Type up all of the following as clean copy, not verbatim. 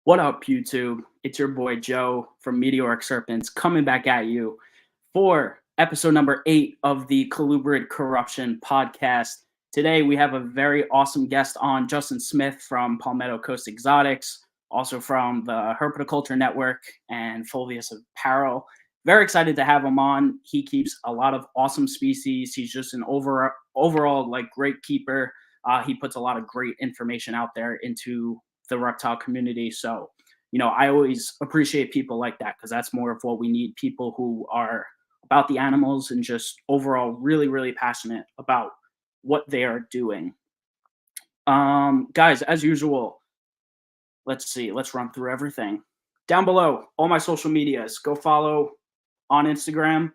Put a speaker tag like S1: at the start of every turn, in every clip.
S1: What up, YouTube? It's your boy Joe from Meteoric Serpents coming back at you for episode number 8 of the Colubrid Corruption podcast. Today, we have a very awesome guest on, Justin Smith from Palmetto Coast Exotics, also from the Herpetoculture Network and Fulvius Apparel. Very excited to have him on. He keeps a lot of awesome species. He's just an overall great keeper. He puts a lot of great information out there into the reptile community. So, I always appreciate people like that because that's more of what we need, people who are about the animals and just overall really, really passionate about what they are doing. Guys, as usual, let's run through everything. Down below, all my social medias. Go follow on Instagram.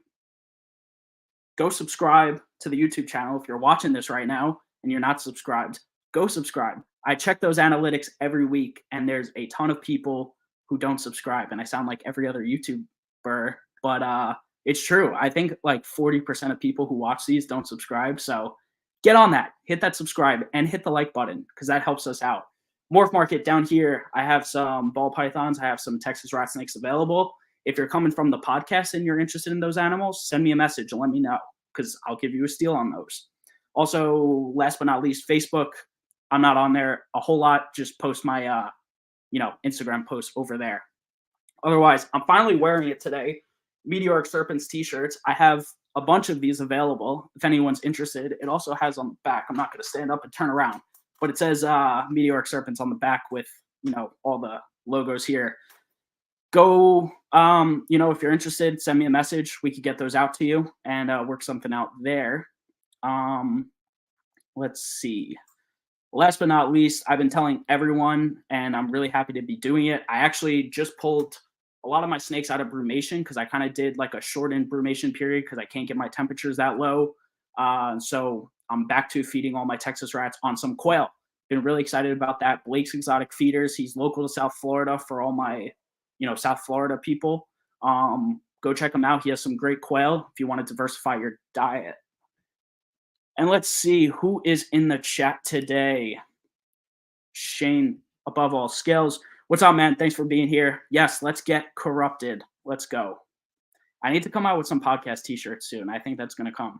S1: Go subscribe to the YouTube channel if you're watching this right now and you're not subscribed. Go subscribe. I check those analytics every week, and there's a ton of people who don't subscribe, and I sound like every other YouTuber, but it's true. I think like 40% of people who watch these don't subscribe, so get on that. Hit that subscribe and hit the like button because that helps us out. Morph Market down here, I have some ball pythons. I have some Texas rat snakes available. If you're coming from the podcast and you're interested in those animals, send me a message and let me know because I'll give you a steal on those. Also, last but not least, Facebook. I'm not on there a whole lot. Just post my, Instagram post over there. Otherwise, I'm finally wearing it today. Meteoric Serpents t-shirts. I have a bunch of these available if anyone's interested. It also has on the back. I'm not going to stand up and turn around, but it says Meteoric Serpents on the back with, all the logos here. Go, if you're interested, send me a message. We could get those out to you and work something out there. Let's see. Last but not least, I've been telling everyone, and I'm really happy to be doing it. I actually just pulled a lot of my snakes out of brumation because I kind of did like a shortened brumation period because I can't get my temperatures that low. So I'm back to feeding all my Texas rats on some quail. Been really excited about that. Blake's Exotic Feeders. He's local to South Florida for all my, South Florida people. Go check him out. He has some great quail if you want to diversify your diet. And let's see who is in the chat today. Shane, above all scales. What's up, man? Thanks for being here. Yes, let's get corrupted. Let's go. I need to come out with some podcast t-shirts soon. I think that's going to come.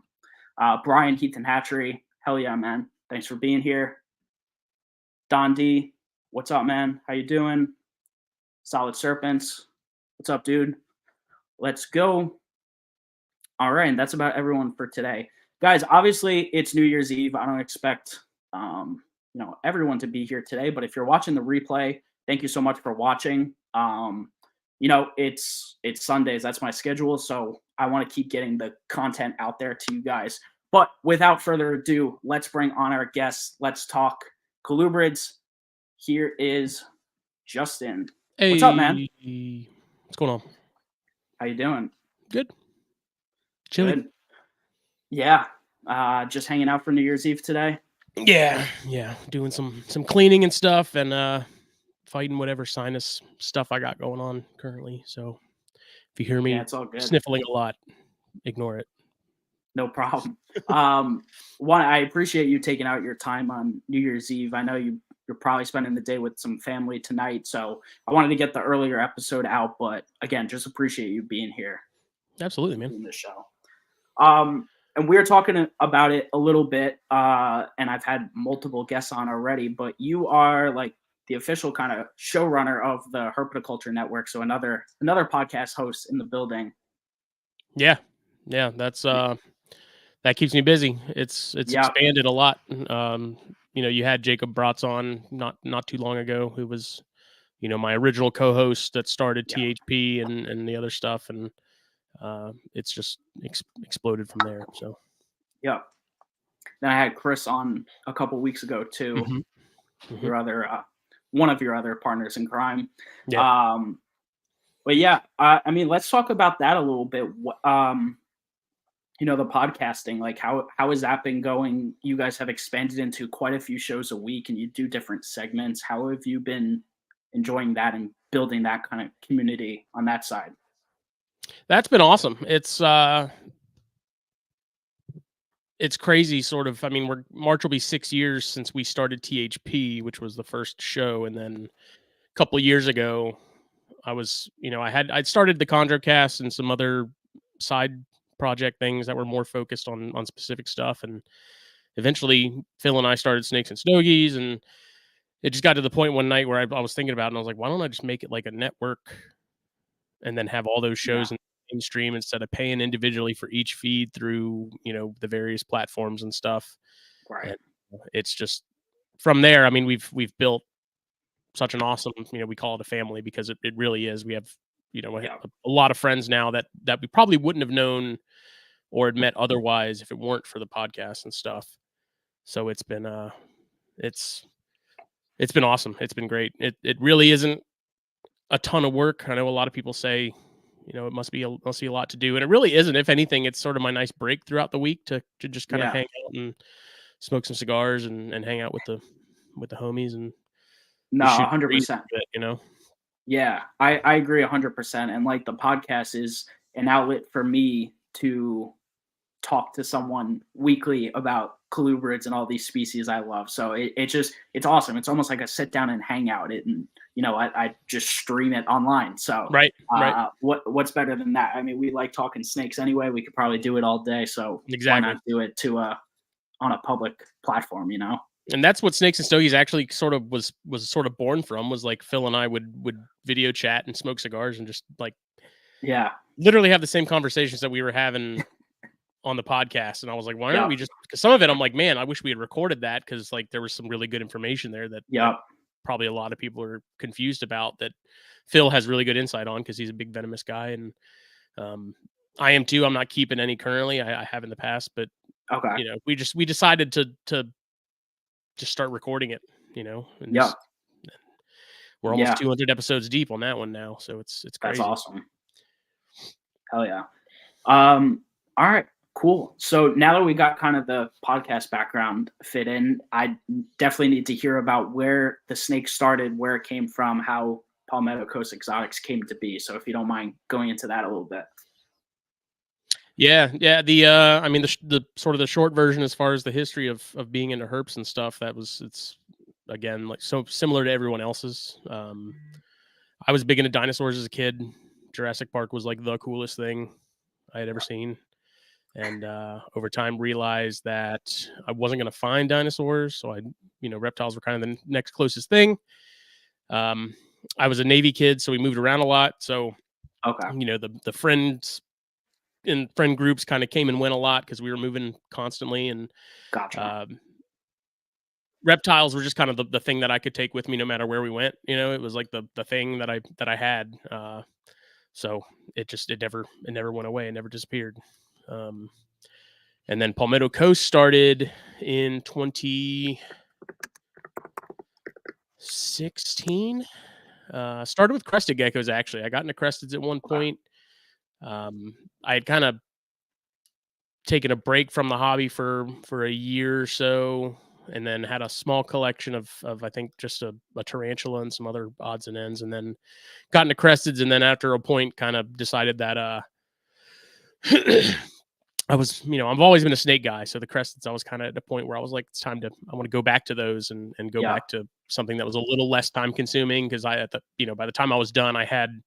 S1: Brian, Heath, and Hatchery. Hell yeah, man. Thanks for being here. Don D, what's up, man? How you doing? Solid Serpents. What's up, dude? Let's go. All right, and that's about everyone for today. Guys, obviously, it's New Year's Eve. I don't expect, everyone to be here today. But if you're watching the replay, thank you so much for watching. It's Sundays. That's my schedule. So I want to keep getting the content out there to you guys. But without further ado, let's bring on our guests. Let's talk Colubrids. Here is Justin.
S2: Hey,
S1: what's up, man?
S2: What's going on?
S1: How you doing?
S2: Good. Chilling.
S1: Good. Yeah. Just hanging out for New Year's Eve today.
S2: Yeah. Doing some cleaning and stuff and fighting whatever sinus stuff I got going on currently. So if you hear me
S1: it's all good.
S2: Sniffling a lot, ignore it.
S1: No problem. I appreciate you taking out your time on New Year's Eve. I know you're probably spending the day with some family tonight, so I wanted to get the earlier episode out. But again, just appreciate you being here.
S2: Absolutely, man.
S1: In the show. And we were talking about it a little bit, and I've had multiple guests on already, but you are like the official kind of showrunner of the Herpetoculture Network, so another podcast host in the building.
S2: Yeah, that's that keeps me busy. It's expanded a lot. You had Jacob Bratz on not too long ago, who was, my original co-host that started THP and the other stuff, and it's just exploded from there. So,
S1: yeah. Then I had Chris on a couple weeks ago too. Mm-hmm. Your other one of your other partners in crime.
S2: Yeah.
S1: But yeah, I mean, let's talk about that a little bit. The podcasting, like how has that been going? You guys have expanded into quite a few shows a week, and you do different segments. How have you been enjoying that and building that kind of community on that side?
S2: That's been awesome. It's crazy, sort of. I mean, March will be 6 years since we started THP, which was the first show, and then couple of years ago, I was, I'd started the ChondroCast and some other side project things that were more focused on specific stuff. And eventually Phil and I started Snakes and Stogies, and it just got to the point one night where I was thinking about it, and I was like, why don't I just make it like a network and then have all those shows in the same stream instead of paying individually for each feed through, the various platforms and stuff.
S1: Right.
S2: And it's just from there. I mean, we've built such an awesome, we call it a family because it really is. We have, a lot of friends now that we probably wouldn't have known or had met otherwise if it weren't for the podcast and stuff. So it's been it's been awesome. It's been great. It really isn't a ton of work. I know a lot of people say, it must be a lot to do, and it really isn't. If anything, it's sort of my nice break throughout the week to just kind of hang out and smoke some cigars and hang out with the homies and
S1: no, 100%. Yeah, I agree 100%. And like the podcast is an outlet for me to talk to someone weekly about colubrids and all these species I love. So it's awesome. It's almost like a sit down and hang out. And I just stream it online. So
S2: right.
S1: What's better than that? I mean, we like talking snakes anyway. We could probably do it all day. So
S2: exactly.
S1: Why not do it on a public platform?
S2: And that's what Snakes and Stogies actually sort of was sort of born from, was like Phil and I would video chat and smoke cigars and just like, literally have the same conversations that we were having on the podcast. And I was like, why aren't we just, because some of it I'm like, man, I wish we had recorded that, because like there was some really good information there that probably a lot of people are confused about, that Phil has really good insight on because he's a big venomous guy. And I am too. I'm not keeping any currently. I have in the past, but we decided to just start recording it, and we're almost 200 episodes deep on that one now. So it's crazy.
S1: That's awesome. Hell yeah. All right, cool. So now that we got kind of the podcast background fit in, I definitely need to hear about where the snake started, where it came from, how Palmetto Coast Exotics came to be. So if you don't mind going into that a little bit.
S2: Yeah. The I mean the sort of the short version as far as the history of being into herps and stuff, it's again like so similar to everyone else's. I was big into dinosaurs as a kid. Jurassic Park was like the coolest thing I had ever seen. And over time realized that I wasn't going to find dinosaurs. So reptiles were kind of the next closest thing. I was a Navy kid, so we moved around a lot. So, the friends and friend groups kind of came and went a lot because we were moving constantly. And reptiles were just kind of the thing that I could take with me no matter where we went. It was like the thing that I had. So it never went away. It never disappeared. And then Palmetto Coast started in 2016. Started with crested geckos, actually. I got into cresteds at one point. I had kind of taken a break from the hobby for a year or so, and then had a small collection of I think just a tarantula and some other odds and ends, and then got into cresteds, and then after a point kind of decided that I was, I've always been a snake guy. So the cresteds, I was kind of at a point where I was like, it's time I want to go back to those and go back to something that was a little less time consuming. Cause by the time I was done, I had,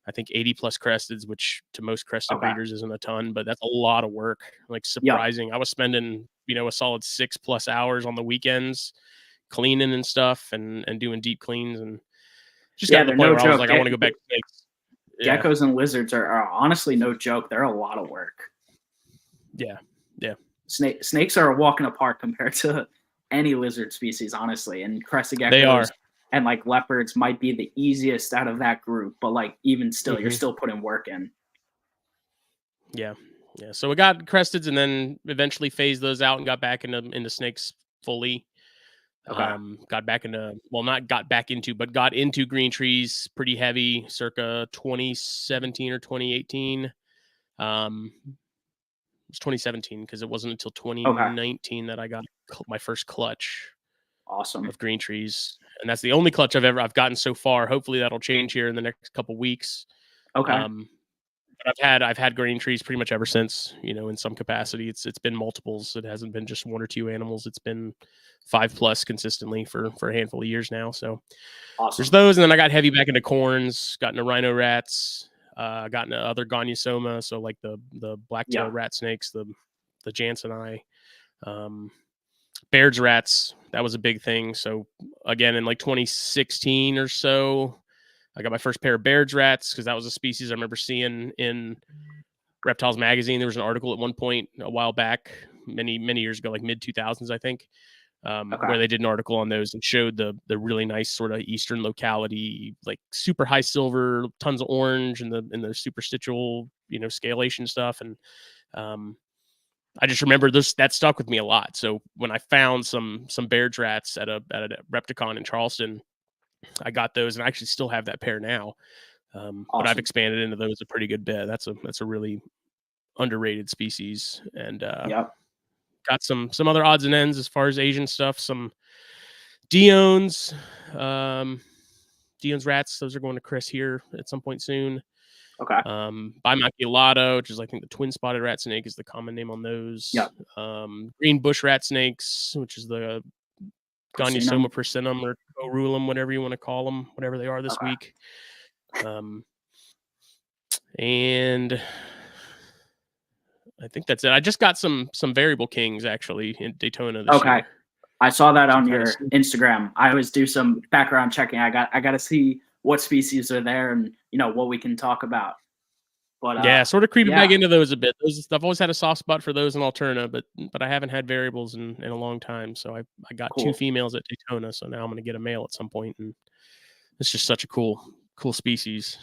S2: I think 80 plus cresteds, which to most crested breeders isn't a ton, but that's a lot of work. Like surprising. I was spending, a solid 6+ hours on the weekends cleaning and stuff and doing deep cleans, and just got to the point where I was like, I want to go back to snakes.
S1: Geckos and lizards are honestly no joke. They're a lot of work.
S2: Yeah.
S1: Snakes are a walk in the park compared to any lizard species, honestly. And crested geckos
S2: they are.
S1: And like leopards might be the easiest out of that group, but like even still, you're still putting work in.
S2: Yeah. So we got cresteds and then eventually phased those out and got back into snakes fully. Got into green trees pretty heavy circa 2017 or 2018. It was 2017 because it wasn't until 2019 that I got my first clutch.
S1: Awesome.
S2: Of green trees, and that's the only clutch I've gotten so far. Hopefully that'll change here in the next couple weeks.
S1: Okay.
S2: I've had grain trees pretty much ever since, in some capacity. It's been multiples. It hasn't been just 1 or 2 animals. It's been 5 plus consistently for a handful of years now. So there's
S1: Awesome.
S2: those, and then I got heavy back into corns, got into rhino rats, got into other Gonyosoma, so like the black-tailed
S1: Yeah.
S2: rat snakes, the Jansenii, Baird's rats. That was a big thing. So again, in like 2016 or so, I got my first pair of Baird's rats because that was a species I remember seeing in Reptiles magazine. There was an article at one point a while back, many years ago, like mid 2000s, I think,
S1: Okay.
S2: where they did an article on those and showed the really nice sort of eastern locality, like super high silver, tons of orange, and the superstitial, scalation stuff. And I just remember that stuck with me a lot. So when I found some Baird's rats at a Repticon in Charleston, I got those, and I actually still have that pair now. But I've
S1: Awesome.
S2: expanded into those a pretty good bit. That's a really underrated species, and
S1: Yep.
S2: got some other odds and ends as far as Asian stuff. Some Dion's, Dion's rats. Those are going to Chris here at some point soon.
S1: Okay.
S2: Bimaculata, which is I think the twin spotted rat snake is the common name on those.
S1: Yep.
S2: Green bush rat snakes, which is the Gonyosoma persinum or orulum, whatever you want to call them, whatever they are this week. And I think that's it. I just got some variable kings actually in Daytona this year.
S1: I saw that on your Instagram. I always do some background checking. I got to see what species are there and what we can talk about. But
S2: yeah, sort of creeping back into those a bit. I've always had a soft spot for those in Alterna, but I haven't had variables in a long time. So I got 2 females at Daytona, so now I'm gonna get a male at some point, and it's just such a cool species.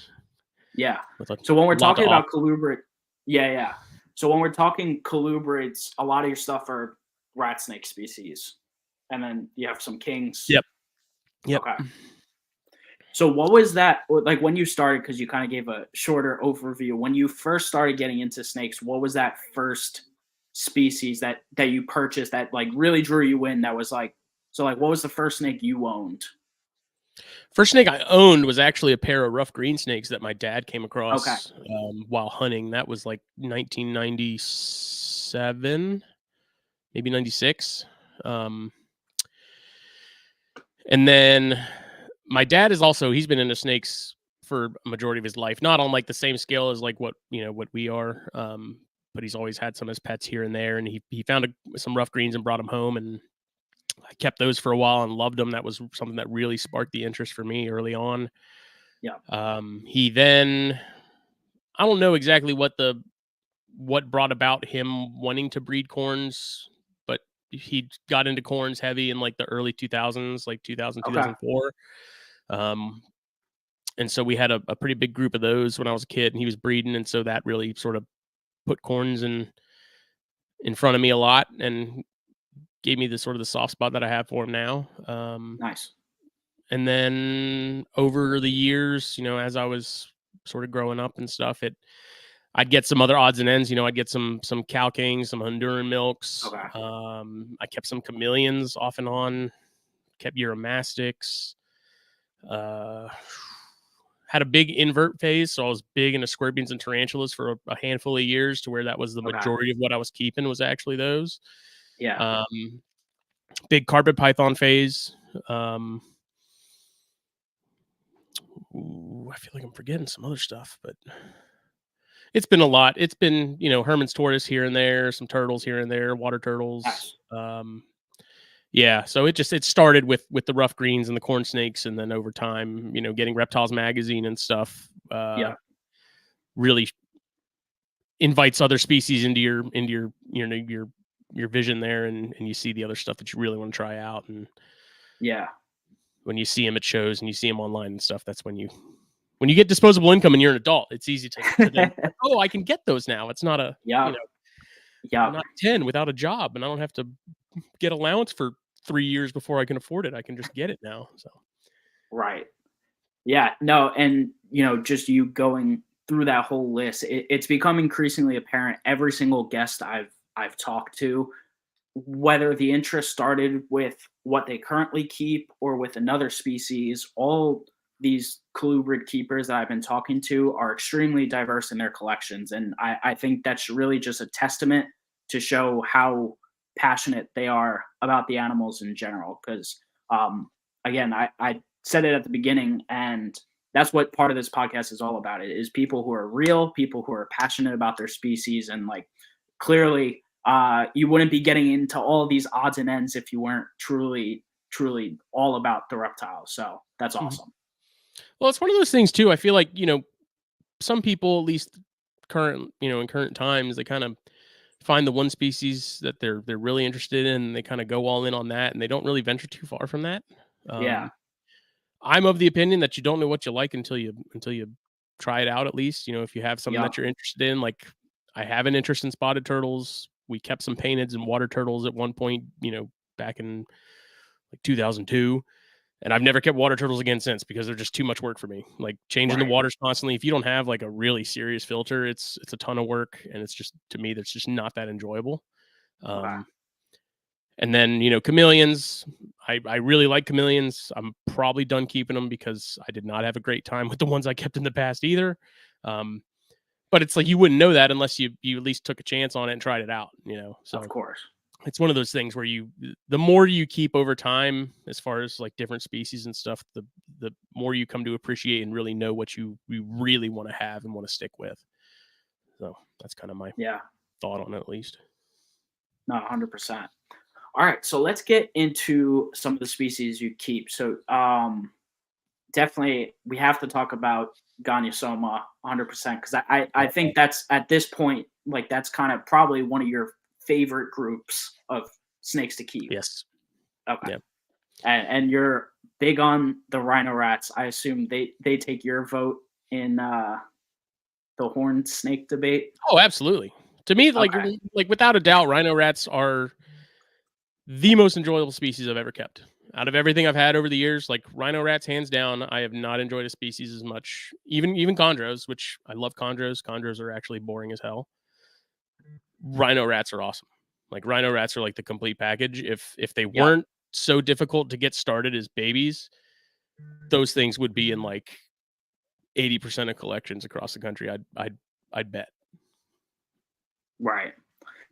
S1: Yeah. So when we're talking about colubrid, So when we're talking colubrids, a lot of your stuff are rat snake species, and then you have some kings.
S2: Yep.
S1: Okay. So what was that like when you started? Because you kind of gave a shorter overview. When you first started getting into snakes, what was that first species that you purchased that like really drew you in? That was like, so like, what was the first snake you owned?
S2: First snake I owned was actually a pair of rough green snakes that my dad came across while hunting. That was like 1997, maybe 96. And then my dad is also, he's been into snakes for a majority of his life, not on like the same scale as like what we are. But he's always had some as pets here and there. And he found some rough greens and brought them home, and I kept those for a while and loved them. That was something that really sparked the interest for me early on.
S1: Yeah.
S2: He then, I don't know exactly what brought about him wanting to breed corns, but he got into corns heavy in like the early 2000s, like 2000, 2004. And so we had a pretty big group of those when I was a kid, and he was breeding. And so that really sort of put corns in front of me a lot and gave me the sort of the soft spot that I have for him now.
S1: Nice.
S2: And then over the years, as I was sort of growing up and stuff, I'd get some other odds and ends. I'd get some cow kings, some Honduran milks. I kept some chameleons off and on, kept uromastics. Had a big invert phase, so I was big into scorpions and tarantulas for a handful of years, to where that was the majority of what I was keeping was actually those.
S1: Yeah.
S2: Big carpet python phase. I feel like I'm forgetting some other stuff, but it's been a lot. It's been, Herman's tortoise here and there, some turtles here and there, water turtles.
S1: Nice.
S2: Yeah, so it started with the rough greens and the corn snakes, and then over time, getting Reptiles magazine and stuff. Really invites other species into your vision there, and you see the other stuff that you really want to try out. And when you see them at shows and you see them online and stuff, that's when you get disposable income and you're an adult, it's easy to then, oh, I can get those now. It's not I'm not 10 without a job, and I don't have to get allowance for 3 years before I can afford it. I can just get it now. So
S1: right. Yeah, no, and just you going through that whole list, it's become increasingly apparent. Every single guest I've talked to, whether the interest started with what they currently keep or with another species, all these colubrid keepers that I've been talking to are extremely diverse in their collections, and I think that's really just a testament to show how passionate they are about the animals in general. Because again, I said it at the beginning, and that's what part of this podcast is all about. It is people who are real, people who are passionate about their species, and like clearly, you wouldn't be getting into all these odds and ends if you weren't truly all about the reptile. So that's
S2: Mhm.
S1: awesome.
S2: Well, it's one of those things too. I feel like, some people, at least in current times, they kind of find the one species that they're really interested in, and they kind of go all in on that, and they don't really venture too far from that.
S1: Yeah.
S2: I'm of the opinion that you don't know what you like until you try it out at least. If you have something
S1: Yep.
S2: that you're interested in, like I have an interest in spotted turtles. We kept some painteds and water turtles at one point, back in like 2002. And I've never kept water turtles again since because they're just too much work for me. Like changing the
S1: Right.
S2: waters constantly. If you don't have like a really serious filter, it's a ton of work, and it's just, to me, that's just not that enjoyable.
S1: Okay.
S2: Um, and then, chameleons. I really like chameleons. I'm probably done keeping them because I did not have a great time with the ones I kept in the past either. Um, but it's like you wouldn't know that unless you at least took a chance on it and tried it out.
S1: Of
S2: So
S1: course.
S2: it's one of those things where the more you keep over time, as far as like different species and stuff, the more you come to appreciate and really know what you really want to have and want to stick with. So that's kind of my
S1: Yeah.
S2: thought on it, at least.
S1: No, 100%. All right. So let's get into some of the species you keep. So definitely we have to talk about Gonyosoma 100% because I think that's at this point, like that's kind of probably one of your favorite groups of snakes to keep.
S2: Yes.
S1: Okay.
S2: Yeah.
S1: And you're big on the rhino rats. I assume they take your vote in the horned snake debate.
S2: Oh, absolutely. To me,
S1: Okay.
S2: like without a doubt, rhino rats are the most enjoyable species I've ever kept. Out of everything I've had over the years, like rhino rats, hands down, I have not enjoyed a species as much. Even chondros, which I love chondros. Chondros are actually boring as hell. Rhino rats are awesome. Like rhino rats are like the complete package. If they
S1: Yep.
S2: weren't so difficult to get started as babies, those things would be in like 80% of collections across the country. I'd bet.
S1: Right.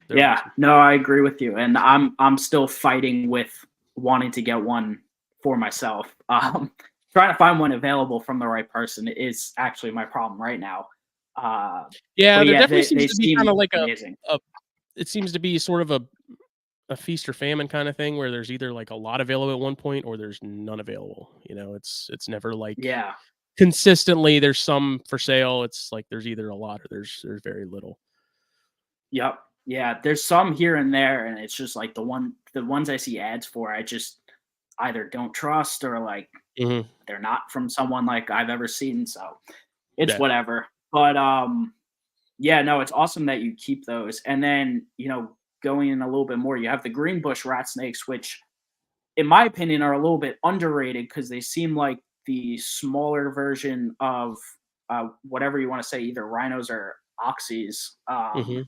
S2: They're
S1: Yeah,
S2: awesome.
S1: no, I agree with you, and I'm still fighting with wanting to get one for myself. Trying to find one available from the right person is actually my problem right now.
S2: Yeah,
S1: But
S2: there
S1: yeah,
S2: definitely
S1: they
S2: seems to be kind
S1: seem
S2: of like
S1: amazing.
S2: a it seems to be sort of a feast or famine kind of thing where there's either like a lot available at one point or there's none available. It's never like
S1: Yeah.
S2: consistently there's some for sale. It's like there's either a lot or there's very little.
S1: Yep. Yeah. There's some here and there, and it's just like the ones I see ads for, I just either don't trust or like
S2: Mhm.
S1: they're not from someone like I've ever seen. So it's
S2: Yeah.
S1: whatever. But yeah, no, it's awesome that you keep those. And then, going in a little bit more, you have the green bush rat snakes, which in my opinion are a little bit underrated because they seem like the smaller version of whatever you want to say, either rhinos or oxys.
S2: Mhm.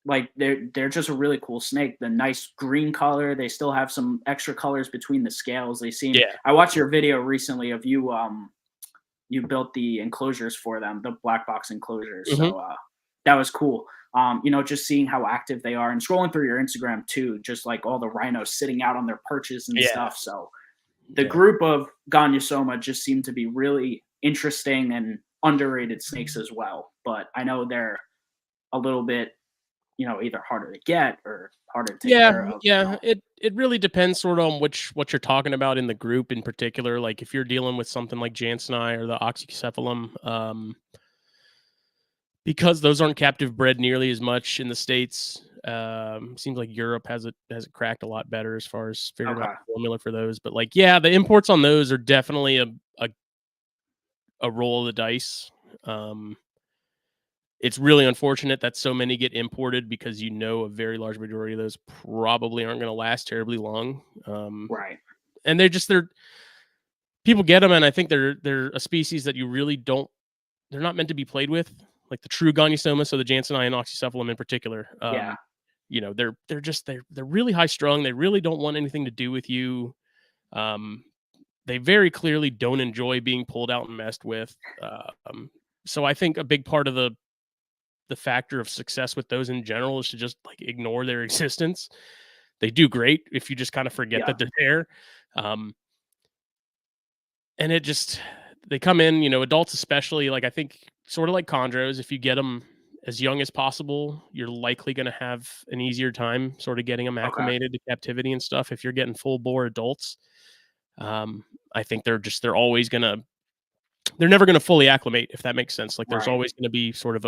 S1: Like they're just a really cool snake. The nice green color. They still have some extra colors between the scales. They seem.
S2: Yeah.
S1: I watched your video recently of you. You built the enclosures for them, the black box enclosures.
S2: Mhm.
S1: So that was cool. Just seeing how active they are and scrolling through your Instagram too, just like all the rhinos sitting out on their perches and
S2: Yeah.
S1: stuff. So the
S2: Yeah.
S1: group of Gonyosoma just seem to be really interesting and underrated snakes as well. But I know they're a little bit, either harder to get or harder to take
S2: Yeah,
S1: care of.
S2: yeah.
S1: So
S2: It really depends sort of on what you're talking about in the group in particular. Like if you're dealing with something like Jansseni or the oxycephalum, because those aren't captive bred nearly as much in the States. Seems like Europe has it cracked a lot better as far as figuring out
S1: okay,
S2: the formula for those. But like, yeah, the imports on those are definitely a, a roll of the dice. Um, it's really unfortunate that so many get imported because a very large majority of those probably aren't going to last terribly long.
S1: right,
S2: And they're people get them, and I think they're a species that you really don't. They're not meant to be played with, like the true Gonyosoma, so the Jansseni and oxycephalum in particular.
S1: yeah,
S2: They're really high strung. They really don't want anything to do with you. Um, they very clearly don't enjoy being pulled out and messed with. So I think a big part of the factor of success with those in general is to just like ignore their existence. They do great if you just kind of forget
S1: Yeah.
S2: that they're there. Um, and it just they come in, adults especially. Like I think sort of like chondros, if you get them as young as possible, you're likely going to have an easier time sort of getting them
S1: Okay.
S2: acclimated to captivity and stuff. If you're getting full bore adults, I think they're always gonna they're never gonna fully acclimate, if that makes sense. Like there's
S1: Right.
S2: always gonna be sort of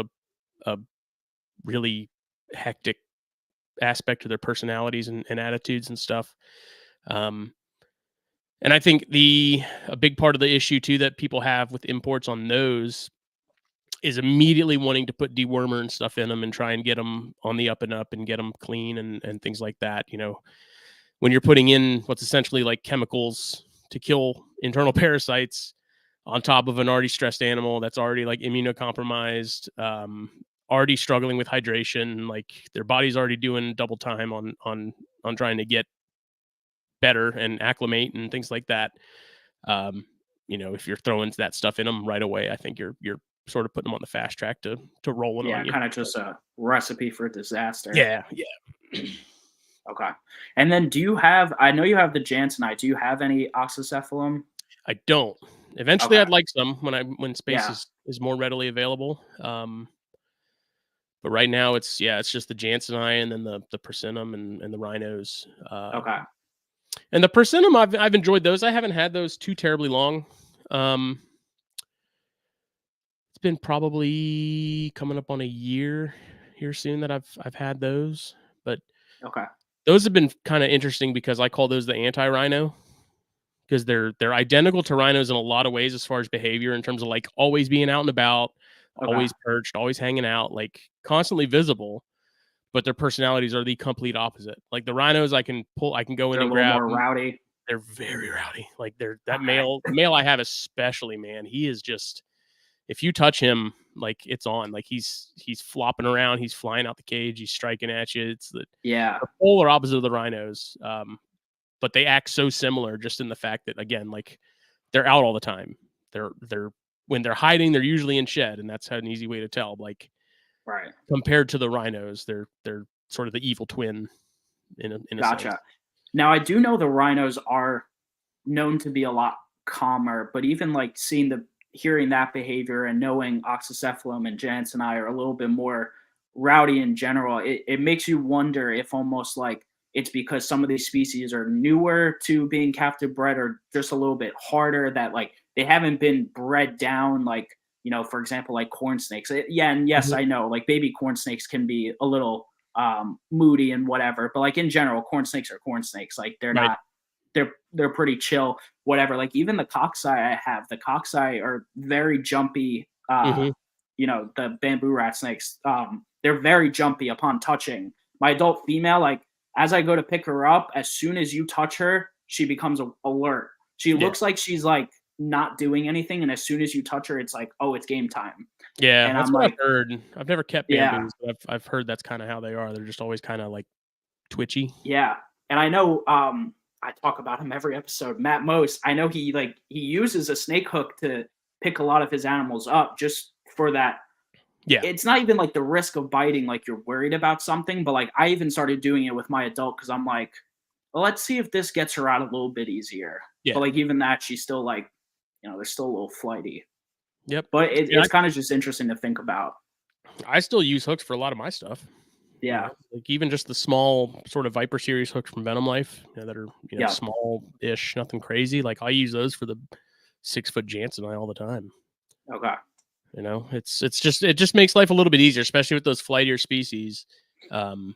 S2: a really hectic aspect to their personalities and attitudes and stuff. Um, and I think a big part of the issue too that people have with imports on those is immediately wanting to put dewormer and stuff in them and try and get them on the up and up and get them clean and things like that. When you're putting in what's essentially like chemicals to kill internal parasites on top of an already stressed animal that's already like immunocompromised, already struggling with hydration, like their body's already doing double time on trying to get better and acclimate and things like that. If you're throwing that stuff in them right away, I think you're sort of putting them on the fast track to rolling
S1: Yeah,
S2: on you.
S1: kind of just a recipe for disaster.
S2: Yeah, yeah.
S1: Okay. And then I know you have the Jansenite. Do you have any oxycephalum?
S2: I don't. Eventually,
S1: Okay.
S2: I'd like some when space
S1: Yeah.
S2: is more readily available. But right now, it's just the Jansenite and then the Persimmon and the rhinos.
S1: Okay.
S2: And the Persimmon, I've enjoyed those. I haven't had those too terribly long. Um, it's been probably coming up on a year here soon that I've had those, but
S1: Okay.
S2: those have been kind of interesting because I call those the anti-rhino because they're identical to rhinos in a lot of ways as far as behavior in terms of like always being out and about,
S1: Okay.
S2: always perched, always hanging out, like constantly visible. But their personalities are the complete opposite. Like the rhinos, I can go in
S1: They're a
S2: and
S1: little
S2: grab.
S1: more rowdy.
S2: They're very rowdy. Like that
S1: Okay.
S2: the male I have especially, man, he is just if you touch him, like it's on. Like he's flopping around, he's flying out the cage, he's striking at you. It's
S1: Yeah.
S2: the polar opposite of the rhinos. But they act so similar just in the fact that again, like they're out all the time. They're when they're hiding, they're usually in shed, and that's an easy way to tell. Like
S1: Right.
S2: compared to the rhinos, they're sort of the evil twin in a sense.
S1: Gotcha. Now I do know the rhinos are known to be a lot calmer, but even like hearing that behavior and knowing oxycephalum and Jansenii are a little bit more rowdy in general, it makes you wonder if almost like it's because some of these species are newer to being captive bred or just a little bit harder that like they haven't been bred down like, for example, like corn snakes. Yeah, and yes,
S2: Mhm.
S1: I know like baby corn snakes can be a little moody and whatever, but like in general, corn snakes are corn snakes. Like
S2: Right.
S1: they're pretty chill, whatever. Like even the the coxeye are very jumpy.
S2: Mhm.
S1: The bamboo rat snakes, they're very jumpy upon touching. My adult female, like as I go to pick her up, as soon as you touch her, she becomes alert. She
S2: Yeah.
S1: looks like she's like not doing anything, and as soon as you touch her, it's like, oh, it's game time.
S2: Yeah,
S1: And
S2: that's
S1: I'm
S2: what I've
S1: like,
S2: heard. I've never kept
S1: yeah,
S2: bamboos, but I've heard that's kinda how they are. They're just always kinda, like, twitchy.
S1: yeah. And I know I talk about him every episode. Matt Most, I know he uses a snake hook to pick a lot of his animals up just for that.
S2: Yeah.
S1: It's not even like the risk of biting, like you're worried about something, but like I even started doing it with my adult because I'm like, well, let's see if this gets her out a little bit easier. But
S2: Yeah.
S1: like even that, she's still like, they're still a little flighty.
S2: Yep.
S1: But
S2: Yeah,
S1: it's kind of just interesting to think about.
S2: I still use hooks for a lot of my stuff,
S1: Yeah.
S2: like, even just the small sort of Viper series hooks from Venom Life, that are,
S1: Yeah.
S2: small-ish, nothing crazy, like, I use those for the 6-foot Jansenii all the time,
S1: Okay.
S2: it just makes life a little bit easier, especially with those flightier species, um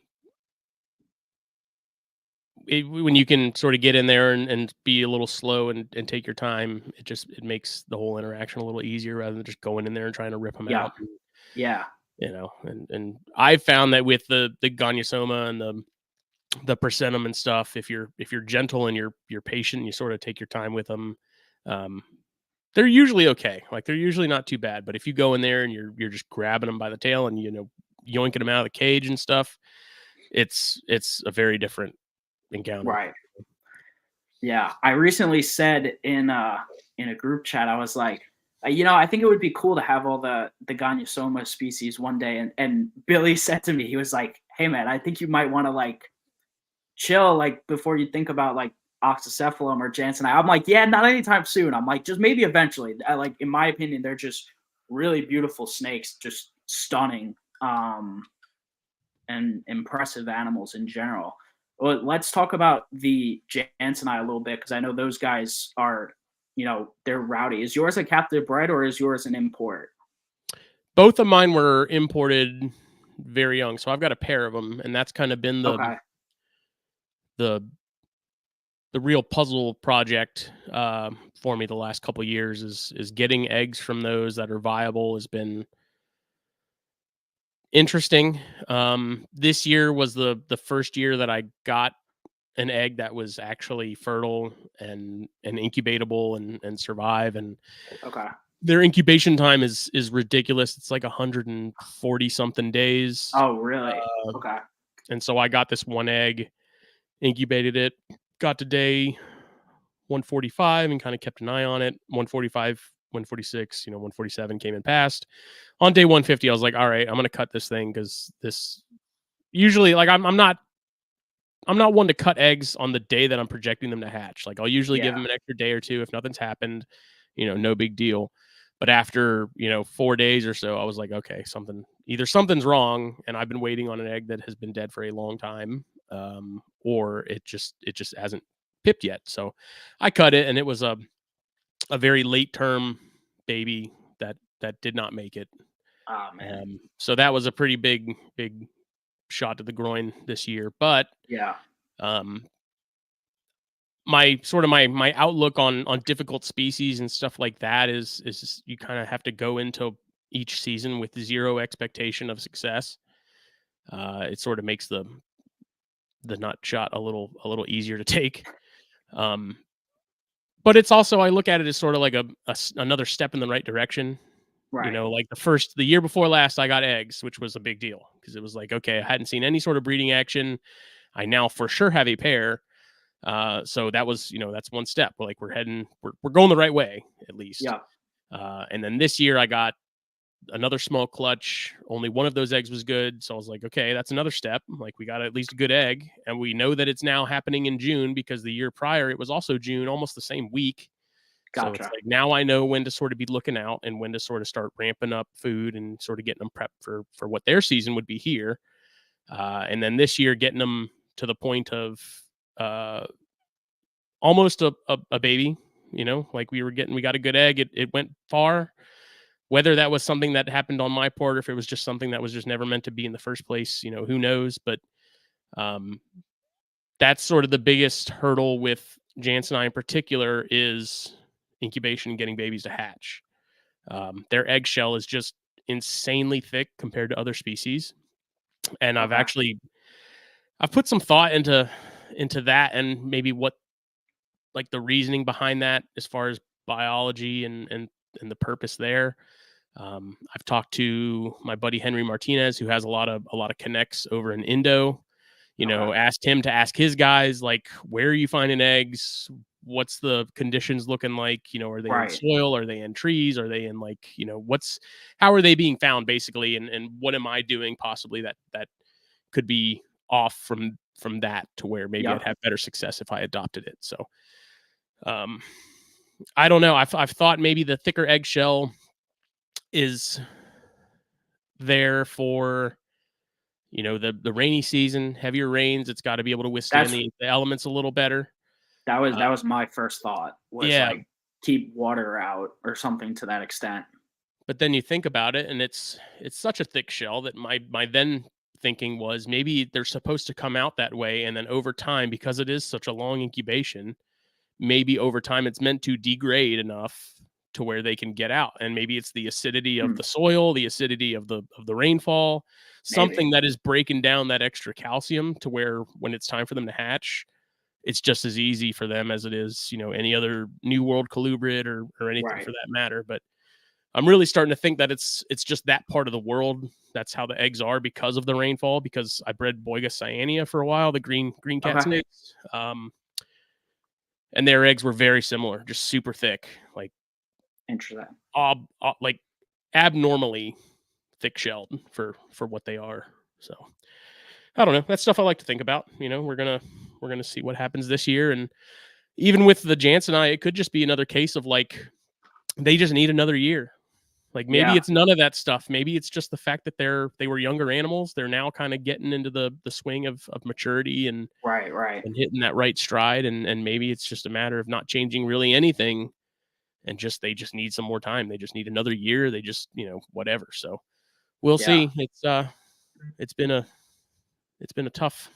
S2: when you can sort of get in there and be a little slow and take your time, it makes the whole interaction a little easier rather than just going in there and trying to rip them
S1: Yeah.
S2: out.
S1: Yeah.
S2: And I found that with the Gonyosoma and the Persimmon and stuff, if you're gentle and you're patient, and you sort of take your time with them, um, they're usually okay. Like they're usually not too bad. But if you go in there and you're just grabbing them by the tail and yoinking them out of the cage and stuff, it's a very different encounter.
S1: Right. Yeah, I recently said in a group chat, I was like, I think it would be cool to have all the Gonyosoma species one day. And Billy said to me, he was like, "Hey man, I think you might want to like chill like before you think about like Oxycephalum or Jansen." I'm like, "Yeah, not anytime soon." I'm like, "Just maybe eventually." Like in my opinion, they're just really beautiful snakes, just stunning. And impressive animals in general. Well, let's talk about the Jansenii a little bit because I know those guys are, they're rowdy. Is yours a captive bred or is yours an import?
S2: Both of mine were imported very young, so I've got a pair of them, and that's kind of been
S1: Okay.
S2: the the real puzzle project for me the last couple years is getting eggs from those that are viable has been interesting. This year was the first year that I got an egg that was actually fertile and incubatable and survive. And
S1: Okay.
S2: their incubation time is ridiculous. It's like 140 something days.
S1: Oh, really?
S2: Uh,
S1: Okay.
S2: and so I got this one egg, incubated it, got to day 145 and kind of kept an eye on it. 145, 146, 147 came and passed. On day 150, I was like, all right, I'm gonna cut this thing because this usually like I'm not one to cut eggs on the day that I'm projecting them to hatch. Like I'll usually give
S1: Yeah.
S2: them an extra day or two if nothing's happened, no big deal. But after, 4 days or so, I was like, okay, either something's wrong and I've been waiting on an egg that has been dead for a long time, or it just hasn't pipped yet. So I cut it and it was a very late term baby that did not make it.
S1: Oh, man.
S2: So that was a pretty big shot to the groin this year. But
S1: Yeah.
S2: um, my outlook on difficult species and stuff like that is you kind of have to go into each season with zero expectation of success. It sort of makes the nut shot a little easier to take. Um, but it's also I look at it as sort of like another step in the right direction.
S1: Right.
S2: Like the year before last, I got eggs, which was a big deal because it was like, okay, I hadn't seen any sort of breeding action. I now for sure have a pair. So that was, that's one step. Like we're going the right way at least.
S1: Yeah.
S2: And then this year I got another small clutch. Only one of those eggs was good. So I was like, okay, that's another step. Like we got at least a good egg. And we know that it's now happening in June because the year prior it was also June, almost the same week. So it's
S1: Gotcha.
S2: like now I know when to sort of be looking out and when to sort of start ramping up food and sort of getting them prepped for what their season would be here. And then this year getting them to the point of uh, almost a baby, like we got a good egg. It went far. Whether that was something that happened on my part or if it was just something that was just never meant to be in the first place, who knows? But um, that's sort of the biggest hurdle with Jansenii in particular is incubation and getting babies to hatch. Their eggshell is just insanely thick compared to other species, and
S1: Okay.
S2: I've put some thought into that and maybe what like the reasoning behind that as far as biology and the purpose there. I've talked to my buddy Henry Martinez, who has a lot of connects over in Indo.
S1: Okay.
S2: Asked him to ask his guys like, where are you finding eggs? What's the conditions looking like? Are they in
S1: Right.
S2: soil? Are they in trees? Are they in like, how are they being found basically? And what am I doing possibly that could be off from that to where maybe I'd
S1: Yep.
S2: have better success if I adopted it. So, um, I don't know. I've thought maybe the thicker eggshell is there for the rainy season, heavier rains. It's got to be able to withstand
S1: That's
S2: the elements a little better.
S1: that was my first thought was
S2: Yeah,
S1: like keep water out or something to that extent.
S2: but then you think about it, and it's such a thick shell that my then thinking was maybe they're supposed to come out that way, and then over time, because it is such a long incubation, maybe over time it's meant to degrade enough to where they can get out, and maybe it's the acidity of
S1: Hmm,
S2: the soil, the acidity of the rainfall,
S1: maybe.
S2: something that is breaking down that extra calcium to where when it's time for them to hatch, it's just as easy for them as it is, any other New World colubrid or anything
S1: Right.
S2: for that matter. But I'm really starting to think that it's just that part of the world. That's how the eggs are because of the rainfall. Because I bred Boiga cyanea for a while, the green cat
S1: Okay.
S2: snakes. and their eggs were very similar, just super thick, like
S1: Interesting.
S2: like abnormally thick shelled for what they are. So I don't know. That's stuff I like to think about. We're gonna see what happens this year, and even with the Jansen it could just be another case of like they just need another year. Like maybe
S1: Yeah.
S2: it's none of that stuff. Maybe it's just the fact that they were younger animals. They're now kind of getting into the swing of maturity and
S1: Right.
S2: hitting that right stride. And maybe it's just a matter of not changing really anything, and they just need some more time. They just need another year. They just whatever. So we'll
S1: Yeah.
S2: see. It's been a tough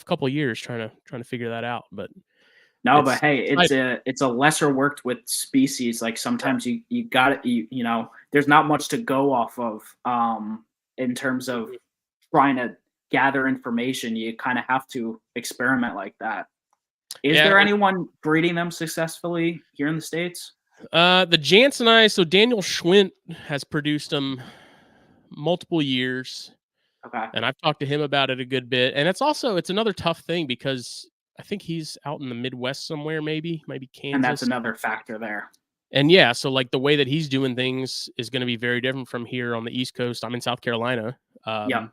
S2: couple of years trying to figure that out. But
S1: No, but
S2: it's
S1: hey,
S2: exciting.
S1: it's a lesser worked with species. Like sometimes you got it. There's not much to go off of in terms of
S2: Mhm.
S1: trying to gather information. You kind of have to experiment like that. Is
S2: Yeah.
S1: there anyone breeding them successfully here in the States?
S2: The Jansen so Daniel Schwint has produced them multiple years,
S1: Okay.
S2: and I've talked to him about it a good bit. And it's another tough thing because I think he's out in the Midwest somewhere, maybe
S1: And that's
S2: Kansas.
S1: another factor there.
S2: And yeah, so like the way that he's doing things is going to be very different from here on the East Coast. I'm in South Carolina.
S1: Yep.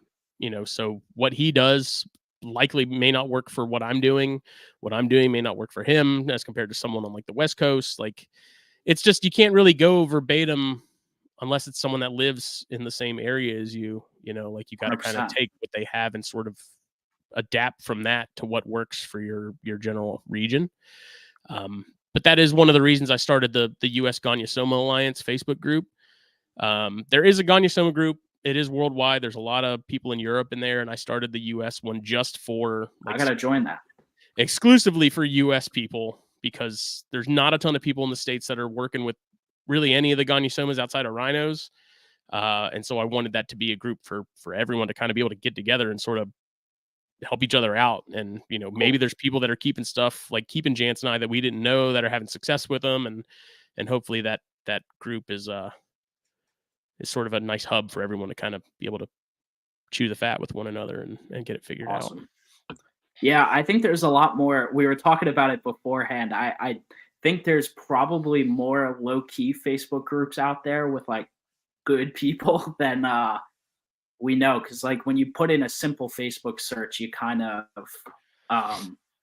S2: So what he does likely may not work for what I'm doing. What I'm doing may not work for him as compared to someone on like the West Coast. Like it's just you can't really go verbatim unless it's someone that lives in the same area as like you got to kind of
S1: 100%.
S2: take what they have and sort of adapt from that to what works for your general region. But that is one of the reasons I started the U.S. Gonyosoma Alliance Facebook group. There is a Gonyosoma group. It is worldwide. There's a lot of people in Europe in there, and I started the U.S. one just for
S1: I
S2: like
S1: gotta join that.
S2: exclusively for U.S. people because there's not a ton of people in the States that are working with really any of the Gonyosomas outside of rhinos. And so I wanted that to be a group for everyone to kind of be able to get together and sort of help each other out. And maybe
S1: Cool.
S2: there's people that are keeping stuff like keeping Jansen that we didn't know that are having success with them, and hopefully that group is sort of a nice hub for everyone to kind of be able to chew the fat with one another and get it figured out.
S1: Awesome. Yeah, I think there's a lot more. We were talking about it beforehand. I think there's probably more low key Facebook groups out there with like good people than we know. Because like when you put in a simple Facebook search, you kind of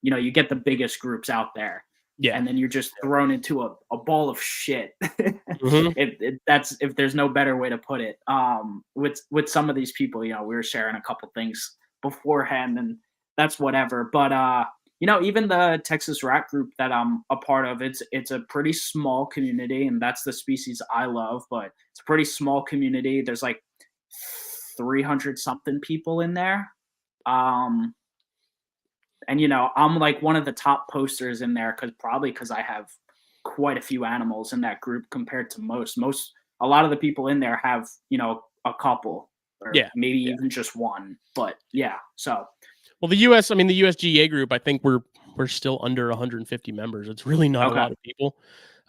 S1: you get the biggest groups out there,
S2: Yeah.
S1: and then you're just thrown into a ball of shit.
S2: Mm-hmm.
S1: That's if there's no better way to put it. With some of these people, we were sharing a couple things beforehand, and that's whatever. But even the Texas rat group that I'm a part of, it's a pretty small community, and that's the species I love. But it's a pretty small community. There's like 300 something people in there. Um, and I'm like one of the top posters in there because I have quite a few animals in that group compared to most. A lot of the people in there have a couple or
S2: Yeah.
S1: maybe
S2: Yeah.
S1: even just one. But yeah, so
S2: Well, the USGA group, I think we're still under 150 members. It's really not a
S1: okay,
S2: lot of people.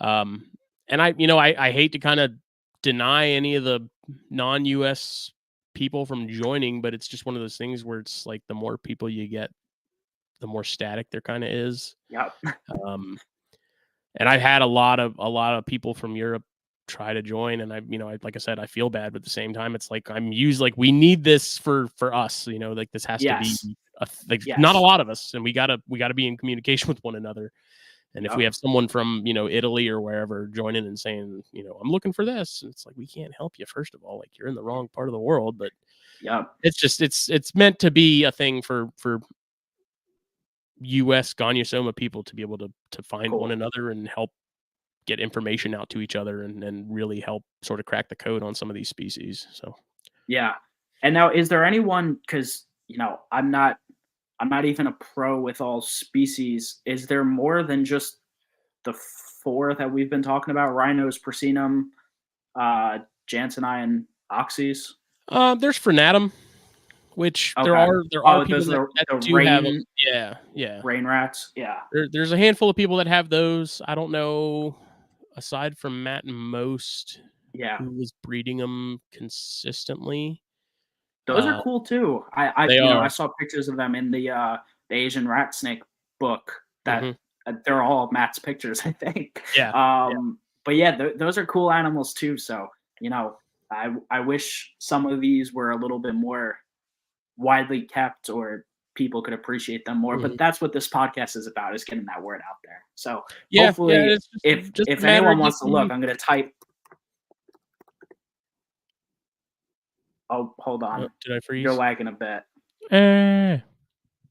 S2: And I hate to kind of deny any of the non-US people from joining, but it's just one of those things where it's like the more people you get, the more static there kind of is.
S1: yep,
S2: Um, and I've had a lot of people from Europe try to join, and like I said, I feel bad, but at the same time, it's like I'm used like we need this for us, like this has to be
S1: yes,
S2: like not a
S1: yes,
S2: lot of us, and we gotta be in communication with one another. And if we
S1: yep,
S2: have someone from Italy or wherever joining and saying I'm looking for this, it's like we can't help you. First of all, like you're in the wrong part of the world, but
S1: yep,
S2: it's just it's meant to be a thing for U.S. Gonyosoma people to be able to find one
S1: cool,
S2: another and help get information out to each other and really help sort of crack the code on some of these species. So
S1: yeah. And now, is there anyone? Because I'm not even a pro with all species. Is there more than just the four that we've been talking about: rhinos, porcinum, Jansenii, and oxys?
S2: there's Frenatum, which
S1: Okay.
S2: there are
S1: Oh,
S2: people
S1: those are
S2: that
S1: the
S2: do have them.
S1: rain
S2: Yeah.
S1: rain rats. Yeah.
S2: There's a handful of people that have those. I don't know, aside from Matt and Most,
S1: Yeah.
S2: who was breeding them consistently.
S1: Those are
S2: Uh,
S1: cool too. I
S2: they
S1: I
S2: are.
S1: saw pictures of them in the Asian rat snake book that
S2: Mhm.
S1: they're all Matt's pictures, I think.
S2: Yeah.
S1: But yeah, those are cool animals too. So I wish some of these were a little bit more widely kept, or people could appreciate them more. But that's what this podcast is about, is getting that word out there. So hopefully,
S2: it's just
S1: if
S2: a matter
S1: anyone
S2: of
S1: wants to look,
S2: getting.
S1: I'm going to type. Oh, hold on.
S2: Did I freeze?
S1: You're lagging a bit.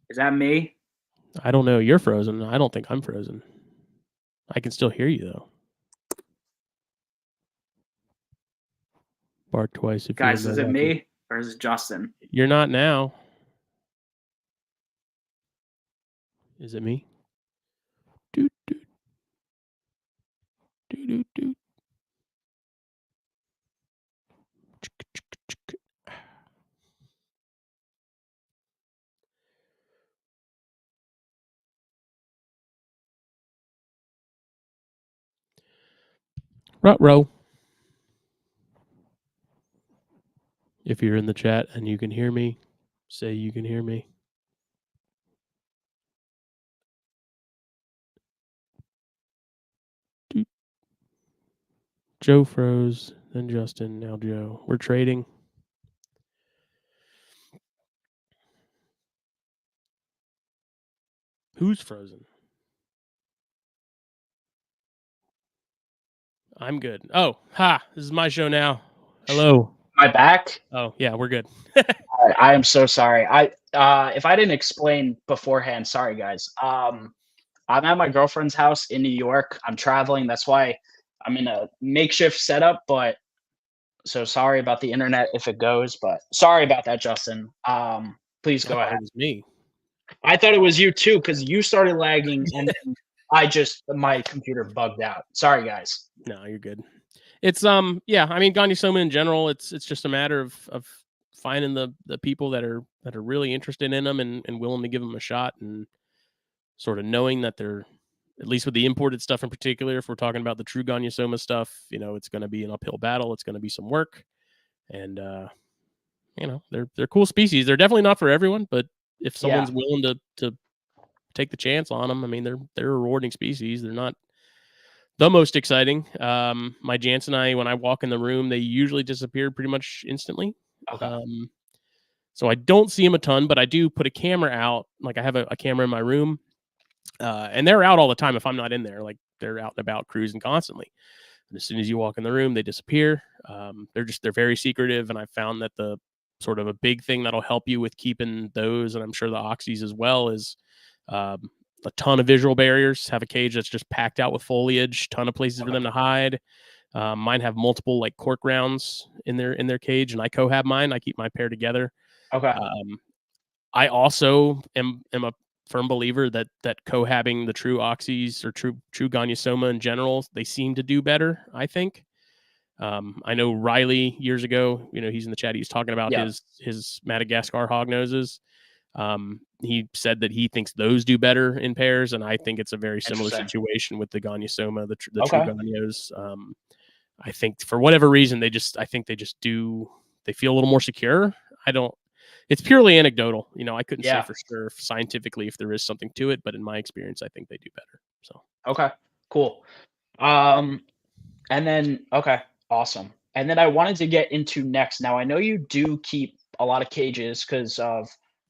S1: Is that me?
S2: I don't know. You're frozen. I don't think I'm frozen. I can still hear you though. Bark twice if
S1: Guys,
S2: you're
S1: is it me or is it Justin?
S2: You're not now. Is it me? Doot, doot. Doot, doot, doot. Ruh-roh. If you're in the chat and you can hear me, say you can hear me. Doot. Joe froze, then Justin, now Joe. We're trading. Who's frozen? I'm good. Oh, this is my show now. Hello.
S3: My back?
S2: Oh, yeah, we're good.
S3: I am so sorry. If I didn't explain beforehand, sorry guys. I'm at my girlfriend's house in New York. I'm traveling. That's why I'm in a makeshift setup, but so sorry about the internet if it goes, but sorry about that, Justin. Please go ahead.
S2: It was me.
S3: I thought it was you too, because you started lagging and then my computer bugged out. Sorry guys.
S2: No, you're good. It's yeah, I mean Gonyosoma in general, it's just a matter of finding the people that are really interested in them and willing to give them a shot, and sort of knowing that they're, at least with the imported stuff in particular, if we're talking about the true Gonyosoma stuff, it's going to be an uphill battle. It's going to be some work, and they're cool species. They're definitely not for everyone, but if someone's willing to take the chance on them, I mean they're a rewarding species. They're not the most exciting. My Jance and I, when I walk in the room, they usually disappear pretty much instantly.
S3: Okay.
S2: So I don't see them a ton, but I do put a camera out. Like I have a camera in my room, and they're out all the time if I'm not in there. Like they're out and about cruising constantly. And as soon as you walk in the room, they disappear. They're very secretive, and I found that the sort of a big thing that'll help you with keeping those, and I'm sure the oxys as well, is a ton of visual barriers. Have a cage that's just packed out with foliage, ton of places for them to hide. Mine have multiple like cork rounds in their cage, and I cohab mine. I keep my pair together.
S3: Okay.
S2: I also am a firm believer that cohabbing the true oxys or true Gonyosoma in general, they seem to do better, I think. I know Riley years ago, he's in the chat, he's talking about his Madagascar hognoses. He said that he thinks those do better in pairs, and I think it's a very similar situation with the Gonyosoma, the true Gonyos. I think for whatever reason, they feel a little more secure. It's purely anecdotal. I couldn't say for sure scientifically if there is something to it, but in my experience, I think they do better. So
S3: okay, cool. And then awesome. And then I wanted to get into next. Now I know you do keep a lot of cages because of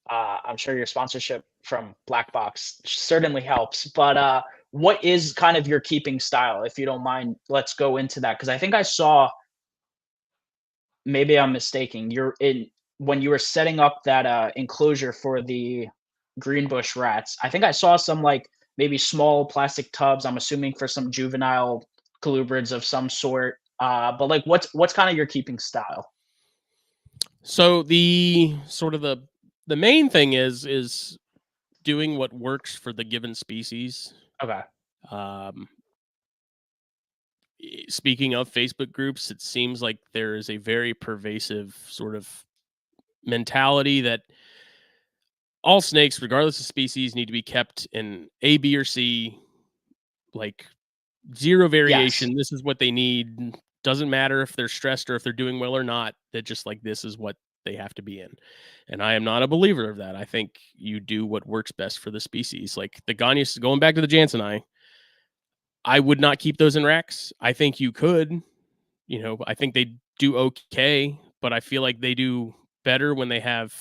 S3: I'm sure your sponsorship from Black Box certainly helps. But what is kind of your keeping style, if you don't mind? Let's go into that, because I think I saw. Maybe I'm mistaken. When you were setting up that enclosure for the greenbush rats. I think I saw some like maybe small plastic tubs. I'm assuming for some juvenile colubrids of some sort. But like, what's kind of your keeping style?
S2: So the sort of the main thing is doing what works for the given species.
S3: Okay.
S2: Speaking of Facebook groups, it seems like there is a very pervasive sort of mentality that all snakes, regardless of species, need to be kept in A, B, or C, like zero variation. This is what they need. Doesn't matter if they're stressed or if they're doing well or not. That just like this is what they have to be in. And I am not a believer of that. I think you do what works best for the species. Like the Gonius, going back to the Jansenii, I would not keep those in racks. I think you could, I think they do okay, but I feel like they do better when they have,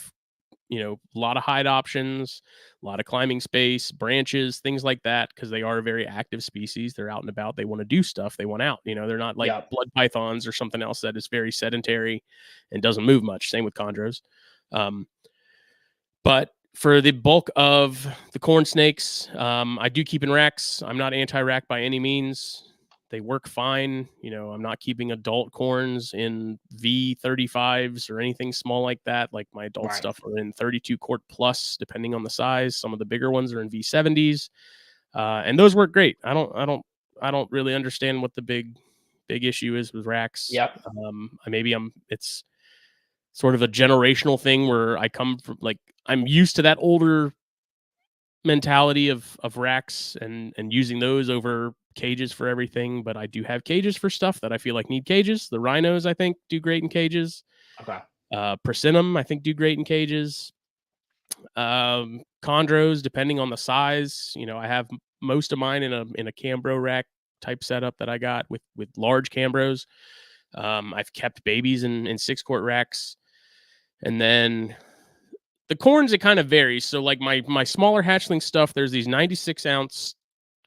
S2: a lot of hide options, a lot of climbing space, branches, things like that, because they are a very active species. They're out and about. They want to do stuff. They want out. They're not like blood pythons or something else that is very sedentary and doesn't move much. Same with chondros. But for the bulk of the corn snakes, I do keep in racks. I'm not anti-rack by any means. They work fine. I'm not keeping adult corns in V35s or anything small like that. Like my adult stuff are in 32 quart plus, depending on the size. Some of the bigger ones are in V70s, and those work great. I don't really understand what the big issue is with racks.
S3: Yep.
S2: It's sort of a generational thing where I come from, like, I'm used to that older mentality of racks and using those over cages for everything, but I do have cages for stuff that I feel like need cages. The rhinos, I think, do great in cages.
S3: Okay.
S2: Persimmon, I think, do great in cages. Chondros, depending on the size, I have most of mine in a Cambro rack type setup that I got with large Cambros. I've kept babies in 6-quart racks, and then the corns, it kind of varies. So like my smaller hatchling stuff, there's these 96-ounce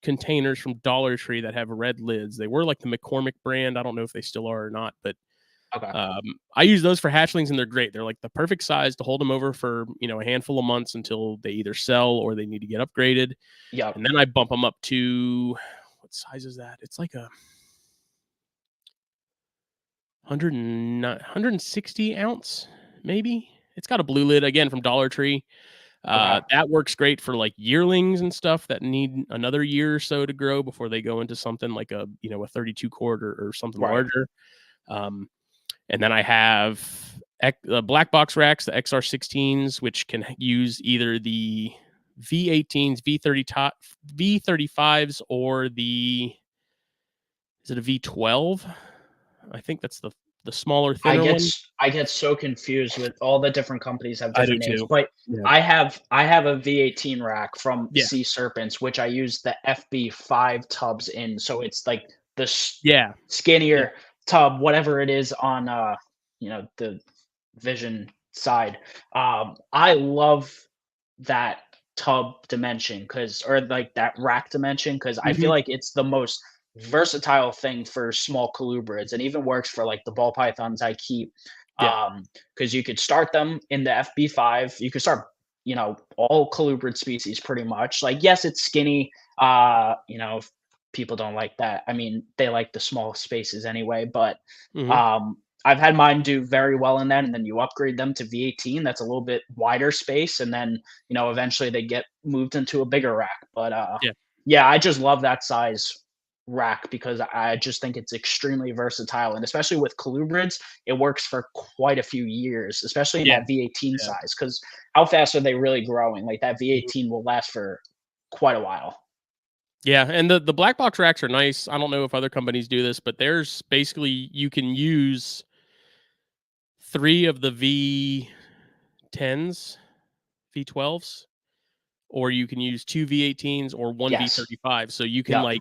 S2: containers from Dollar Tree that have red lids. They were like the McCormick brand. I don't know if they still are or not, but I use those for hatchlings, and they're great. They're like the perfect size to hold them over for a handful of months until they either sell or they need to get upgraded.
S3: Yeah.
S2: And then I bump them up to, what size is that? It's like a 160 ounce, maybe. It's got a blue lid, again, from Dollar Tree. That works great for like yearlings and stuff that need another year or so to grow before they go into something like a 32 quart or something larger. And then I have black box racks, the XR16s, which can use either the V18s, V35s, or is it a V12? I think that's the smaller, thinner one.
S3: I get so confused with all the different companies have different names.
S2: Too.
S3: But yeah. I have a V18 rack from Sea Serpents, which I use the FB5 tubs in. So it's like the skinnier tub, whatever it is on the Vision side. I love that tub dimension or like that rack dimension, because I feel like it's the most versatile thing for small colubrids, and even works for like the ball pythons I keep, because you could start them in the FB5. You could start all colubrid species pretty much. Like, yes, it's skinny, if people don't like that, I mean, they like the small spaces anyway, but I've had mine do very well in that, and then you upgrade them to V18. That's a little bit wider space, and then eventually they get moved into a bigger rack. But I just love that size rack because I just think it's extremely versatile, and especially with colubrids, it works for quite a few years, especially in that V18 size, because how fast are they really growing? Like that V18 will last for quite a while.
S2: Yeah, and the black box racks are nice. I don't know if other companies do this, but there's basically, you can use 3 of the V10s, V12s, or you can use 2 V18s or 1 V35. So you can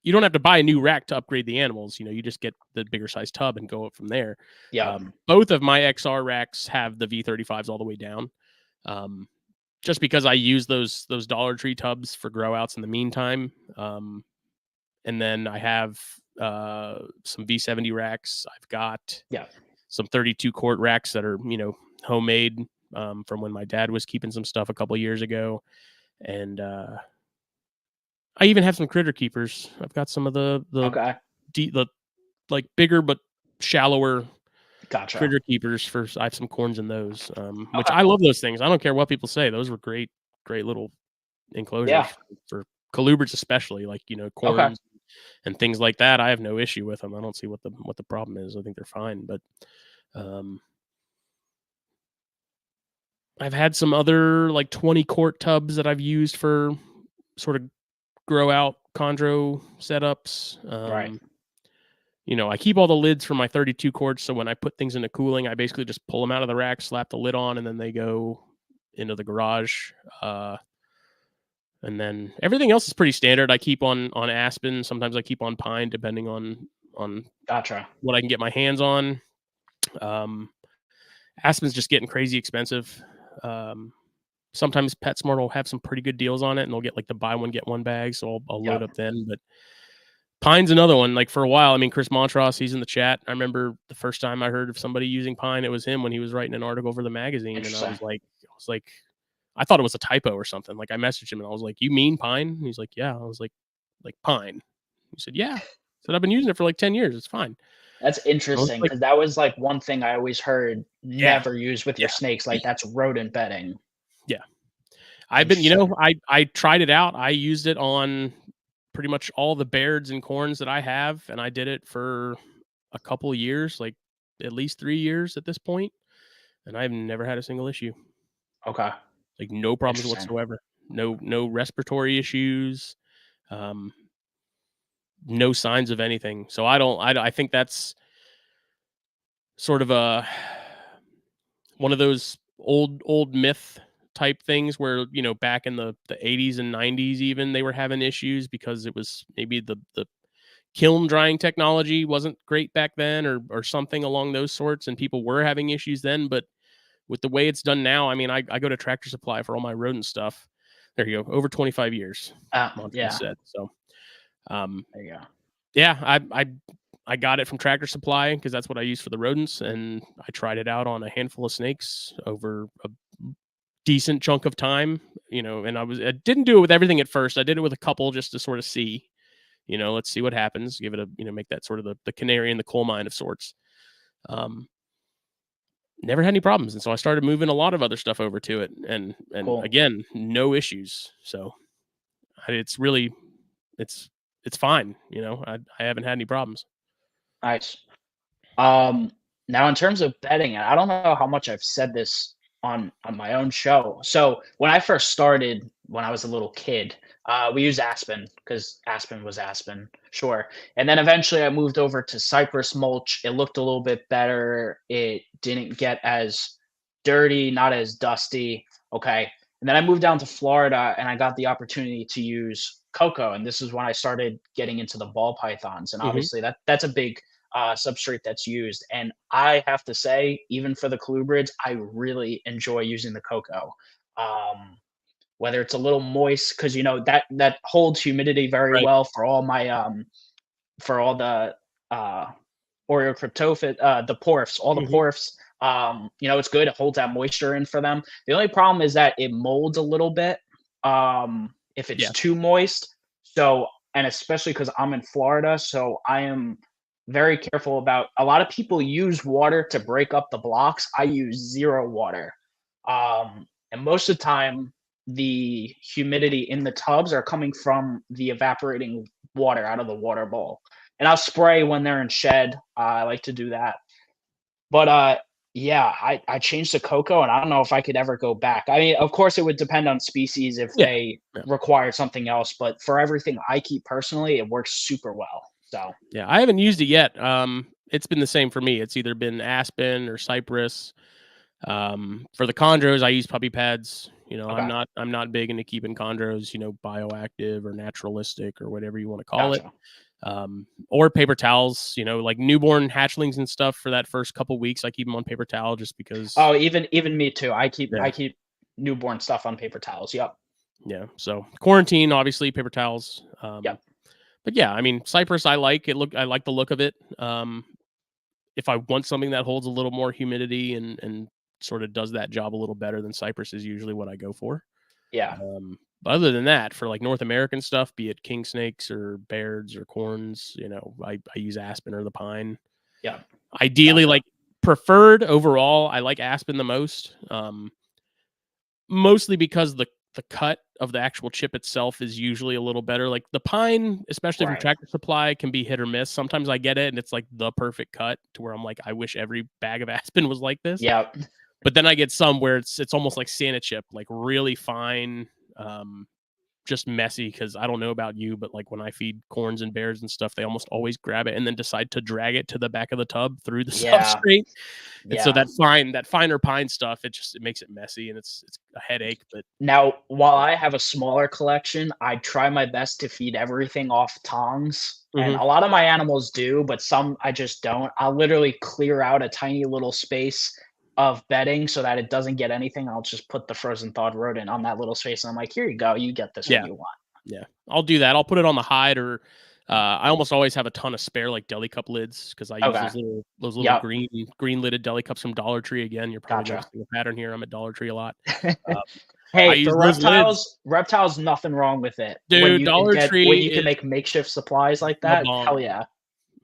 S2: you don't have to buy a new rack to upgrade the animals. You just get the bigger size tub and go up from there. Both of my XR racks have the V35s all the way down. Just because I use those Dollar Tree tubs for grow outs in the meantime. And then I have some V70 racks. I've got some 32 quart racks that are, homemade from when my dad was keeping some stuff a couple years ago. And I even have some critter keepers. I've got some of the like bigger but shallower critter keepers I have some corns in those, which I love those things. I don't care what people say. Those were great little enclosures for colubrids, especially, like, corns and things like that. I have no issue with them. I don't see what the problem is. I think they're fine. But I've had some other like 20 quart tubs that I've used for sort of grow out chondro setups. I keep all the lids for my 32 quarts. So when I put things into cooling, I basically just pull them out of the rack, slap the lid on, and then they go into the garage. And then everything else is pretty standard. I keep on aspen. Sometimes I keep on pine, depending on
S3: Gotcha.
S2: what I can get my hands on. Aspen's just getting crazy expensive. Sometimes PetSmart will have some pretty good deals on it, and they'll get like the buy one get one bag. So I'll load up then. But pine's another one. Like for a while, I mean, Chris Montross, he's in the chat. I remember the first time I heard of somebody using pine, it was him when he was writing an article for the magazine, and I was like, I thought it was a typo or something. Like I messaged him and I was like, "You mean pine?" And he's like, "Yeah." I was like pine. He said, "Yeah." I said, "I've been using it for like 10 years. It's fine."
S3: That's interesting because that was like one thing I always heard never use with your snakes. Like that's rodent bedding.
S2: Yeah. I've been, I tried it out. I used it on pretty much all the Bairds and corns that I have, and I did it for a couple of years, like at least 3 years at this point, and I've never had a single issue.
S3: Okay.
S2: Like no problems whatsoever. No respiratory issues. No signs of anything. So I think that's sort of one of those old myth type things where, back in the 80s and 90s even, they were having issues because it was maybe the kiln drying technology wasn't great back then or something along those sorts, and people were having issues then. But with the way it's done now, I mean, I go to Tractor Supply for all my rodent stuff. There you go. Over 25 years.
S3: Yeah.
S2: Said. So,
S3: there you go.
S2: Yeah, I got it from Tractor Supply because that's what I use for the rodents, and I tried it out on a handful of snakes over a decent chunk of time, and I didn't do it with everything at first. I did it with a couple just to sort of see, let's see what happens. Give it a, make that sort of the canary in the coal mine of sorts. Never had any problems, and so I started moving a lot of other stuff over to it, and cool. Again, no issues. So it's really, it's fine. I haven't had any problems.
S3: Nice. Now in terms of bedding, I don't know how much I've said this on my own show. So when I first started, when I was a little kid, we used aspen because aspen was aspen, sure. And then eventually I moved over to cypress mulch. It looked a little bit better. It didn't get as dirty, not as dusty. Okay. And then I moved down to Florida and I got the opportunity to use cocoa. And this is when I started getting into the ball pythons. And obviously that's a big substrate that's used. And I have to say, even for the colubrids, I really enjoy using the cocoa. Whether it's a little moist, because that holds humidity very well for all my for all the Oreocryptophyt, the porphs, all the porphs. It's good. It holds that moisture in for them. The only problem is that it molds a little bit if it's too moist. So, and especially because I'm in Florida, so I am very careful about. A lot of people use water to break up the blocks. I use zero water, and most of the time, the humidity in the tubs are coming from the evaporating water out of the water bowl. And I'll spray when they're in shed. I like to do that. But I changed to cocoa, and I don't know if I could ever go back. I mean, of course, it would depend on species if they require something else. But for everything I keep personally, it works super well. So
S2: yeah, I haven't used it yet. It's been the same for me. It's either been aspen or cypress. For the chondros, I use puppy pads. I'm not big into keeping chondros, bioactive or naturalistic or whatever you want to call it. Or paper towels, like newborn hatchlings and stuff for that first couple weeks. I keep them on paper towel just because.
S3: Oh, even me too. I keep newborn stuff on paper towels. Yep.
S2: Yeah. So quarantine, obviously paper towels.
S3: Yep.
S2: But yeah, I mean, cypress, I like it. I like the look of it. If I want something that holds a little more humidity and sort of does that job a little better, than cypress is usually what I go for.
S3: Yeah.
S2: But other than that, for like North American stuff, be it king snakes or Bairds or corns, I use aspen or the pine.
S3: Yeah.
S2: Ideally, like preferred overall, I like aspen the most. Mostly because the cut of the actual chip itself is usually a little better. Like the pine, especially from Tractor Supply, can be hit or miss. Sometimes I get it and it's like the perfect cut to where I'm like, I wish every bag of aspen was like this.
S3: Yeah.
S2: But then I get some where it's almost like Santa chip, like really fine, just messy because I don't know about you, but like when I feed corns and bears and stuff, they almost always grab it and then decide to drag it to the back of the tub through the
S3: Yeah.
S2: substrate. And so
S3: Yeah.
S2: that finer pine stuff, it makes it messy and it's a headache. But
S3: Now, while I have a smaller collection, I try my best to feed everything off tongs. And a lot of my animals do, but some I just don't. I'll literally clear out a tiny little space of bedding so that it doesn't get anything. I'll just put the frozen thawed rodent on that little space. And I'm like, here you go. You get this when you want.
S2: Yeah, I'll do that. I'll put it on the hide, or I almost always have a ton of spare like deli cup lids because I use those little green lidded deli cups from Dollar Tree. Again, you're probably noticing a pattern here. I'm at Dollar Tree a lot.
S3: Hey, for reptiles, nothing wrong with it.
S2: Dude,
S3: when you
S2: Dollar Tree
S3: when you can make makeshift supplies like that, hell yeah.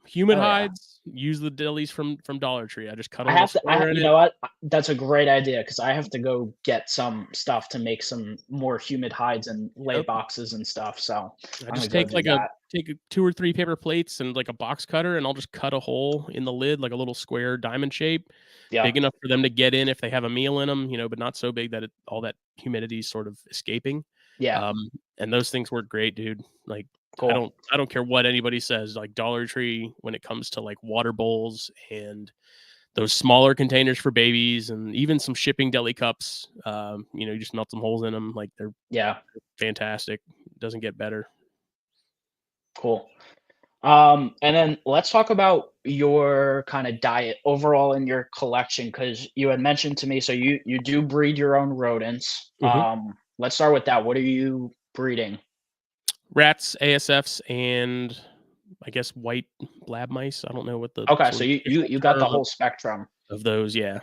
S2: Humid hides, use the delis from Dollar Tree. I just cut them.
S3: You know what? That's a great idea because I have to go get some stuff to make some more humid hides and lay boxes and stuff. So
S2: I just take take 2 or 3 paper plates and like a box cutter, and I'll just cut a hole in the lid, like a little square diamond shape, big enough for them to get in if they have a meal in them, but not so big that all that humidity is sort of escaping.
S3: Yeah.
S2: And those things work great, dude. Like,
S3: cool.
S2: I don't care what anybody says. Like Dollar Tree, when it comes to like water bowls and those smaller containers for babies, and even some shipping deli cups, you just melt some holes in them. Like they're fantastic. It doesn't get better.
S3: Cool. And then let's talk about your kind of diet overall in your collection, because you had mentioned to me, so you do breed your own rodents. Let's start with that. What are you breeding?
S2: Rats, ASFs, and I guess white blab mice. I don't know what the
S3: so you got the whole spectrum
S2: of those. Yeah.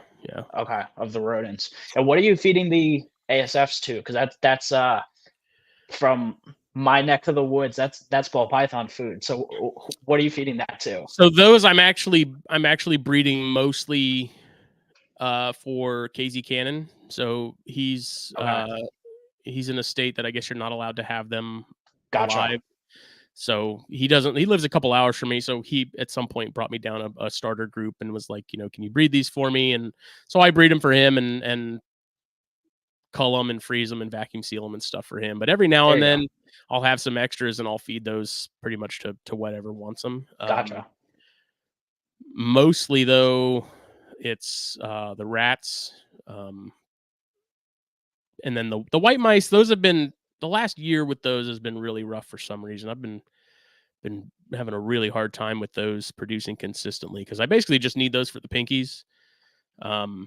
S3: Okay, of the rodents. And what are you feeding the ASFs to? Because that's from my neck of the woods. That's ball python food. So what are you feeding that to?
S2: So those I'm actually breeding mostly for KZ Cannon. So he's in a state that I guess you're not allowed to have them alive. So he lives a couple hours from me. So he at some point brought me down a starter group and was like, can you breed these for me? And so I breed them for him and cull them and freeze them and vacuum seal them and stuff for him. But every now and then I'll have some extras and I'll feed those pretty much to whatever wants them. Mostly though, it's the rats. And then the white mice, those have been, the last year with those has been really rough for some reason. I've been having a really hard time with those producing consistently because I basically just need those for the pinkies.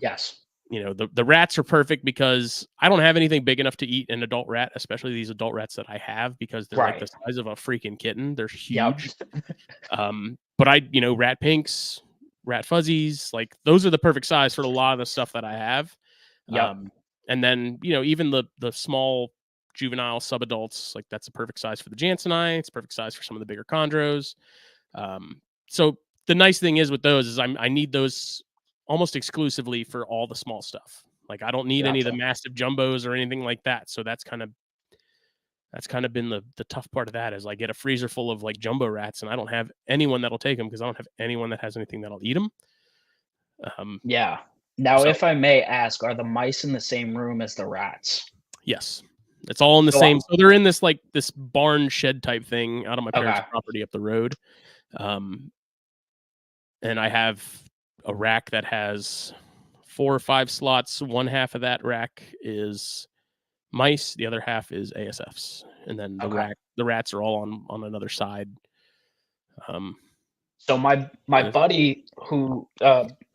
S3: Yes.
S2: The rats are perfect because I don't have anything big enough to eat an adult rat, especially these adult rats that I have, because they're like the size of a freaking kitten. They're huge. But rat pinks, rat fuzzies, like those are the perfect size for a lot of the stuff that I have. And then, even the small juvenile subadults, like that's a perfect size for the Jansenites, perfect size for some of the bigger chondros. So the nice thing is with those is I need those almost exclusively for all the small stuff. Like I don't need any of the massive jumbos or anything like that. So that's kind of been the tough part of that, is I get a freezer full of like jumbo rats and I don't have anyone that'll take them because I don't have anyone that has anything that'll eat them.
S3: Now, if I may ask, are the mice in the same room as the rats?
S2: Yes. It's all in the same. So they're in this barn shed type thing out of my parents' property up the road. And I have a rack that has 4 or 5 slots. One half of that rack is mice. The other half is ASFs. And then the rats are all on another side.
S3: So my buddy who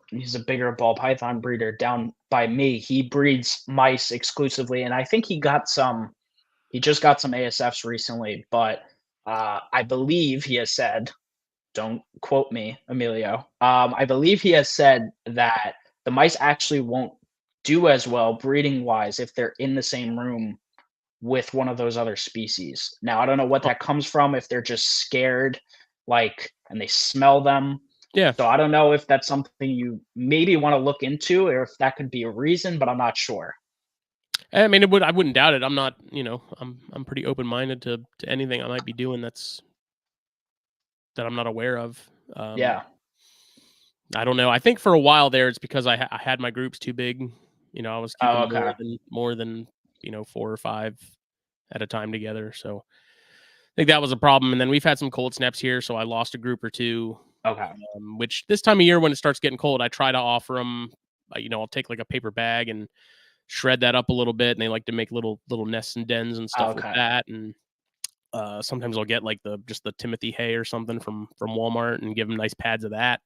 S3: he's a bigger ball python breeder down by me, he breeds mice exclusively, and I think he just got some ASFs recently, but I believe he has said, don't quote me, Emilio, I believe he has said that the mice actually won't do as well breeding wise if they're in the same room with one of those other species. Now I don't know what that comes from, if they're just scared, and they smell them. So I don't know if that's something you maybe want to look into, or if that could be a reason, but I'm not sure.
S2: I mean, I wouldn't doubt it. I'm not, I'm pretty open-minded to anything I might be doing that I'm not aware of. I don't know. I think for a while there, it's because I had my groups too big. I was keeping more than 4 or 5 at a time together. So I think that was a problem. And then we've had some cold snaps here, so I lost a group or two.
S3: Okay.
S2: Which this time of year when it starts getting cold, I try to offer them. I'll take like a paper bag and shred that up a little bit, and they like to make little nests and dens and stuff with that. And sometimes I'll get like just the Timothy hay or something from Walmart and give them nice pads of that.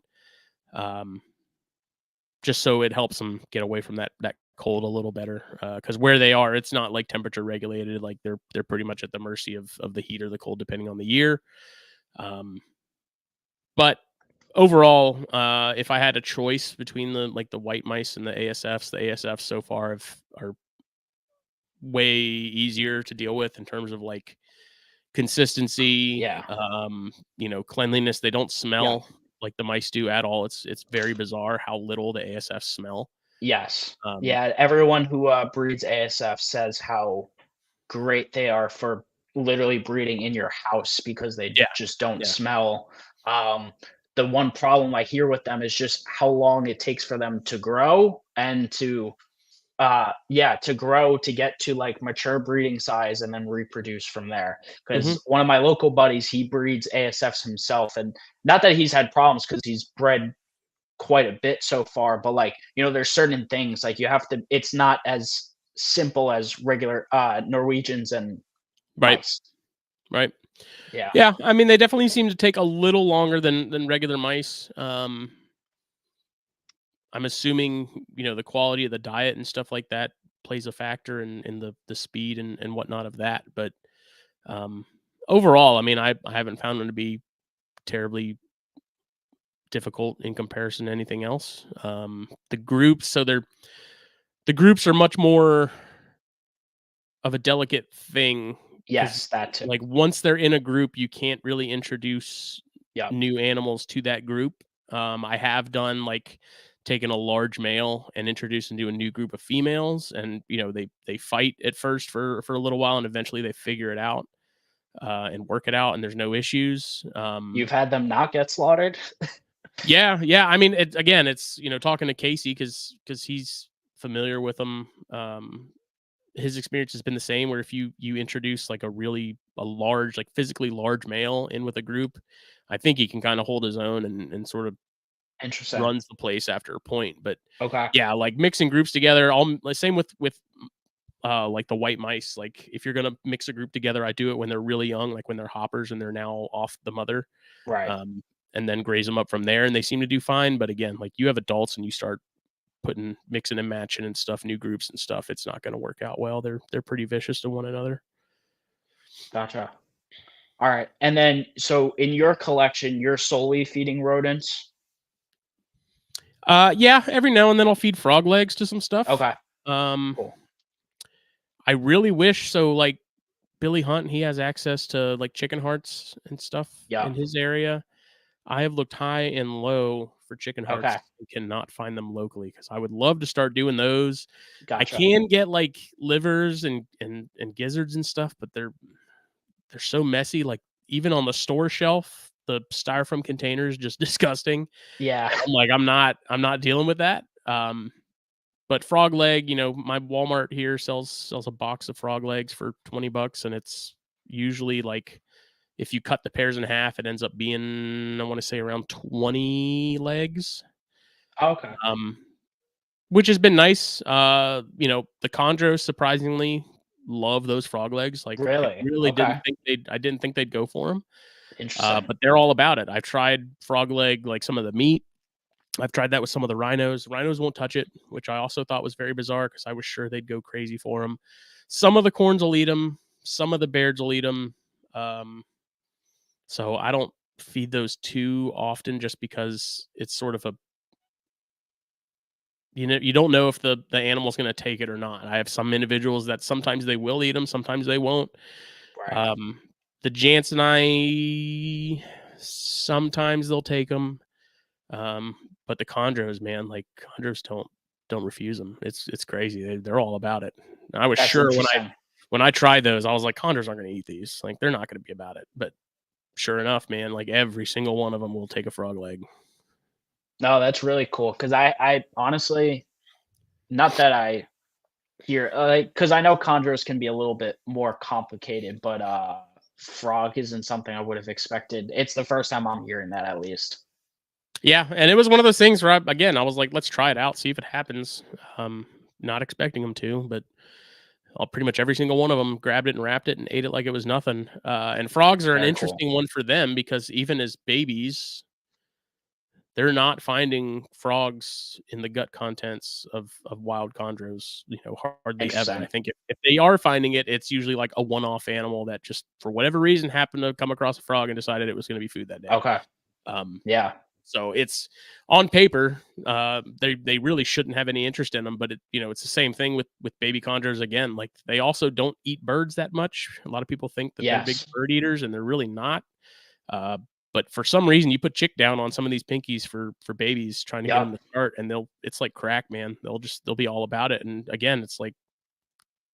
S2: Just so it helps them get away from that cold a little better. Because where they are, it's not like temperature regulated. Like they're pretty much at the mercy of the heat or the cold depending on the year. But overall, if I had a choice between the white mice and the ASFs so far are way easier to deal with in terms of like consistency, cleanliness. They don't smell like the mice do at all. It's very bizarre how little the ASFs smell.
S3: Yes. Everyone who breeds ASF says how great they are for literally breeding in your house because they just don't smell. The one problem I hear with them is just how long it takes for them to grow and to grow to get to like mature breeding size and then reproduce from there. Because one of my local buddies, he breeds ASFs himself, and not that he's had problems because he's bred quite a bit so far, but like, there's certain things like you have to, it's not as simple as regular Norwegians and mice.
S2: Right.
S3: Yeah.
S2: I mean, they definitely seem to take a little longer than regular mice. I'm assuming, the quality of the diet and stuff like that plays a factor in the speed and whatnot of that. But overall, I mean, I haven't found them to be terribly difficult in comparison to anything else. The groups are much more of a delicate thing.
S3: Yes, that too.
S2: Like once they're in a group, you can't really introduce new animals to that group. I have done like taken a large male and introduced into a new group of females, and they fight at first for a little while, and eventually they figure it out and work it out, and there's no issues.
S3: You've had them not get slaughtered?
S2: Yeah. I mean, it's talking to Casey because he's familiar with them. His experience has been the same, where if you introduce like a large, like physically large male in with a group, I think he can kind of hold his own and sort of
S3: Interesting.
S2: runs the place after a point. But
S3: okay,
S2: like mixing groups together, same with like the white mice. Like if you're gonna mix a group together, I do it when they're really young, like when they're hoppers and they're now off the mother,
S3: right?
S2: And then graze them up from there, and they seem to do fine. But again, like you have adults and you start mixing and matching and stuff, new groups and stuff, it's not going to work out well. They're pretty vicious to one another.
S3: Gotcha. All right. And then, so in your collection, you're solely feeding rodents?
S2: Yeah, every now and then I'll feed frog legs to some stuff.
S3: Okay.
S2: Cool. I really wish, so like Billy Hunt, he has access to like chicken hearts and stuff in his area. I have looked high and low for chicken hearts and cannot find them locally, because I would love to start doing those.
S3: Gotcha.
S2: I can get like livers and gizzards and stuff, but they're so messy. Like even on the store shelf, the styrofoam container is just disgusting.
S3: Yeah.
S2: I'm like, I'm not dealing with that. But frog leg, my Walmart here sells a box of frog legs for $20, and it's usually like, if you cut the pairs in half, it ends up being, I want to say, around 20 legs.
S3: Okay.
S2: Which has been nice. The chondros surprisingly love those frog legs. Like,
S3: really?
S2: I really didn't think they'd go for them.
S3: Interesting.
S2: But they're all about it. I've tried frog leg, like some of the meat. I've tried that with some of the rhinos. Rhinos won't touch it, which I also thought was very bizarre, because I was sure they'd go crazy for them. Some of the corns will eat them. Some of the bears will eat them. So I don't feed those too often, just because it's sort of you don't know if the animal's going to take it or not. I have some individuals that sometimes they will eat them, sometimes they won't.
S3: Right.
S2: The Jansenii, sometimes they'll take them. But the chondros, man, like chondros don't refuse them. It's crazy. They're all about it. I was sure when I tried those, I was like, chondros aren't going to eat these. Like, they're not going to be about it. But sure enough, man, like every single one of them will take a frog leg.
S3: No, that's really cool. Because I honestly, not that I here, because I know chondros can be a little bit more complicated, but frog isn't something I would have expected. It's the first time I'm hearing that, at least.
S2: Yeah, and it was one of those things where I was like, let's try it out, see if it happens. Not expecting them to, but pretty much every single one of them grabbed it and wrapped it and ate it like it was nothing. And frogs are an
S3: Very cool.
S2: interesting one for them because even as babies, they're not finding frogs in the gut contents of wild chondros, hardly ever. And I think if they are finding it, it's usually like a one-off animal that just for whatever reason happened to come across a frog and decided it was going to be food that day.
S3: Okay. Yeah.
S2: So it's on paper, they really shouldn't have any interest in them, but it's the same thing with baby chondros again. Like they also don't eat birds that much. A lot of people think that they're big bird eaters, and they're really not. But for some reason, you put chick down on some of these pinkies for babies trying to get them to start, and it's like crack, man. They'll be all about it. And again, it's like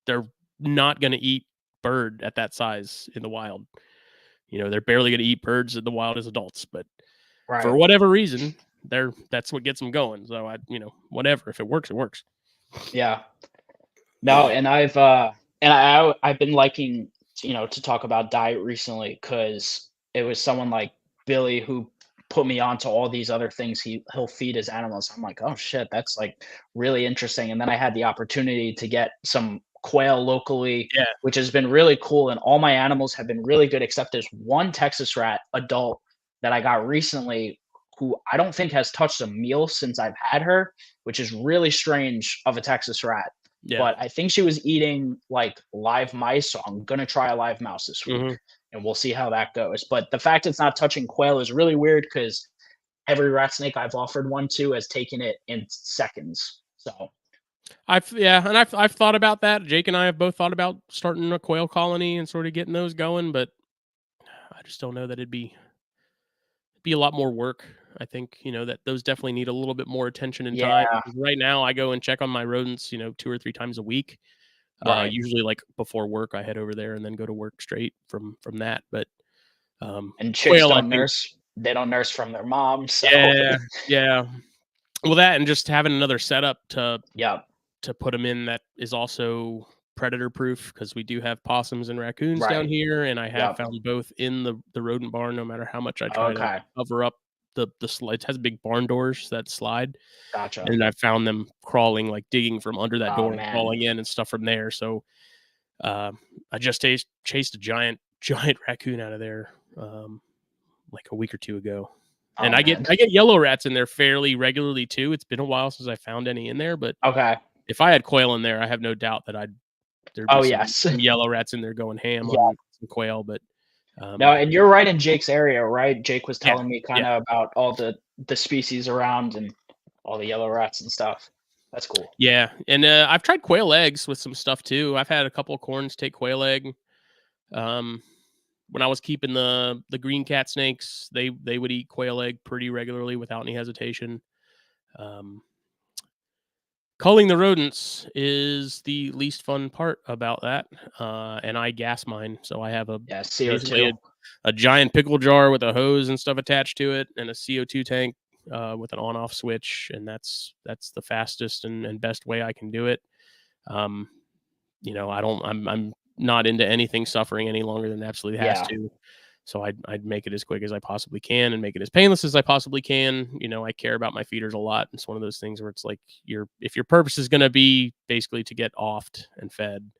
S2: they're not going to eat bird at that size in the wild. They're barely going to eat birds in the wild as adults, but for whatever reason, that's what gets them going. So whatever. If it works, it works.
S3: Yeah. No, and I've been liking to talk about diet recently because it was someone like Billy who put me onto all these other things he'll feed his animals. I'm like, oh shit, that's like really interesting. And then I had the opportunity to get some quail locally, which has been really cool. And all my animals have been really good, except there's one Texas rat adult that I got recently who I don't think has touched a meal since I've had her, which is really strange of a Texas rat.
S2: Yeah.
S3: But I think she was eating like live mice, so I'm gonna try a live mouse this week, and we'll see how that goes. But the fact it's not touching quail is really weird because every rat snake I've offered one to has taken it in seconds. So
S2: I've thought about that. Jake and I have both thought about starting a quail colony and sort of getting those going, but I just don't know that it'd be a lot more work. I think, that those definitely need a little bit more attention and time. Right now I go and check on my rodents, 2 or 3 times a week. Usually like before work, I head over there and then go to work straight from that. But
S3: and chicks don't nurse. They don't nurse from their moms. So.
S2: Yeah. Well, that and just having another setup to put them in that is also predator proof, because we do have possums and raccoons down here, and I have found both in the rodent barn. No matter how much I try to cover up the slide, it has big barn doors that slide.
S3: Gotcha.
S2: And I found them crawling, like digging from under that door and crawling in and stuff from there. So I just chased a giant raccoon out of there like a week or two ago. And I get yellow rats in there fairly regularly too. It's been a while since I found any in there, but if I had quail in there, I have no doubt that there'd be some yellow rats in there going ham on some quail. But
S3: no, and you're right in Jake's area, right? Jake was telling me kind of about all the species around and all the yellow rats and stuff. That's cool.
S2: Yeah, and I've tried quail eggs with some stuff too. I've had a couple of corns take quail egg. When I was keeping the green cat snakes, they would eat quail egg pretty regularly without any hesitation. Culling the rodents is the least fun part about that, and I gas mine. So I have
S3: CO2.
S2: a giant pickle jar with a hose and stuff attached to it, and a CO2 tank with an on-off switch, and that's the fastest and best way I can do it. I'm not into anything suffering any longer than it absolutely has to. So I'd make it as quick as I possibly can and make it as painless as I possibly can. I care about my feeders a lot. It's one of those things where it's like if your purpose is going to be basically to get offed and fed,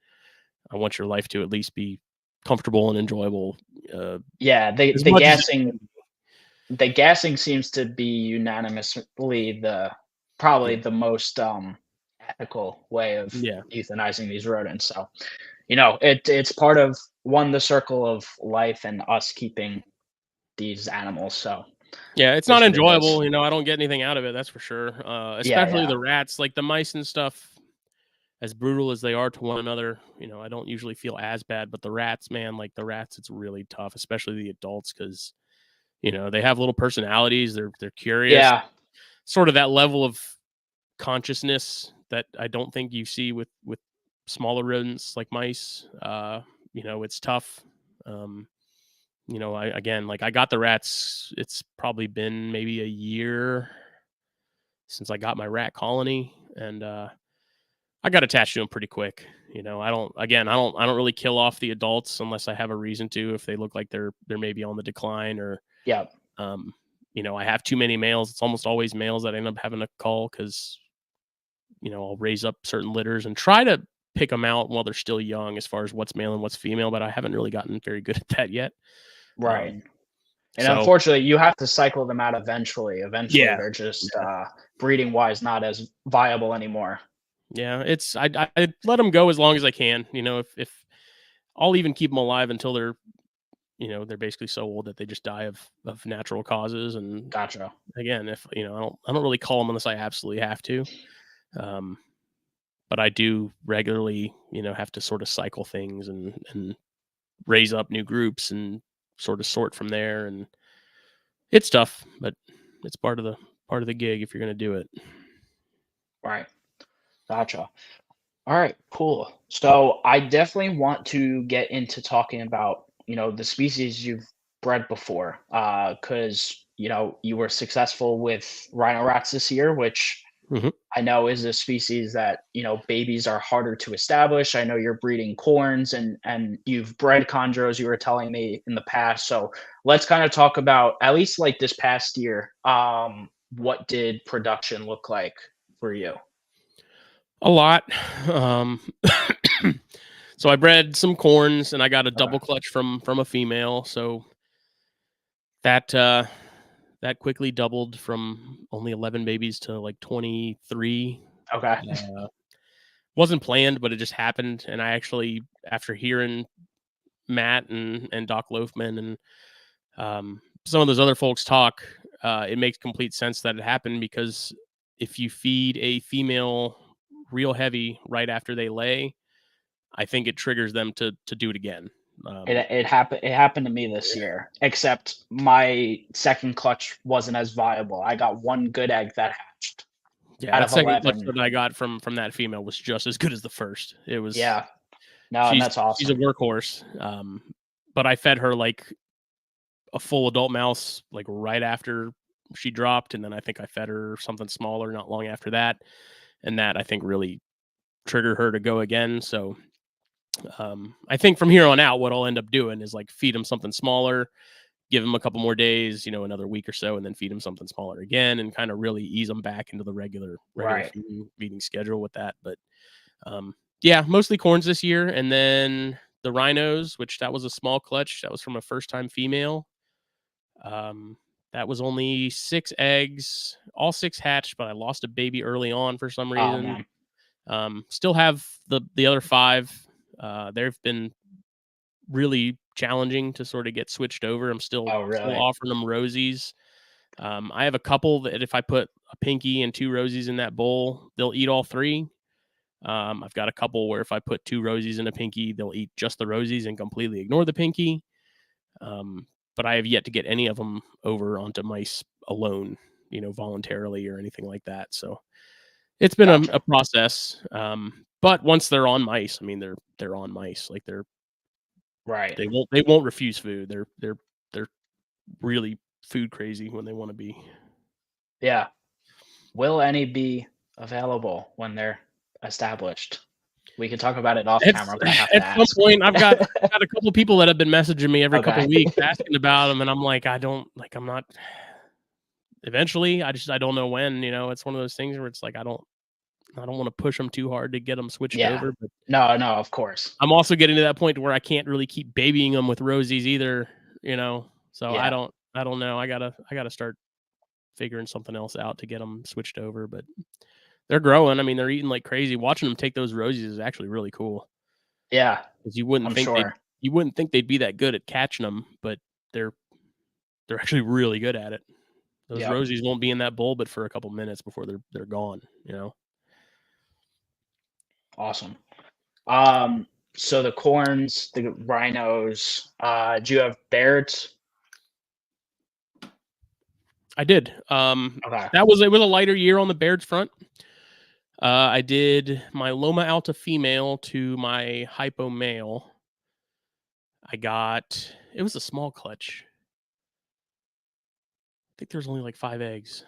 S2: I want your life to at least be comfortable and enjoyable.
S3: The gassing seems to be unanimously the most ethical way of euthanizing these rodents. So, it's part of the circle of life and us keeping these animals. So
S2: it's not enjoyable. I don't get anything out of it. That's for sure. Especially the rats, like the mice and stuff. As brutal as they are to one another, I don't usually feel as bad. But the rats, man, it's really tough, especially the adults, because they have little personalities. They're curious.
S3: Yeah,
S2: sort of that level of consciousness that I don't think you see with smaller rodents like mice. It's tough. I got the rats. It's probably been maybe a year since I got my rat colony, and I got attached to them pretty quick. You know, I don't really kill off the adults unless I have a reason to. If they look like they're maybe on the decline, or
S3: Yeah.
S2: you know, I have too many males. It's almost always males that I end up having to call because, you know, I'll raise up certain litters and try to pick them out while they're still young as far as what's male and what's female, but I haven't really gotten very good at that yet.
S3: Right. And
S2: So
S3: unfortunately, you have to cycle them out eventually. Eventually,
S2: yeah,
S3: they're just
S2: yeah,
S3: breeding wise not as viable anymore.
S2: yeah. It's I let them go as long as I can. You know, if I'll even keep them alive until they're, you know, they're basically so old that they just die of natural causes. And
S3: Gotcha.
S2: again, if you know, I don't really call them unless I absolutely have to. Um, but I do regularly, you know, have to sort of cycle things and raise up new groups and sort of sort from there. And it's tough, but it's part of the gig if you're going to do it.
S3: Right. Gotcha. All right, cool. So I definitely want to get into talking about, the species you've bred before, because, you were successful with rhino rats this year, which
S2: Hmm.
S3: I know is a species that, babies are harder to establish. I know you're breeding corns and you've bred chondros, you were telling me in the past. So let's kind of talk about at least like this past year. What did production look like for you?
S2: A lot. Um, so I bred some corns and I got a
S3: Okay.
S2: double clutch from a female. So that that quickly doubled from only 11 babies to like 23.
S3: Okay.
S2: Uh, wasn't planned, but it just happened. And I actually, after hearing Matt and Doc Loafman and some of those other folks talk, it makes complete sense that it happened because if you feed a female real heavy right after they lay, I think it triggers them to do it again.
S3: It
S2: Um,
S3: it happened it happened to me this year, except my second clutch wasn't as viable. I got one good egg that hatched
S2: yeah,
S3: out
S2: that
S3: of
S2: second clutch
S3: 11.
S2: that I got from that female was just as good as the first. It was
S3: Yeah. No, and that's
S2: she's a
S3: awesome.
S2: workhorse. But I fed her like a full adult mouse like right after she dropped, and then I think I fed her something smaller not long after that, and that I think really triggered her to go again. So I think from here on out, what I'll end up doing is like feed them something smaller, give them a couple more days, you know, another week or so, and then feed them something smaller again, and kind of really ease them back into the regular
S3: Right.
S2: feeding schedule with that. But yeah, mostly corns this year, and then the rhinos, which that was a small clutch. That was from a first time female. Um, that was only 6 eggs, all 6 hatched, but I lost a baby early on for some
S3: Oh
S2: reason.
S3: man.
S2: Still have the other 5. They've been really challenging to sort of get switched over. I'm still
S3: Oh really?
S2: offering them rosies. I have a couple that if I put a pinky and 2 rosies in that bowl, they'll eat all 3. I've got a couple where if I put 2 rosies in a pinky, they'll eat just the rosies and completely ignore the pinky. Um, but I have yet to get any of them over onto mice alone, you know, voluntarily or anything like that. So it's been a
S3: Gotcha.
S2: process. But once they're on mice, I mean, they're on mice. Like
S3: Right.
S2: they won't refuse food. They're really food crazy when they want to be.
S3: Yeah. Will any be available when they're established? We can talk about it off camera, but I have to
S2: At some
S3: ask.
S2: point, I've got a couple people that have been messaging me every couple
S3: Okay.
S2: weeks asking about them, and I'm like, I'm not. Eventually, I don't know when. You know, it's one of those things where it's like I don't want to push them too hard to get them switched
S3: Yeah.
S2: over, but
S3: No, no, of course.
S2: I'm also getting to that point where I can't really keep babying them with rosies either. You know, so
S3: Yeah.
S2: I don't know. I gotta start figuring something else out to get them switched over, but they're growing. I mean, they're eating like crazy. Watching them take those rosies is actually really cool
S3: Yeah,
S2: because
S3: I'm sure.
S2: you wouldn't think they'd be that good at catching them, but they're they're actually really good at it. Those
S3: Yep.
S2: rosies won't be in that bowl, but for a couple minutes before they're gone. You know.
S3: Awesome. Um, so the corns, the rhinos, do you have Baird's?
S2: I did.
S3: Okay.
S2: It was a lighter year on the Baird's front. I did my Loma Alta female to my hypo male. It was a small clutch. I think there was only like 5 eggs.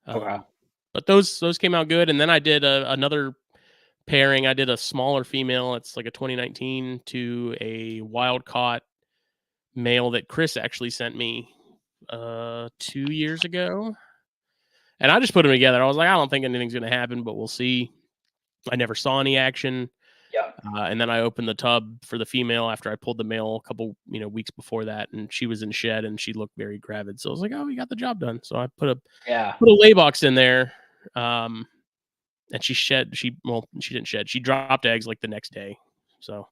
S3: Okay.
S2: But those came out good. And then I did another pairing. I did a smaller female. It's like a 2019 to a wild caught male that Chris actually sent me 2 years ago. And I just put them together. I was like, I don't think anything's going to happen, but we'll see. I never saw any action.
S3: Yeah.
S2: And then I opened the tub for the female after I pulled the male a couple, weeks before that, and she was in shed and she looked very gravid. So I was like, oh, we got the job done. So I put a lay box in there. And she didn't shed. She dropped eggs like the next day. So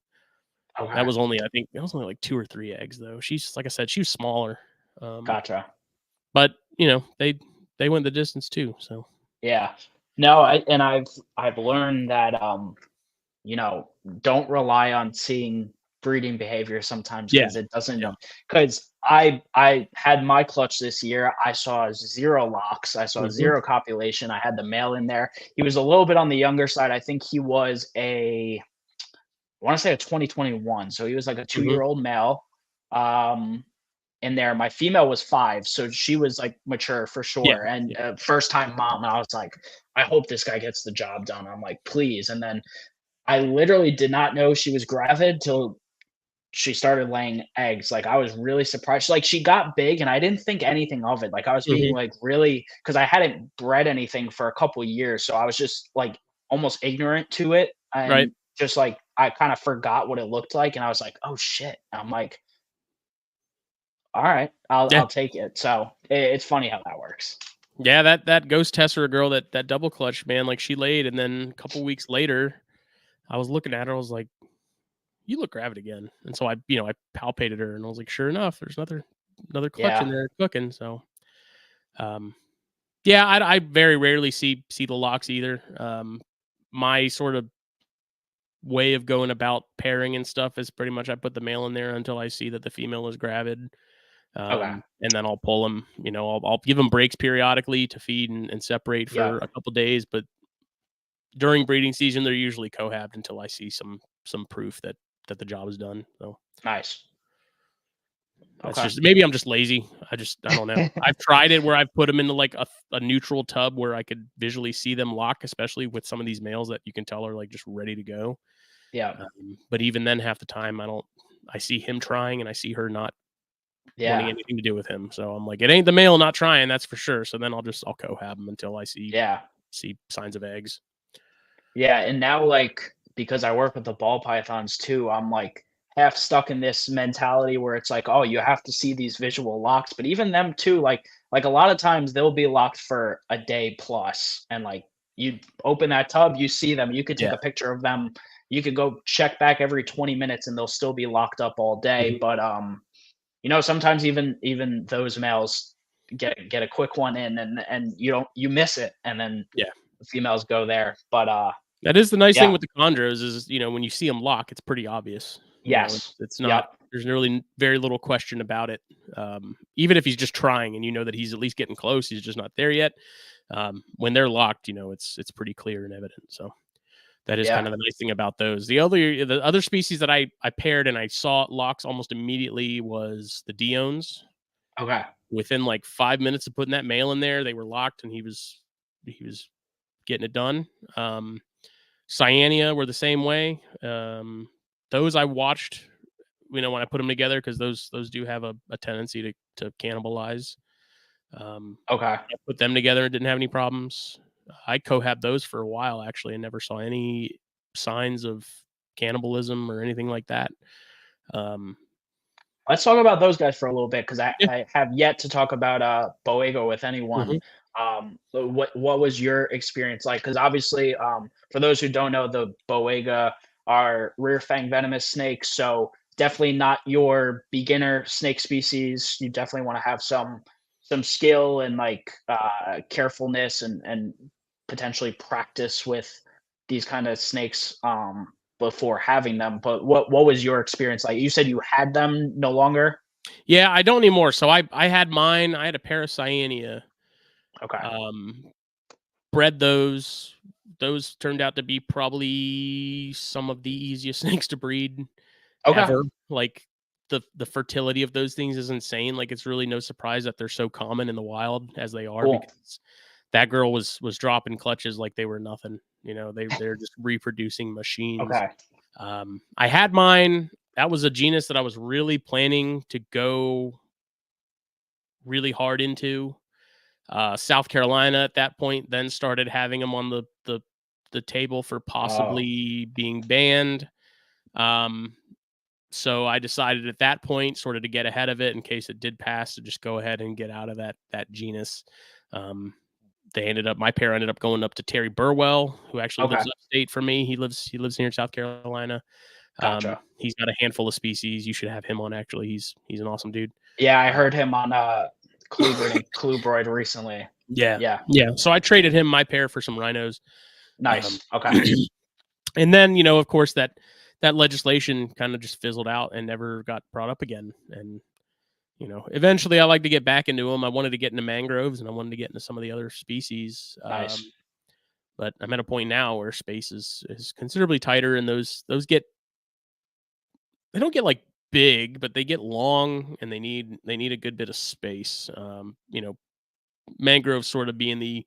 S2: that was only, I think it was only like 2 or 3 eggs though. She's, like I said, she was smaller.
S3: Gotcha.
S2: But they went the distance too. So
S3: yeah, no, I've learned that don't rely on seeing breeding behavior sometimes, because it doesn't. Because I had my clutch this year. I saw 0 locks. I saw 0 copulation. I had the male in there. He was a little bit on the younger side. I think he was I want to say a 2021. So he was like a 2-year-old male. In there, my female was 5, so she was like mature for sure, and first time mom. And I was like, I hope this guy gets the job done. I'm like, please. And then I literally did not know she was gravid till she started laying eggs. Like, I was really surprised. Like, she got big and I didn't think anything of it. Like, I was being like really, because I hadn't bred anything for a couple years, so I was just like almost ignorant to it, and just like I kind of forgot what it looked like, and I was like, oh shit. I'm like, all right, I'll take it. So it's funny how that works.
S2: Yeah, that ghost Tessera girl, that double clutch, man, like she laid, and then a couple weeks later, I was looking at her, I was like, you look gravid again. And so I palpated her, and I was like, sure enough, there's another clutch in there cooking. So I very rarely see the locks either. My sort of way of going about pairing and stuff is pretty much I put the male in there until I see that the female is gravid. And then I'll pull them, I'll give them breaks periodically to feed and separate for a couple days. But during breeding season, they're usually cohabbed until I see some proof that the job is done. So
S3: nice.
S2: That's just, maybe I'm just lazy. I don't know. I've tried it where I've put them into like a neutral tub where I could visually see them lock, especially with some of these males that you can tell are like just ready to go.
S3: Yeah.
S2: But even then, half the time I see him trying and I see her not wanting anything to do with him. So I'm like, it ain't the male not trying, that's for sure. So then I'll cohab them until I see signs of eggs.
S3: Yeah. And now, like, because I work with the ball pythons too, I'm like half stuck in this mentality where it's like, oh, you have to see these visual locks. But even them too, like a lot of times they'll be locked for a day plus, and like you open that tub, you see them, you could take a picture of them, you could go check back every 20 minutes and they'll still be locked up all day. But sometimes even those males get a quick one in, and you miss it, and then the females go there. But
S2: that is the nice thing with the chondros is, when you see them lock, it's pretty obvious.
S3: Yes.
S2: It's not, there's really very little question about it. Even if he's just trying and that he's at least getting close, he's just not there yet. When they're locked, it's pretty clear and evident. So that is kind of the nice thing about those. The other species that I paired and I saw locks almost immediately was the Diones.
S3: Okay. Within
S2: like 5 minutes of putting that male in there, they were locked and he was getting it done. Cyanea were the same way. Those I watched, when I put them together, because those do have a tendency to cannibalize. I put them together and didn't have any problems. I cohabbed those for a while actually, and never saw any signs of cannibalism or anything like that.
S3: Let's talk about those guys for a little bit, because I have yet to talk about Boego with anyone. What was your experience like? Because obviously, for those who don't know, the Boega are rear fang venomous snakes, so definitely not your beginner snake species. You definitely want to have some skill and like carefulness and potentially practice with these kind of snakes before having them. But what was your experience like? You said you had them no longer?
S2: Yeah, I don't anymore. So I had mine. I had a pair of Cyanea.
S3: Okay.
S2: Bred those. Those turned out to be probably some of the easiest snakes to breed ever. Like the fertility of those things is insane. Like, it's really no surprise that they're so common in the wild as they are, because that girl was dropping clutches like they were nothing. You know, they're just reproducing machines.
S3: Okay.
S2: I had mine. That was a genus that I was really planning to go really hard into. South Carolina at that point then started having them on the table for possibly being banned. So I decided at that point, sort of to get ahead of it in case it did pass, to just go ahead and get out of that genus. My pair ended up going up to Terry Burwell, who actually lives upstate from me. He lives here in South Carolina.
S3: Gotcha.
S2: He's got a handful of species. You should have him on. Actually, he's an awesome dude.
S3: Yeah, I heard him on Colubrid and Colubrid recently.
S2: Yeah. So I traded him my pair for some rhinos.
S3: Nice. Okay.
S2: And then, you know, of course, that legislation kind of just fizzled out and never got brought up again. And, you know, eventually I like to get back into them. I wanted to get into mangroves and I wanted to get into some of the other species.
S3: Nice.
S2: But I'm at a point now where space is considerably tighter, and those they don't get like big, but they get long, and they need a good bit of space. You know, mangroves sort of being the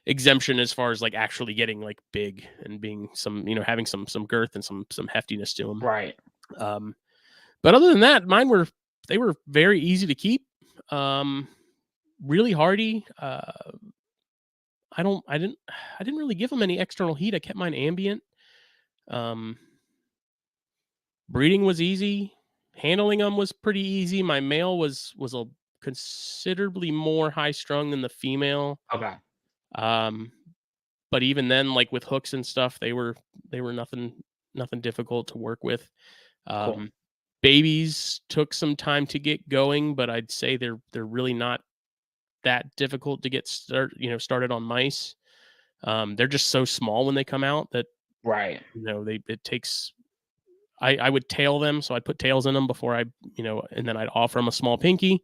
S2: exemption as far as like actually getting like big and being some, you know, having some girth and some heftiness to them.
S3: Right.
S2: But other than that, mine were very easy to keep. Really hardy. I didn't really give them any external heat. I kept mine ambient. Breeding was easy. Handling them was pretty easy. My male was a considerably more high strung than the female.
S3: Okay.
S2: But even then, like with hooks and stuff, they were nothing difficult to work with.
S3: Cool.
S2: Babies took some time to get going, but I'd say they're really not that difficult to get started on mice. They're just so small when they come out that,
S3: right,
S2: you know, it takes. I would tail them, so I'd put tails in them before I, you know, and then I'd offer them a small pinky.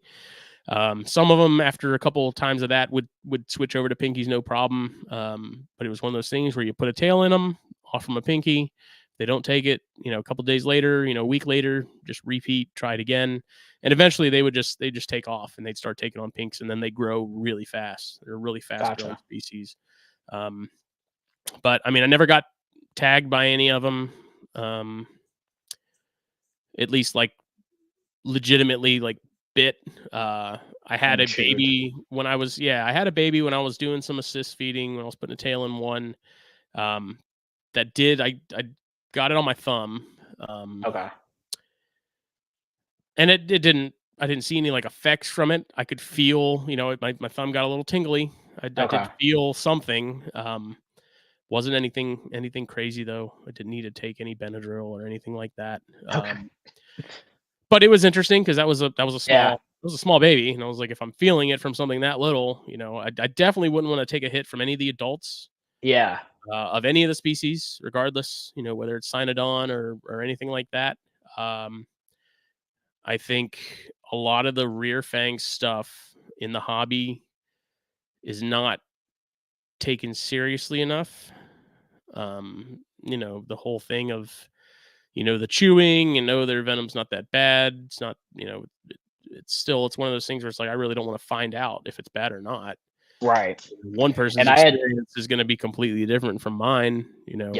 S2: Some of them, after a couple of times of that, would switch over to pinkies, no problem. But it was one of those things where you put a tail in them, offer them a pinky. They don't take it, you know, a couple of days later, you know, a week later, just repeat, try it again. And eventually they just take off and they'd start taking on pinks, and then they grow really fast. They're really fast growing species. But I mean, I never got tagged by any of them. At least like legitimately like bit. I had a baby when I was doing some assist feeding, when I was putting a tail in one. That did I got it on my thumb.
S3: Okay.
S2: And I didn't see any like effects from it. I could feel, you know, my thumb got a little tingly. I did feel something. Wasn't anything crazy though. I didn't need to take any Benadryl or anything like that. But it was interesting because that was a small baby, and I was like, if I'm feeling it from something that little, you know, I definitely wouldn't want to take a hit from any of the adults.
S3: Yeah.
S2: Of any of the species, regardless, you know, whether it's Cynodon or anything like that. I think a lot of the rear fang stuff in the hobby is not taken seriously enough. You know, the whole thing of, you know, the chewing and their venom's not that bad. It's not, you know, it's one of those things where it's like, I really don't want to find out if it's bad or not.
S3: Right.
S2: One person's experience is going to be completely different from mine. You know,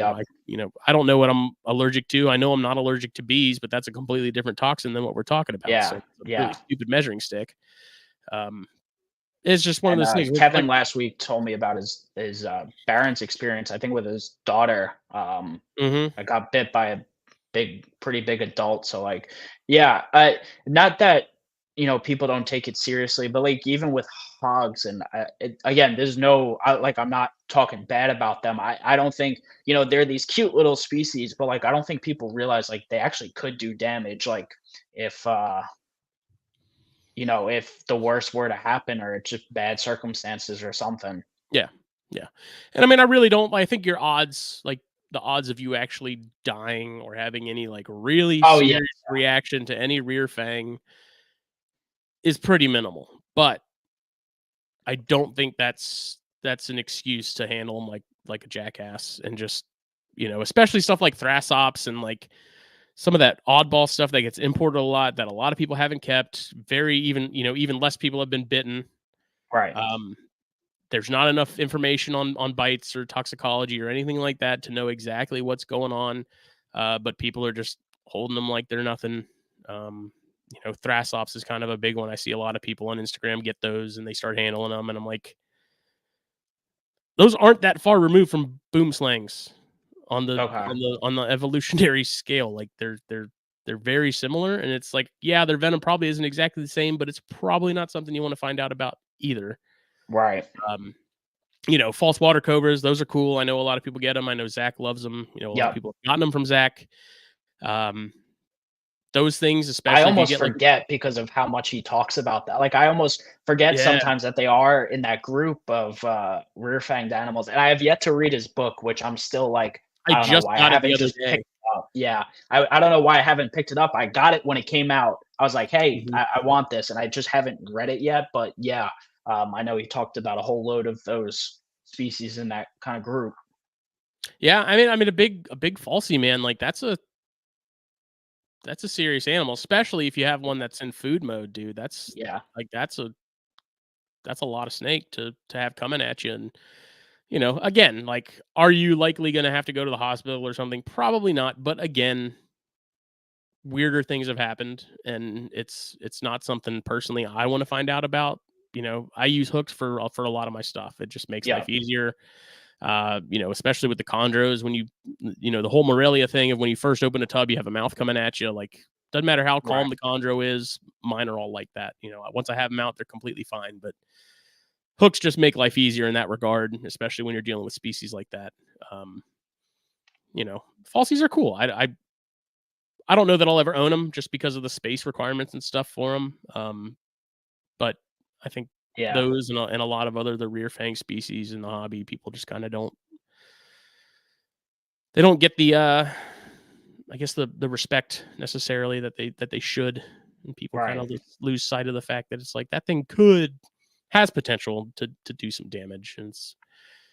S2: I don't know what I'm allergic to. I know I'm not allergic to bees, but that's a completely different toxin than what we're talking about.
S3: Yeah.
S2: So it's a really stupid measuring stick. It's just one of those things.
S3: Kevin last week told me about his Baron's experience, I think with his daughter. I got bit by a pretty big adult. So like, not that, you know, people don't take it seriously, but like even with hogs, and again, there's no, I'm not talking bad about them. I don't think, you know, they're these cute little species, but like, I don't think people realize like they actually could do damage. Like if, you know, if the worst were to happen, or it's just bad circumstances or something.
S2: Yeah. And I mean, I think your odds, like the odds of you actually dying or having any like really serious reaction to any rear fang is pretty minimal, but I don't think that's an excuse to handle them like a jackass, and just, you know, especially stuff like Thrassops and like some of that oddball stuff that gets imported a lot that a lot of people haven't kept. Even less people have been bitten.
S3: Right.
S2: there's not enough information on bites or toxicology or anything like that to know exactly what's going on. But people are just holding them like they're nothing. Thrasops is kind of a big one. I see a lot of people on Instagram get those and they start handling them, and I'm like, those aren't that far removed from boom slangs on the evolutionary scale. Like they're very similar, and it's like, yeah, their venom probably isn't exactly the same, but it's probably not something you want to find out about either.
S3: Right.
S2: False water cobras, those are cool. I know a lot of people get them. I know Zach loves them. A lot of people have gotten them from Zach. Those things, especially
S3: I almost forget because of how much he talks about that. Like I almost forget sometimes that they are in that group of rear-fanged animals. And I have yet to read his book, which I'm still like, I don't know why I haven't just picked it up. Yeah. I don't know why I haven't picked it up. I got it when it came out. I was like, hey, I want this, and I just haven't read it yet. But yeah, I know he talked about a whole load of those species in that kind of group.
S2: Yeah, I mean a big falsie, man, like that's a serious animal, especially if you have one that's in food mode, dude. That's a lot of snake to have coming at you. And again, like, are you likely going to have to go to the hospital or something? Probably not. But again, weirder things have happened, and it's not something personally I want to find out about. I use hooks for a lot of my stuff. It just makes life easier. Especially with the chondros, when the whole Morelia thing of when you first open a tub, you have a mouth coming at you. Like, doesn't matter how calm the chondro is, mine are all like that. Once I have them out, they're completely fine. But hooks just make life easier in that regard, especially when you're dealing with species like that. Falsies are cool. I don't know that I'll ever own them just because of the space requirements and stuff for them. But I think those and a lot of other the rear fang species in the hobby, people just kind of don't get the I guess the respect necessarily that they should, and people kind of lose sight of the fact that it's like that thing has potential to do some damage, and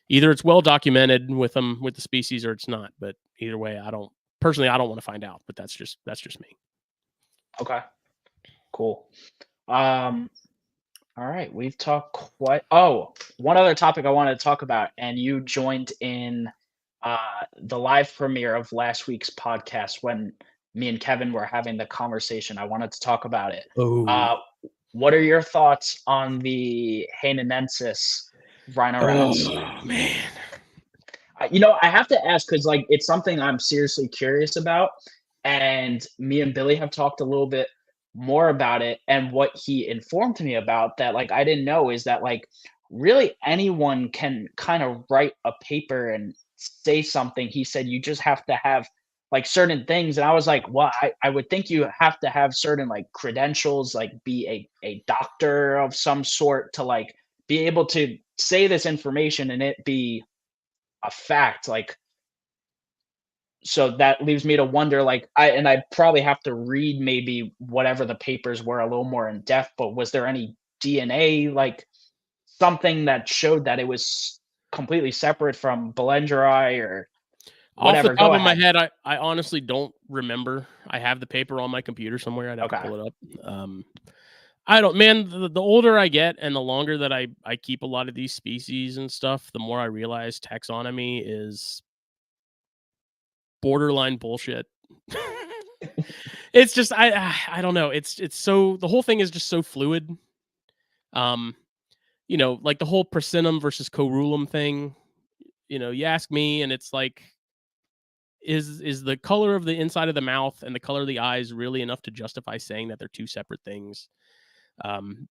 S2: it's well documented with the species, or it's not. But either way, I don't want to find out, but that's just me.
S3: Okay, cool. All right, we've talked quite. Oh, one other topic I wanted to talk about, and you joined in the live premiere of last week's podcast when me and Kevin were having the conversation. I wanted to talk about it. What are your thoughts on the Hainanensis rhino rats?
S2: Oh man,
S3: I have to ask because like it's something I'm seriously curious about, and me and Billy have talked a little bit more about it. And what he informed me about that like I didn't know is that like really anyone can kind of write a paper and say something. He said you just have to have like certain things, and I was like, well, I would think you have to have certain like credentials, like be a doctor of some sort to like be able to say this information and it be a fact. Like, so that leaves me to wonder, like, I'd probably have to read maybe whatever the papers were a little more in depth, but was there any DNA, like something that showed that it was completely separate from Belendrii or whatever?
S2: Off the top of my head, I honestly don't remember. I have the paper on my computer somewhere. I'd have to pull it up. I don't, man, the older I get and the longer that I keep a lot of these species and stuff, the more I realize taxonomy is borderline bullshit. It's just I don't know. It's so, the whole thing is just so fluid. Like the whole Persinnum versus Corulum thing. You ask me, and it's like, is the color of the inside of the mouth and the color of the eyes really enough to justify saying that they're two separate things?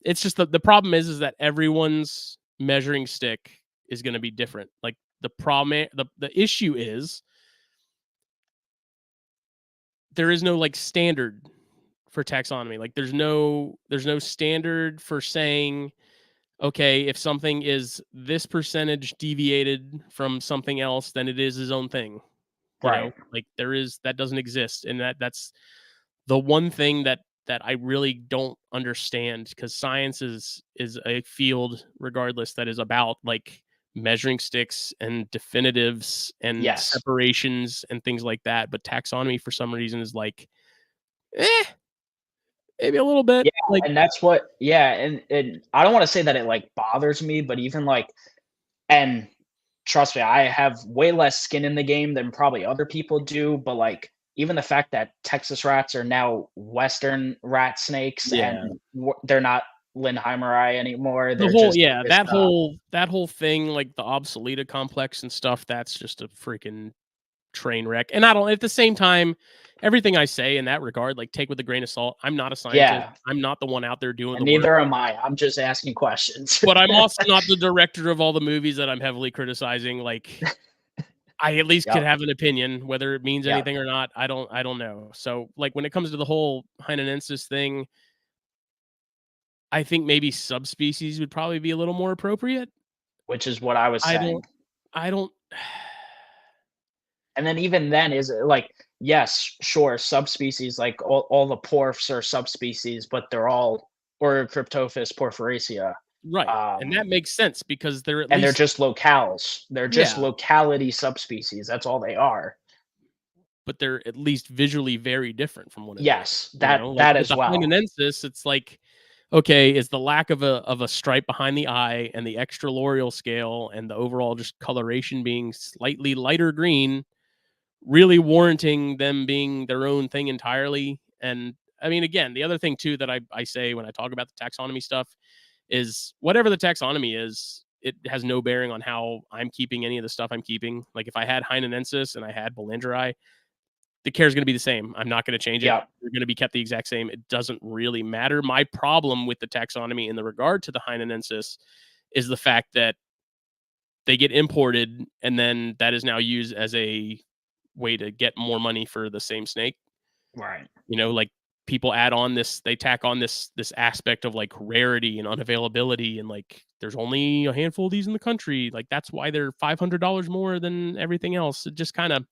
S2: It's just the problem is that everyone's measuring stick is going to be different. Like the problem, the issue is there is no like standard for taxonomy. Like there's no standard for saying, okay, if something is this percentage deviated from something else, then it is his own thing. Like that doesn't exist. And that's the one thing that I really don't understand, because science is a field regardless that is about like measuring sticks and definitives and separations and things like that. But taxonomy for some reason is like, maybe a little bit.
S3: Yeah, like, and that's what, and I don't want to say that it like bothers me, but even like And trust me, I have way less skin in the game than probably other people do, but like even the fact that Texas rats are now Western rat snakes
S2: Yeah.
S3: and they're not Lindheimeri anymore.
S2: The
S3: They're
S2: whole
S3: just this,
S2: that whole thing, like the obsoleta complex and stuff, that's just a freaking train wreck. And I don't, at the same time, everything I say in that regard, like take with a grain of salt. I'm not a scientist.
S3: yeah,
S2: I'm not the one out there doing
S3: and
S2: the work.
S3: neither am I. I'm just asking questions.
S2: But I'm also not the director of all the movies that I'm heavily criticizing. Like, I at least could
S3: Yep.
S2: have an opinion, whether it means
S3: Yep.
S2: anything or not. I don't know. So, like, when it comes to the whole Heinenensis thing, I think maybe subspecies would probably be a little more appropriate.
S3: Which is what I was saying.
S2: I don't.
S3: And then even then, is it like, yes, sure, subspecies, like all the porphs are subspecies, but they're all Orocryptophis porphyracea.
S2: Right. And that makes sense because they're at
S3: and they're
S2: least,
S3: just locales. They're just
S2: Yeah.
S3: locality subspecies. That's all they are.
S2: but they're at least visually very different from one another.
S3: Yes,
S2: you
S3: that
S2: know?
S3: that
S2: with
S3: as
S2: the
S3: well.
S2: Heinenensis, it's like, okay, is the lack of a stripe behind the eye and the extralorial scale and the overall just coloration being slightly lighter green really warranting them being their own thing entirely? And I mean, again, the other thing too that I say when I talk about the taxonomy stuff is whatever the taxonomy is, it has no bearing on how I'm keeping any of the stuff I'm keeping. Like if I had Heinenensis and I had Belandrii, the care is going to be the same. I'm not going to change it.
S3: Yeah.
S2: They're going to be kept the exact same. It doesn't really matter. My problem with the taxonomy in the regard to the Heinenensis is the fact that they get imported and then that is now used as a way to get more money for the same snake.
S3: Right.
S2: You know, like people add on this, they tack on this aspect of like rarity and unavailability, and like there's only a handful of these in the country. Like that's why they're $500 more than everything else. It just kind of,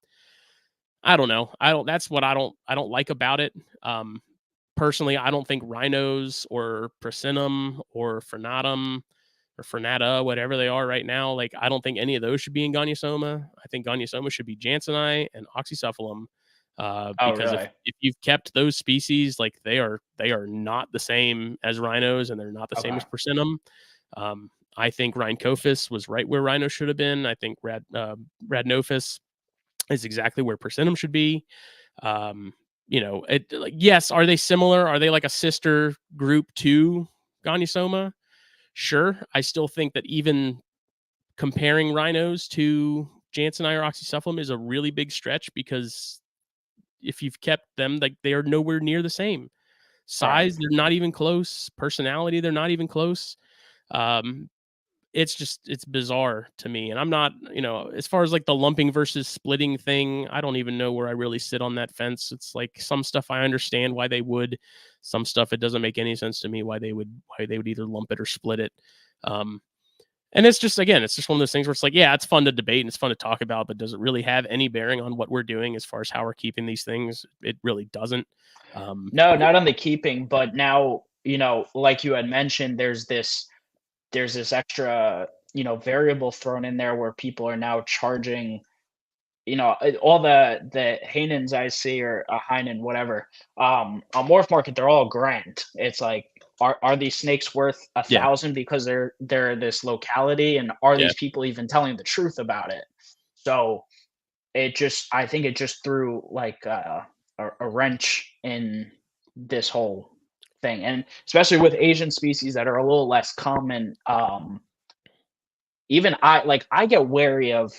S2: I don't know. That's what I don't like about it. Personally, I don't think rhinos or Prasinum or Fernatum or Fernata, whatever they are right now, like I don't think any of those should be in Goniosoma. I think Goniosoma should be Jansseni and Oxycephalum. Because
S3: really?
S2: if you've kept those species, like they are not the same as rhinos and they're not the same as Prasinum. I think Rhynchophis was right where rhino should have been. I think Radnophis is exactly where Prasinum should be. You know, it like, yes, are they similar? Are they like a sister group to Goniosoma? Sure. I still think that even comparing rhinos to Jansseni or Oxycephalum is a really big stretch, because if you've kept them, like they are nowhere near the same size. They're not even close. Personality, they're not even close. It's bizarre to me. And I'm not, you know, as far as like the lumping versus splitting thing, I don't even know where I really sit on that fence. It's like some stuff I understand why they would, some stuff it doesn't make any sense to me why they would either lump it or split it. And it's just, again, it's just one of those things where it's like, yeah, it's fun to debate and it's fun to talk about, but does it really have any bearing on what we're doing as far as how we're keeping these things? It really doesn't.
S3: No, not on the keeping, but now, you know, like you had mentioned, there's this extra, you know, variable thrown in there where people are now charging, you know, all the Heinens I see, or a Heinen, whatever, on Morph Market, they're all grand. It's like, are these snakes worth 1,000 because they're this locality, and are these people even telling the truth about it? So I think it just threw like a wrench in this whole thing, and especially with Asian species that are a little less common. Even I get wary of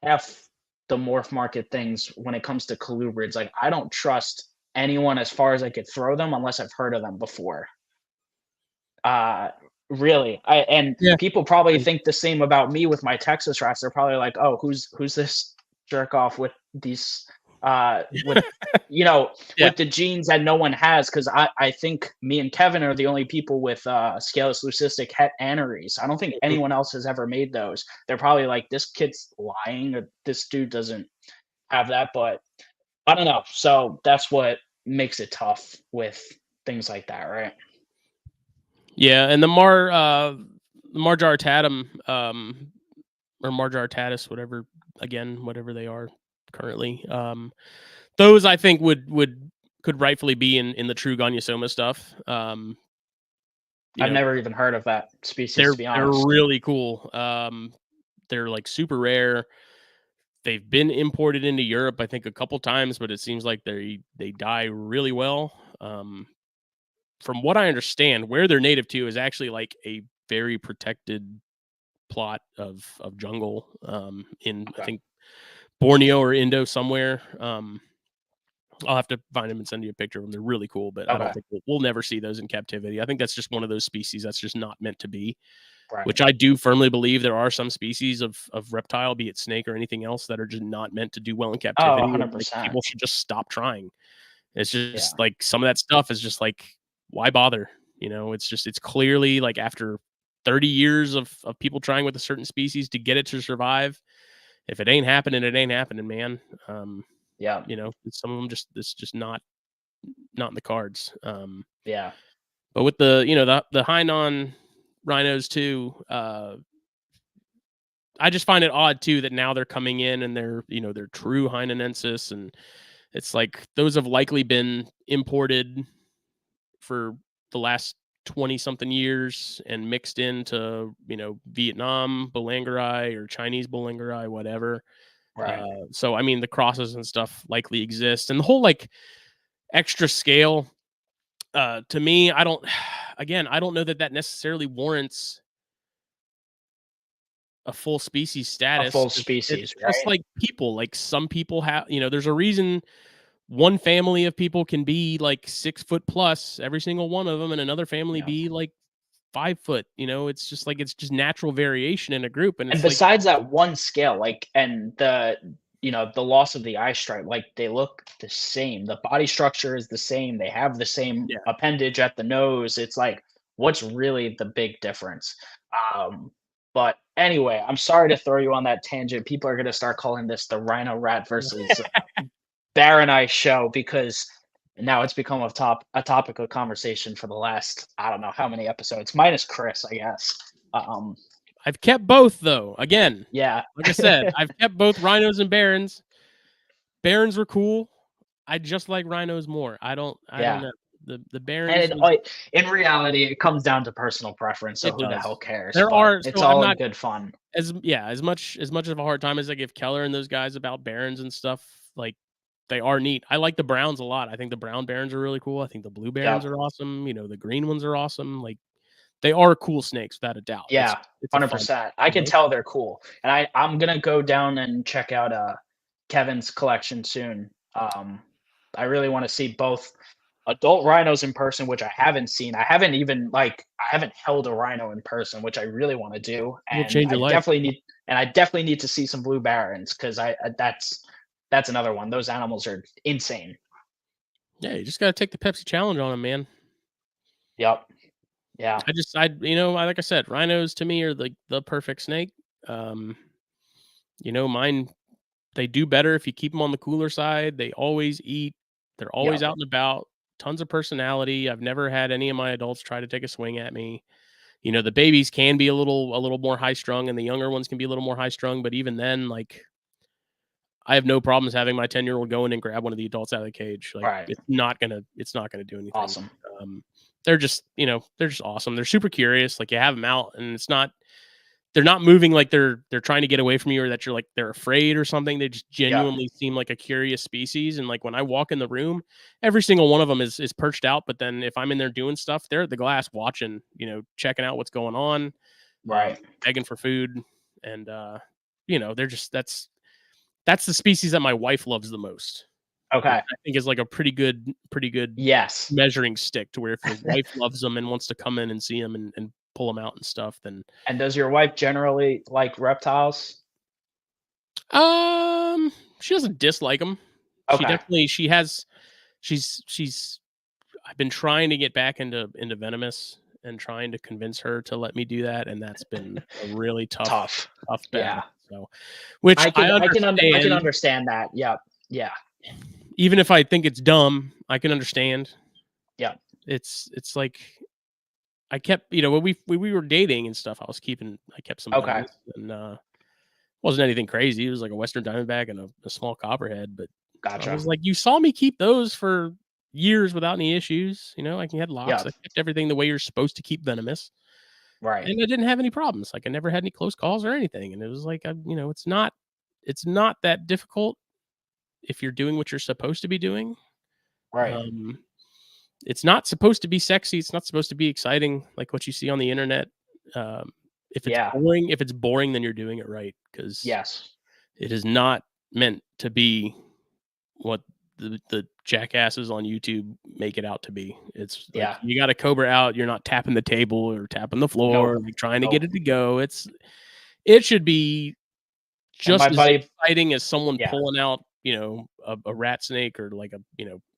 S3: half the Morph Market things when it comes to colubrids. Like I don't trust anyone as far as I could throw them unless I've heard of them before. Really, people probably think the same about me with my Texas rats. They're probably like, "Oh, who's this jerk off with these with you know with the genes that no one has?" Because I think me and Kevin are the only people with scaleless leucistic het aneries. I don't think anyone else has ever made those. They're probably like, this kid's lying, or this dude doesn't have that. But I don't know. So that's what makes it tough with things like that, right?
S2: Yeah, and the Marjartatum, or Marjartatus, whatever they are currently, those I think could rightfully be in the true Goniosoma stuff.
S3: I've never even heard of that species, to be honest.
S2: They're really cool. They're like super rare. They've been imported into Europe, I think, a couple times, but it seems like they die really well. From what I understand, where they're native to is actually like a very protected plot of jungle in I think Borneo or Indo somewhere. I'll have to find them and send you a picture of them. They're really cool, but I don't think we'll never see those in captivity. I think that's just one of those species that's just not meant to be.
S3: Right.
S2: Which I do firmly believe there are some species of reptile, be it snake or anything else, that are just not meant to do well in captivity.
S3: 100%.
S2: Like, people should just stop trying. It's just like some of that stuff is just like, why bother? It's clearly like after 30 years of people trying with a certain species to get it to survive. If it ain't happening, it ain't happening, man. Some of them it's just not in the cards. But with the Hainan rhinos too, I just find it odd too that now they're coming in and they're true Hainanensis, and it's like those have likely been imported for the last 20 something years and mixed into Vietnam Bolangari or Chinese Bolangari, whatever.
S3: Right.
S2: So I mean the crosses and stuff likely exist, and the whole like extra scale, to me, I don't know that necessarily warrants a full species status.
S3: A full species,
S2: it's just like people. Like some people have, there's a reason one family of people can be like 6 foot plus, every single one of them, and another family be like 5 foot. It's just like it's just natural variation in a group, and it's
S3: besides that one scale, like, and the loss of the eye stripe, like they look the same. The body structure is the same. They have the same appendage at the nose. It's like, what's really the big difference? But anyway, I'm sorry to throw you on that tangent. People are going to start calling this the Rhino Rat versus Baron Eye show, because now it's become a topic of conversation for the last, I don't know how many episodes, minus Chris, I guess.
S2: I've kept both though. Again,
S3: like
S2: I said, I've kept both rhinos and barons. Barons were cool. I just like rhinos more. I don't know. The barons.
S3: And in reality, it comes down to personal preference. So who the hell cares? It's all in good fun.
S2: As much of a hard time as I give Keller and those guys about barons and stuff, like they are neat. I like the browns a lot. I think the brown barons are really cool. I think the blue barons are awesome. The green ones are awesome. Like, they are cool snakes without a doubt.
S3: Yeah, 100%. I can tell they're cool, and I'm gonna go down and check out Kevin's collection soon. I really want to see both adult rhinos in person, which I haven't seen. I haven't held a rhino in person, which I really want to do. And I definitely need to see some blue barons, because that's another one. Those animals are insane.
S2: Yeah, you just gotta take the Pepsi challenge on them, man.
S3: Yep. Yeah.
S2: Like I said, rhinos to me are like the perfect snake. Mine, they do better if you keep them on the cooler side. They always eat. They're always out and about. Tons of personality. I've never had any of my adults try to take a swing at me. The babies can be a little more high strung, and the younger ones can be a little more high strung. But even then, like, I have no problems having my 10-year-old go in and grab one of the adults out of the cage. Like, it's not gonna do anything.
S3: Awesome.
S2: They're just awesome. They're super curious. Like, you have them out, and they're not moving like they're trying to get away from you, or that you're like they're afraid or something. They just genuinely seem like a curious species. And like when I walk in the room, every single one of them is perched out. But then if I'm in there doing stuff, they're at the glass watching, checking out what's going on, begging for food, and they're just that's the species that my wife loves the most.
S3: Okay.
S2: I think is like a pretty good measuring stick, to where if your wife loves them and wants to come in and see them and pull them out and stuff, then.
S3: And does your wife generally like reptiles?
S2: She doesn't dislike them.
S3: Okay.
S2: She's I've been trying to get back into venomous and trying to convince her to let me do that, and that's been a really tough battle.
S3: Yeah.
S2: So, which I can
S3: understand that. Yeah. Yeah.
S2: Even if I think it's dumb, I can understand.
S3: Yeah.
S2: It's like I kept, when we were dating and stuff, I kept some venomous, and wasn't anything crazy. It was like a Western Diamondback and a small copperhead, but
S3: gotcha.
S2: I was like, you saw me keep those for years without any issues. I had locks. I kept everything the way you're supposed to keep venomous.
S3: Right.
S2: And I didn't have any problems. Like I never had any close calls or anything. And it was like, it's not that difficult if you're doing what you're supposed to be doing.
S3: Right.
S2: It's not supposed to be sexy. It's not supposed to be exciting like what you see on the internet. If it's boring, then you're doing it right, because
S3: Yes.
S2: it is not meant to be what the jackasses on YouTube make it out to be. It's like you got a Cobra out, you're not tapping the table or tapping the floor, like trying to get it to go. It should be just as exciting as someone pulling out, a rat snake or like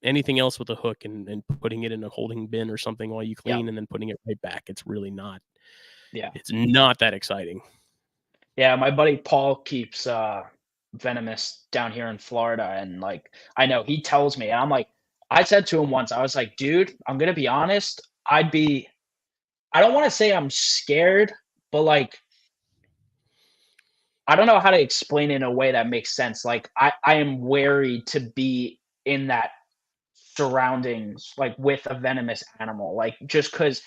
S2: anything else with a hook and putting it in a holding bin or something while you clean and then putting it right back. It's really not.
S3: Yeah.
S2: It's not that exciting.
S3: Yeah, my buddy Paul keeps venomous down here in Florida, and like I know he tells me, and I'm like, I said to him once, I was like, dude, I'm gonna be honest, I don't want to say I'm scared, but like I don't know how to explain it in a way that makes sense. Like I am wary to be in that surroundings like with a venomous animal, like just because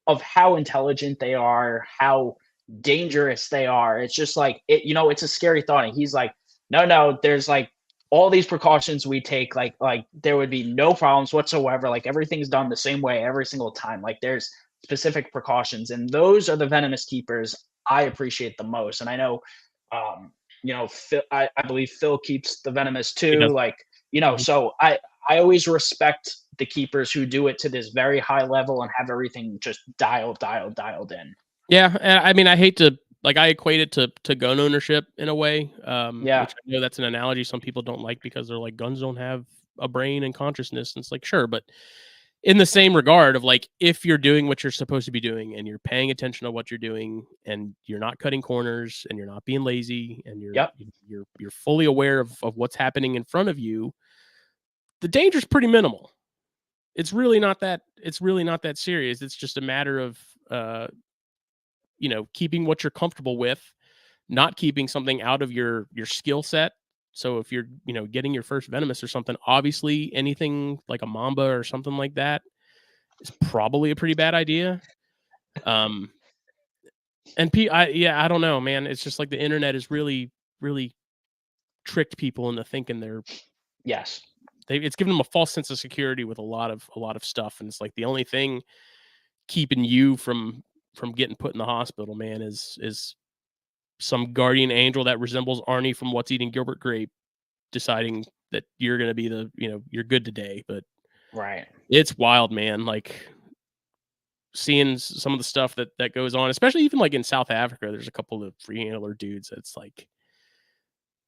S3: of how intelligent they are, how dangerous they are. It's just like it's a scary thought. And he's like, no, there's like all these precautions we take, like there would be no problems whatsoever. Like everything's done the same way every single time. Like there's specific precautions, and those are the venomous keepers I appreciate the most. And I know, Phil, I believe Phil keeps the venomous too. Like, so I always respect the keepers who do it to this very high level and have everything just dialed in.
S2: Yeah, and I mean, I hate to I equate it to gun ownership in a way. Which I know that's an analogy some people don't like because they're like, guns don't have a brain and consciousness. And it's like, sure, but in the same regard of like, if you're doing what you're supposed to be doing and you're paying attention to what you're doing and you're not cutting corners and you're not being lazy and you're fully aware of what's happening in front of you, the danger's pretty minimal. It's really not that serious. It's just a matter of keeping what you're comfortable with, not keeping something out of your skill set. So if you're, getting your first venomous or something, obviously anything like a mamba or something like that is probably a pretty bad idea. And I don't know, man. It's just like the internet has really, really tricked people into thinking it's given them a false sense of security with a lot of stuff. And it's like the only thing keeping you from getting put in the hospital, man, is some guardian angel that resembles Arnie from What's Eating Gilbert Grape deciding that you're going to be you're good today. But it's wild, man. Like seeing some of the stuff that goes on, especially even like in South Africa, there's a couple of free handler dudes that's like,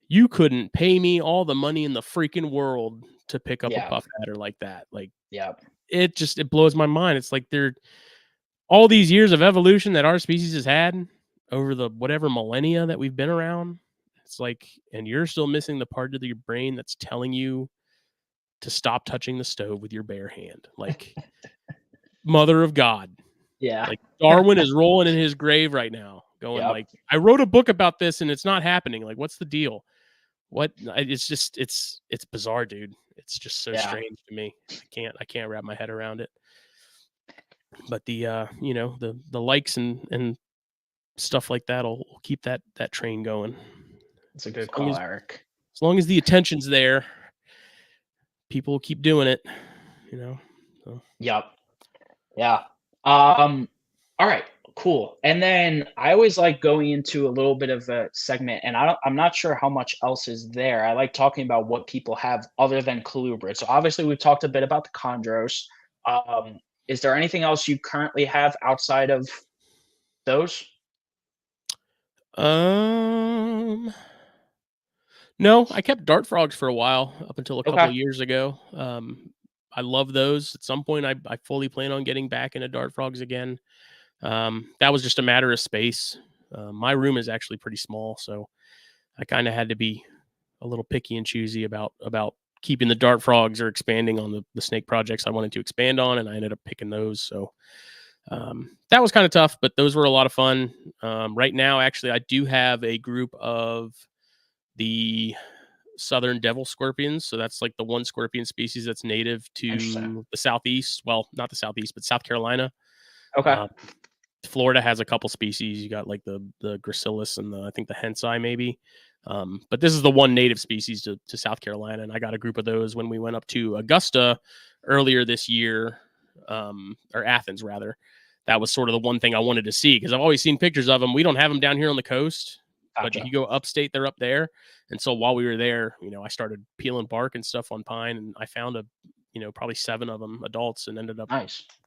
S2: you couldn't pay me all the money in the freaking world to pick up a puff adder like that. Like, it blows my mind. It's like they're all these years of evolution that our species has had over the whatever millennia that we've been around. It's like, and you're still missing the part of your brain that's telling you to stop touching the stove with your bare hand. Like, mother of God.
S3: Yeah.
S2: Like Darwin is rolling in his grave right now going like, I wrote a book about this and it's not happening. Like, what's the deal? It's just, it's bizarre, dude. It's just so strange to me. I can't wrap my head around it. But the the likes and stuff like that will keep that train going.
S3: It's a good call, Eric.
S2: As long as the attention's there, people will keep doing it, So.
S3: Yeah. All right, cool. And then I always like going into a little bit of a segment, and I'm not sure how much else is there. I like talking about what people have other than Colubrid. So obviously we've talked a bit about the chondros. Is there anything else you currently have outside of those?
S2: No, I kept dart frogs for a while up until a couple of years ago. I love those. At some point, I fully plan on getting back into dart frogs again. That was just a matter of space. My room is actually pretty small, so I kind of had to be a little picky and choosy about keeping the dart frogs or expanding on the snake projects I wanted to expand on, and I ended up picking those. So that was kind of tough, but those were a lot of fun. Right now, actually, I do have a group of the southern devil scorpions. So that's like the one scorpion species that's native to the southeast. Well, not the southeast, but South Carolina.
S3: Okay.
S2: Florida has a couple species. You got like the gracilis and I think the hensai maybe. But this is the one native species to South Carolina, and I got a group of those when we went up to Augusta earlier this year, or Athens rather. That was sort of the one thing I wanted to see because I've always seen pictures of them. We don't have them down here on the coast, but if you go upstate, they're up there. And so while we were there, I started peeling bark and stuff on pine, and I found probably 7 of them adults, and ended up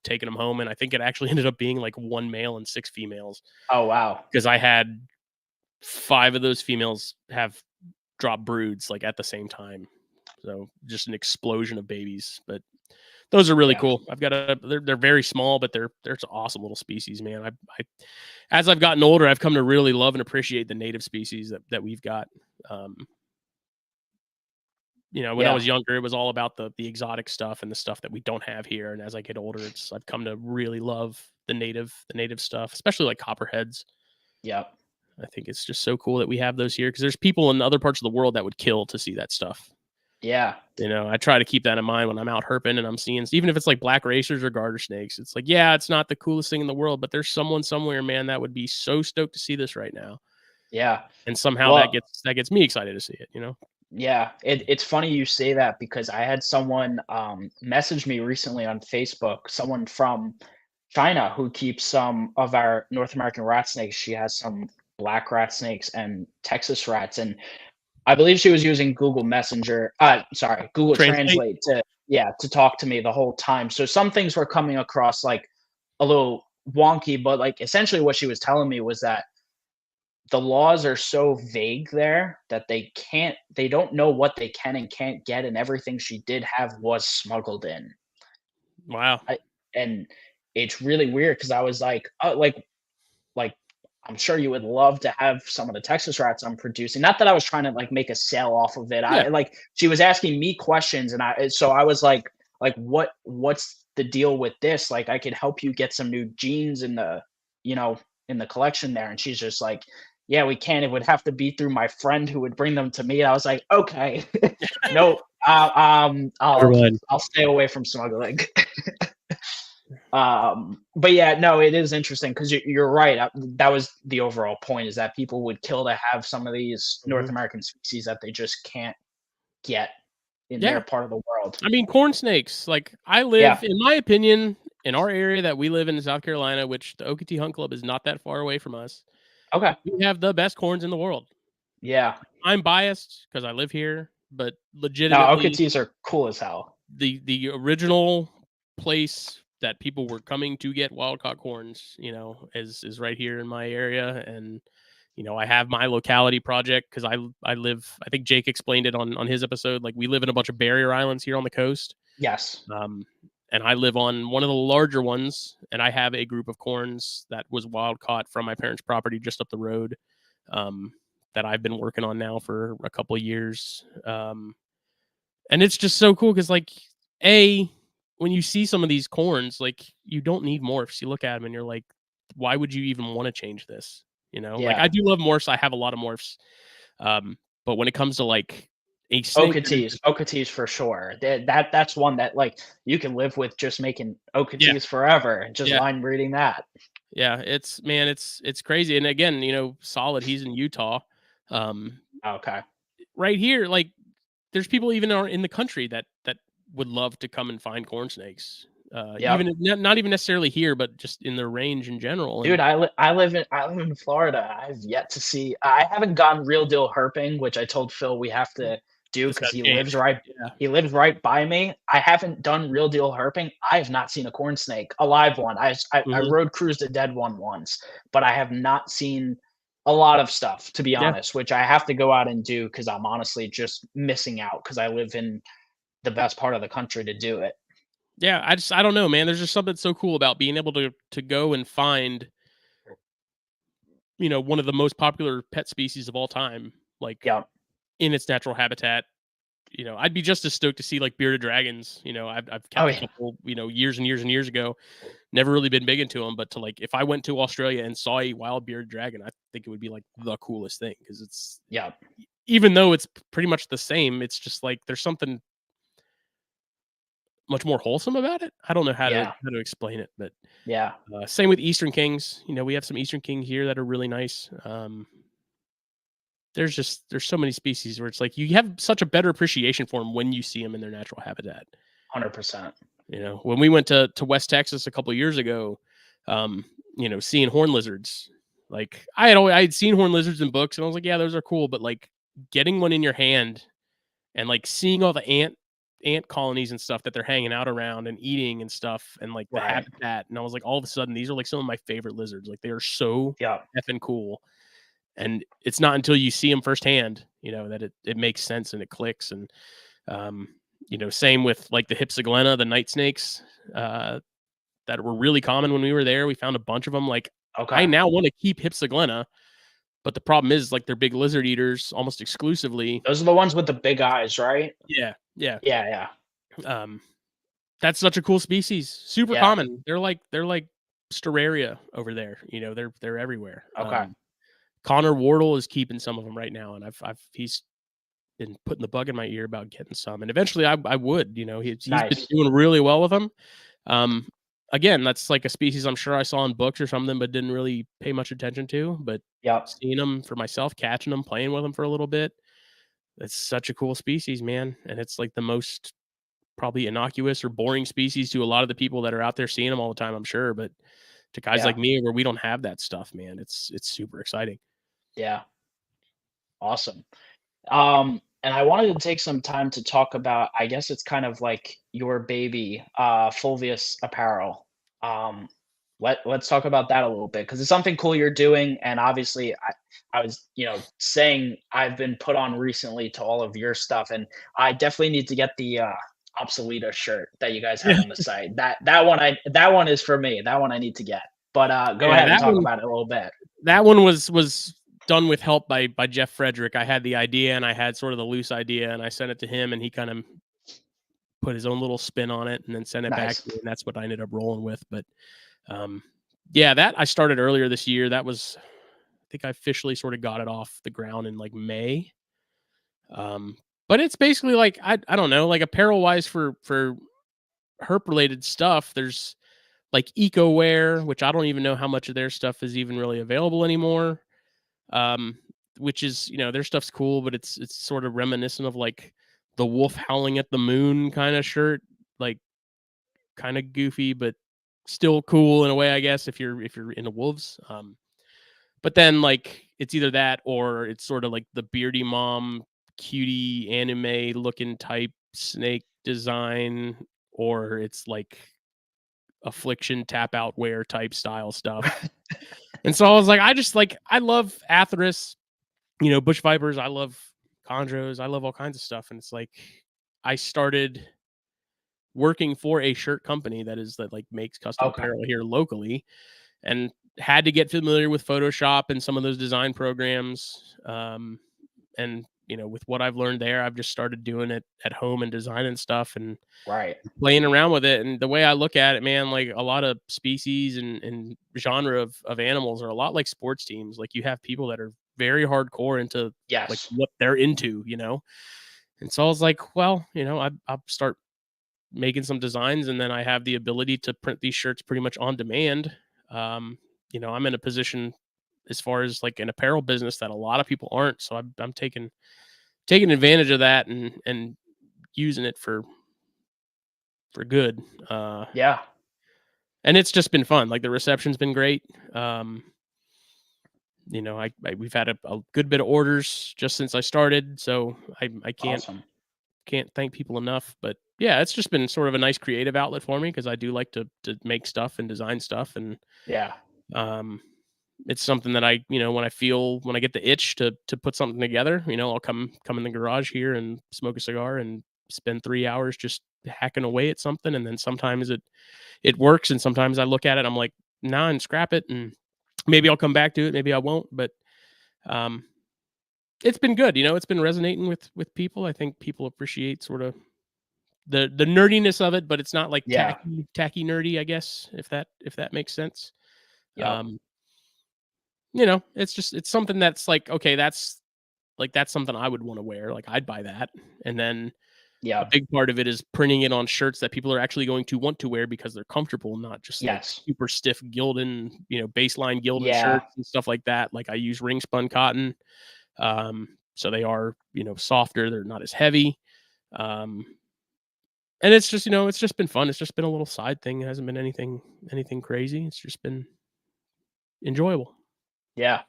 S2: taking them home. And I think it actually ended up being like 1 male and 6 females.
S3: Oh, wow.
S2: Because I had 5 of those females have dropped broods like at the same time. So just an explosion of babies. But those are really cool. I've got they're very small, but they're awesome little species, man. I as I've gotten older, I've come to really love and appreciate the native species that we've got. When I was younger, it was all about the exotic stuff and the stuff that we don't have here. And as I get older, I've come to really love the native stuff, especially like copperheads.
S3: Yep.
S2: I think it's just so cool that we have those here because there's people in other parts of the world that would kill to see that stuff.
S3: Yeah.
S2: I try to keep that in mind when I'm out herping and I'm seeing, even if it's like black racers or garter snakes, it's like, yeah, it's not the coolest thing in the world, but there's someone somewhere, man, that would be so stoked to see this right now.
S3: Yeah.
S2: And somehow that gets me excited to see it,
S3: Yeah. It's funny you say that because I had someone message me recently on Facebook, someone from China who keeps some of our North American rat snakes. She has some black rat snakes and Texas rats. And I believe she was using Google Google Translate to talk to me the whole time. So some things were coming across like a little wonky, but like essentially what she was telling me was that the laws are so vague there that they don't know what they can and can't get, and everything she did have was smuggled in.
S2: Wow.
S3: And it's really weird because I was like, oh, like I'm sure you would love to have some of the Texas rats I'm producing. Not that I was trying to like make a sale off of it.
S2: Yeah.
S3: She was asking me questions, and I was like what's the deal with this? Like, I could help you get some new genes in the in the collection there. And she's just like, yeah, we can. It would have to be through my friend who would bring them to me. And I was like, okay, no, I'll stay away from smuggling. But yeah, no, it is interesting because you're right. That was the overall point, is that people would kill to have some of these North American species that they just can't get in their part of the world.
S2: I mean, corn snakes. Like, I live, in my opinion, in our area that we live in South Carolina, which the OKT Hunt Club is not that far away from us.
S3: Okay.
S2: We have the best corns in the world.
S3: Yeah.
S2: I'm biased because I live here, but legitimately,
S3: no, OKTs are cool as hell.
S2: The original place that people were coming to get wild caught corns, is right here in my area. And, I have my locality project because I live, I think Jake explained it on his episode. Like, we live in a bunch of barrier islands here on the coast.
S3: Yes.
S2: And I live on one of the larger ones, and I have a group of corns that was wild caught from my parents' property just up the road, that I've been working on now for a couple of years. And it's just so cool because, like, when you see some of these corns, like, you don't need morphs. You look at them and you're like, why would you even want to change this? Like, I do love morphs. I have a lot of morphs. But when it comes to like a snake,
S3: OKTs for sure. That's one that like you can live with just making OKTs forever and just line breeding that.
S2: Yeah, it's crazy. And again, Solid, he's in Utah.
S3: Okay.
S2: Right here, like, there's people even in the country that would love to come and find corn snakes. Even not even necessarily here, but just in their range in general.
S3: Dude, I live in Florida. I've yet to see. I haven't gone real deal herping, which I told Phil we have to do because he lives right. Yeah. He lives right by me. I haven't done real deal herping. I have not seen a corn snake, a live one. I road cruised a dead one once, but I have not seen a lot of stuff, to be honest, which I have to go out and do because I'm honestly just missing out because I live in the best part of the country to do it.
S2: Yeah, I don't know, man. There's just something so cool about being able to go and find, one of the most popular pet species of all time, like in its natural habitat. I'd be just as stoked to see like bearded dragons. I've kept a couple, years and years and years ago. Never really been big into them, but to like, if I went to Australia and saw a wild bearded dragon, I think it would be like the coolest thing because it's even though it's pretty much the same, it's just like there's something much more wholesome about it. I don't know how
S3: Yeah.
S2: to explain it, but
S3: Yeah.
S2: same with Eastern Kings. You know, we have some Eastern King here that are really nice. There's so many species where it's like you have such a better appreciation for them when you see them in their natural habitat.
S3: 100%.
S2: You know, when we went to West Texas a couple of years ago, you know, seeing horn lizards, like I had seen horn lizards in books, and I was like, yeah, those are cool, but like getting one in your hand and like seeing all the ant colonies and stuff that they're hanging out around and eating and stuff, and like the
S3: Right.
S2: habitat, and I was like, all of a sudden, these are like some of my favorite lizards. Like they are so
S3: Yeah.
S2: effing cool. And it's not until you see them firsthand, you know, that it makes sense and it clicks. And um, you know, same with like the Hypsiglena, the night snakes, that were really common when we were there. We found a bunch of them. Like I
S3: Okay.
S2: now want to keep Hypsiglena, but the problem is like they're big lizard eaters almost exclusively.
S3: Those are the ones with the big eyes, right?
S2: Yeah, yeah.
S3: Yeah.
S2: Um, that's such a cool species. Super
S3: Yeah.
S2: common. They're like Steraria over there. You know, they're everywhere.
S3: Okay.
S2: Connor Wardle is keeping some of them right now, and he's been putting the bug in my ear about getting some, and eventually I would. You know, he's been
S3: Nice.
S2: doing really well with them. Um, again, that's like a species I'm sure I saw in books or something, but didn't really pay much attention to. But
S3: Yep.
S2: seeing them for myself, catching them, playing with them for a little bit, it's such a cool species, man. And it's like the most probably innocuous or boring species to a lot of the people that are out there seeing them all the time, I'm sure. But to guys
S3: Yeah.
S2: like me, where we don't have that stuff, man, it's super exciting.
S3: Yeah. Awesome. And I wanted to take some time to talk about, I guess it's kind of like your baby, Fulvius Apparel. Um, let's talk about that a little bit because it's something cool you're doing. And obviously, I was, saying I've been put on recently to all of your stuff, and I definitely need to get the Obsoleta shirt that you guys have
S2: Yeah,
S3: on the site. That one is for me. That one I need to get. But go
S2: yeah,
S3: ahead and talk about it a little bit.
S2: that one was done with help by Jeff Frederick. I had the idea and I had sort of the loose idea, and I sent it to him, and he kind of put his own little spin on it and then sent it back
S3: Nice.
S2: to me, and that's what I ended up rolling with. But yeah, that I started earlier this year. That was, I think I officially sort of got it off the ground in like May. But it's basically like I don't know, like apparel wise for herp related stuff. There's like eco wear, which I don't even know how much of their stuff is even really available anymore. Um, which is, you know, their stuff's cool, but it's sort of reminiscent of like the wolf howling at the moon kind of shirt, like kind of goofy, but still cool in a way, I guess, if you're into wolves. But then like it's either that or it's sort of like the beardy mom, cutie anime looking type snake design, or it's like affliction tap out wear type style stuff. And so I was like, I love Atheris, you know, bush vipers. I love chondros. I love all kinds of stuff. And it's like I started working for a shirt company that like makes custom
S3: Okay.
S2: apparel here locally, and had to get familiar with Photoshop and some of those design programs. And you know, with what I've learned there, I've just started doing it at home and designing stuff and
S3: Right.
S2: playing around with it. And the way I look at it, man, like a lot of species and genre of animals are a lot like sports teams. Like you have people that are very hardcore into like
S3: Yes.
S2: what they're into, you know? And so I was like, well, you know, I'll start making some designs, and then I have the ability to print these shirts pretty much on demand. Um, you know, I'm in a position as far as like an apparel business that a lot of people aren't. So I'm taking advantage of that and using it for good.
S3: Yeah.
S2: And it's just been fun. Like the reception's been great. You know, we've had a good bit of orders just since I started, so I
S3: Awesome.
S2: can't thank people enough. But yeah, it's just been sort of a nice creative outlet for me because I do like to make stuff and design stuff, and
S3: Yeah.
S2: um, it's something that you know, when I get the itch to put something together, you know, I'll come in the garage here and smoke a cigar and spend 3 hours just hacking away at something, and then sometimes it works, and sometimes I look at it, I'm like, nah, and scrap it, and maybe I'll come back to it, maybe I won't, but um, it's been good. You know, it's been resonating with people. I think people appreciate sort of the nerdiness of it, but it's not like
S3: Yeah.
S2: tacky nerdy, I guess, if that makes sense.
S3: Yep.
S2: Um, you know, it's something that's like, okay, that's something I would want to wear. Like I'd buy that. And then a big part of it is printing it on shirts that people are actually going to want to wear because they're comfortable, not just like super stiff Gildan, baseline Gildan shirts and stuff like that. Like I use ring spun cotton. So they are, softer. They're not as heavy. And it's just, it's just been fun. It's just been a little side thing. It hasn't been anything crazy. It's just been enjoyable.
S3: Yeah.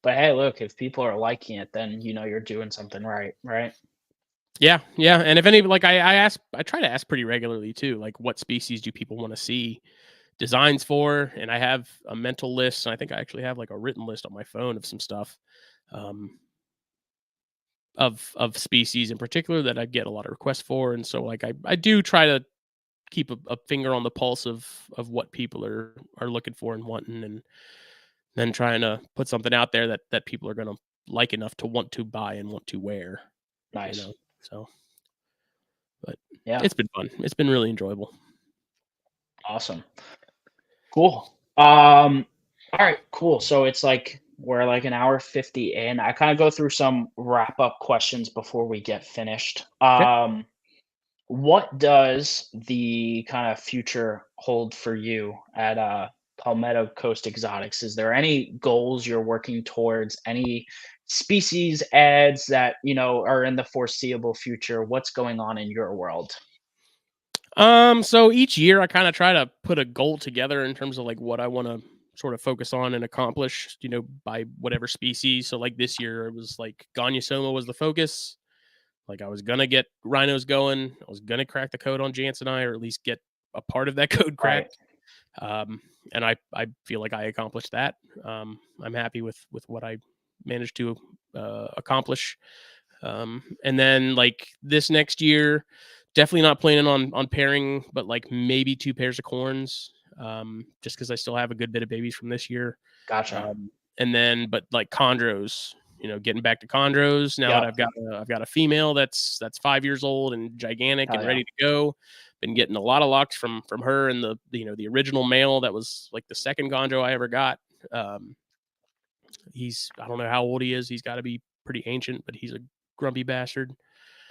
S3: But hey, look, if people are liking it, then you're doing something right, right?
S2: Yeah, yeah. And if any, like I try to ask pretty regularly too, like what species do people want to see designs for? And I have a mental list, and I think I actually have like a written list on my phone of some stuff, of species in particular that I get a lot of requests for. And so like I do try to keep a finger on the pulse of what people are looking for and wanting, and then trying to put something out there that people are going to like enough to want to buy and want to wear.
S3: Nice.
S2: So, but yeah, it's been fun. It's been really enjoyable.
S3: Awesome. Cool. All right, cool. So it's like we're like an hour 50 in. I kind of go through some wrap up questions before we get finished.
S2: Okay.
S3: What does the kind of future hold for you at Palmetto Coast Exotics? Is there any goals you're working towards? Any species ads that are in the foreseeable future? What's going on in your world?
S2: So each year I kind of try to put a goal together in terms of like what I want to sort of focus on and accomplish, by whatever species. So like this year it was like Gonyosoma was the focus. Like I was gonna get rhinos going. I was gonna crack the code on Jansenii, or at least get a part of that code cracked. And I feel like I accomplished that. I'm happy with what I managed to accomplish. And then like this next year, definitely not planning on pairing, but like maybe 2 pairs of corns. Just because I still have a good bit of babies from this year.
S3: Gotcha.
S2: And then, but like chondros, getting back to chondros now that I've got a female that's 5 years old and gigantic and ready to go. Been getting a lot of locks from her and the original male that was like the second chondro I ever got. I don't know how old he is. He's got to be pretty ancient, but he's a grumpy bastard.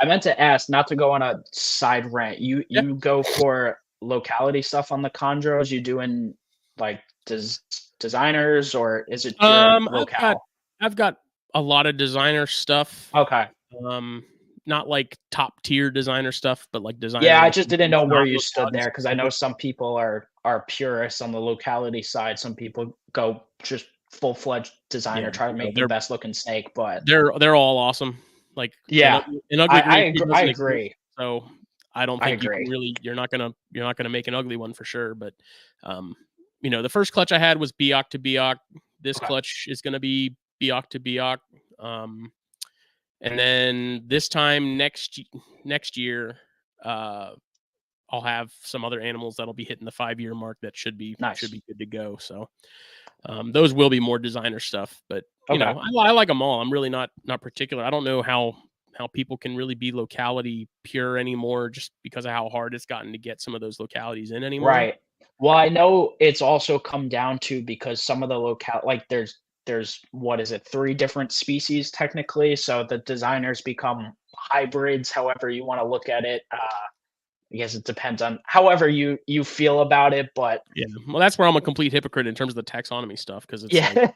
S3: I meant to ask, not to go on a side rant. You go for locality stuff on the chondros? You doing like designers, or is it pure locale?
S2: I've got a lot of designer stuff.
S3: Okay.
S2: Not like top tier designer stuff, but like designer.
S3: Yeah, I just didn't know where you stood there, because I know some people are purists on the locality side. Some people go just full fledged designer, try to make the best looking snake, but
S2: they're all awesome. Like
S3: yeah,
S2: an ugly
S3: I agree.
S2: So I don't think you can really. You're not gonna make an ugly one for sure. But the first clutch I had was Biak to Biak. This clutch is gonna be Biak to Biak. And then this time next year, I'll have some other animals that'll be hitting the 5-year mark that should be good to go. So those will be more designer stuff, but I like them all. I'm really not particular. I don't know how people can really be locality pure anymore, just because of how hard it's gotten to get some of those localities in anymore.
S3: Right. Well, I know it's also come down to, because some of the locale, like there's what is it, 3 different species technically, so the designers become hybrids, however you want to look at it. I guess it depends on however you feel about it, but
S2: yeah, well, that's where I'm a complete hypocrite in terms of the taxonomy stuff, because it's
S3: like,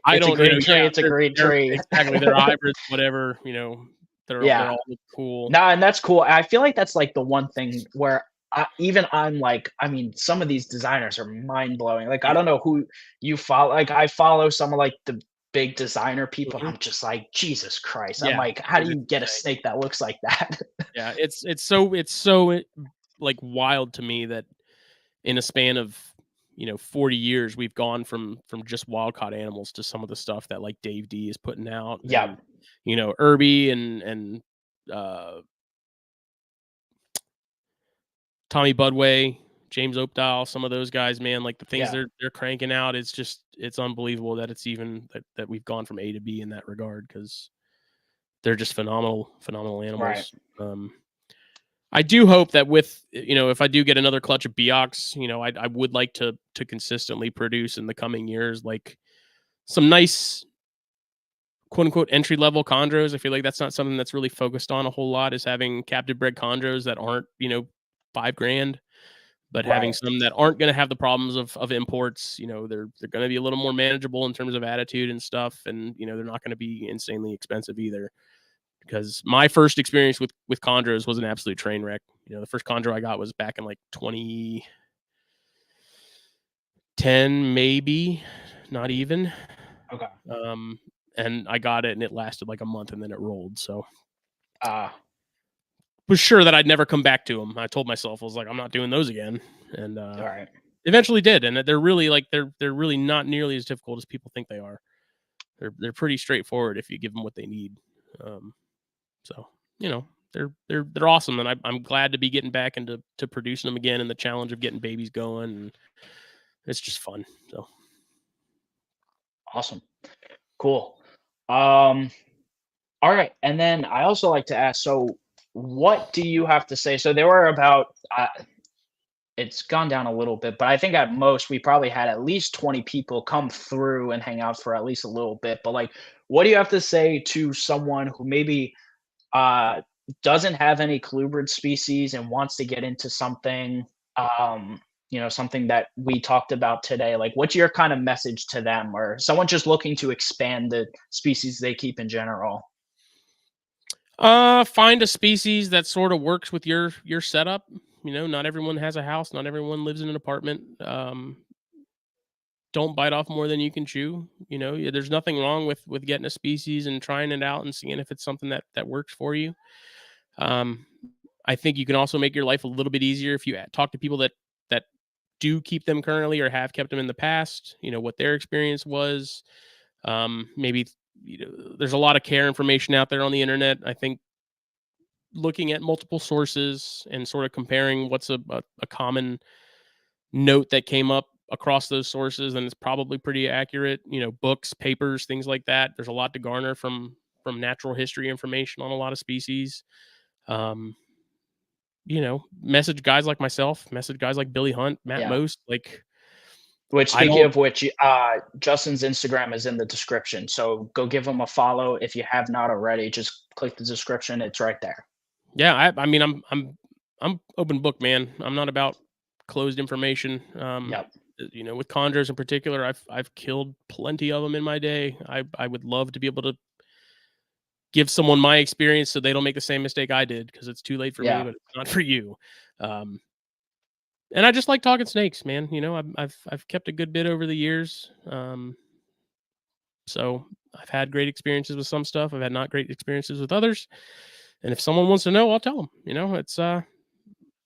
S2: I don't
S3: it's a great tree.
S2: Exactly, they're hybrids, whatever, they're all cool.
S3: No, and that's cool. I feel like that's like the one thing where I'm like, I mean, some of these designers are mind blowing. Like, I don't know who you follow. Like, I follow some of like the big designer people. And I'm just like, Jesus Christ. I'm like, how do you get a snake that looks like that?
S2: Yeah, it's so like wild to me that in a span of 40 years we've gone from just wild caught animals to some of the stuff that like Dave D is putting out.
S3: Yeah,
S2: Irby and Tommy Budway, James Opdahl, some of those guys, man, like the things they're cranking out, it's unbelievable that it's even that we've gone from A to B in that regard, because they're just phenomenal animals.
S3: Right.
S2: I do hope that with, if I do get another clutch of Biaks, I would like to consistently produce in the coming years, like some nice quote unquote entry level chondros. I feel like that's not something that's really focused on a whole lot, is having captive bred chondros that aren't, $5,000, but having
S3: Right.
S2: some that aren't going to have the problems of imports. They're going to be a little more manageable in terms of attitude and stuff. And, they're not going to be insanely expensive either. Because my first experience with chondros was an absolute train wreck. The first chondro I got was back in like 2010, maybe, not even.
S3: Okay.
S2: And I got it and it lasted like a month and then it rolled. So was sure that I'd never come back to them. I told myself, I was like, I'm not doing those again. And
S3: all right.
S2: eventually did. And they're really they're really not nearly as difficult as people think they are. They're pretty straightforward if you give them what they need. So, they're awesome. And I'm glad to be getting back into producing them again, and the challenge of getting babies going. And it's just fun. So
S3: Awesome. Cool. All right. And then I also like to ask, so what do you have to say? So there were about, it's gone down a little bit, but I think at most we probably had at least 20 people come through and hang out for at least a little bit. But like, what do you have to say to someone who maybe doesn't have any colubrid species and wants to get into something, something that we talked about today? Like, what's your kind of message to them, or someone just looking to expand the species they keep in general?
S2: Find a species that sort of works with your setup. Not everyone has a house. Not everyone lives in an apartment. Don't bite off more than you can chew. There's nothing wrong with getting a species and trying it out and seeing if it's something that works for you. I think you can also make your life a little bit easier if you talk to people that do keep them currently or have kept them in the past. What their experience was. Maybe there's a lot of care information out there on the internet. I think looking at multiple sources and sort of comparing what's a common note that came up across those sources, and it's probably pretty accurate. Books, papers, things like that. There's a lot to garner from natural history information on a lot of species. Message guys like myself, message guys like Billy Hunt, Matt Most, like.
S3: Which, speaking of which, Justin's Instagram is in the description, so go give him a follow if you have not already. Just click the description; it's right there.
S2: Yeah, I mean, I'm open book, man. I'm not about closed information.
S3: Yep.
S2: With chondros in particular, I've killed plenty of them in my day. I would love to be able to give someone my experience so they don't make the same mistake I did, because it's too late for me, but it's not for you. And I just like talking snakes, man. I've kept a good bit over the years. So I've had great experiences with some stuff. I've had not great experiences with others. And if someone wants to know, I'll tell them.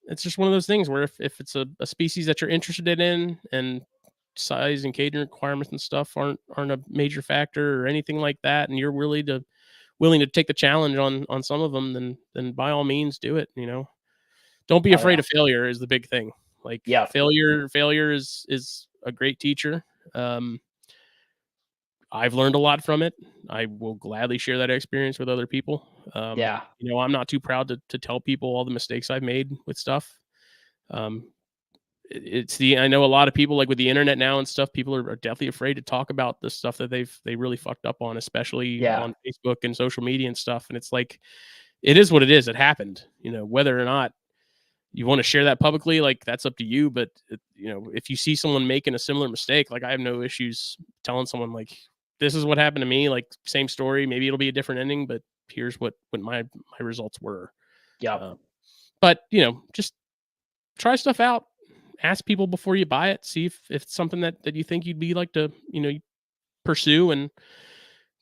S2: It's just one of those things where if it's a species that you're interested in, and size and caging requirements and stuff aren't a major factor or anything like that, and you're willing to take the challenge on some of them, then by all means do it. Don't be afraid of failure is the big thing. Like, failure is a great teacher. I've learned a lot from it. I will gladly share that experience with other people. I'm not too proud to tell people all the mistakes I've made with stuff. I know a lot of people, like with the internet now and stuff, people are definitely afraid to talk about the stuff that they really fucked up on, especially on Facebook and social media and stuff. And it's like, it is what it is. It happened. Whether or not you want to share that publicly, like, that's up to you. But if you see someone making a similar mistake, like, I have no issues telling someone, like, this is what happened to me. Like, same story. Maybe it'll be a different ending, but here's what my results were.
S3: Yeah.
S2: But just try stuff out. Ask people before you buy it. See if it's something that you think you'd be like to pursue, and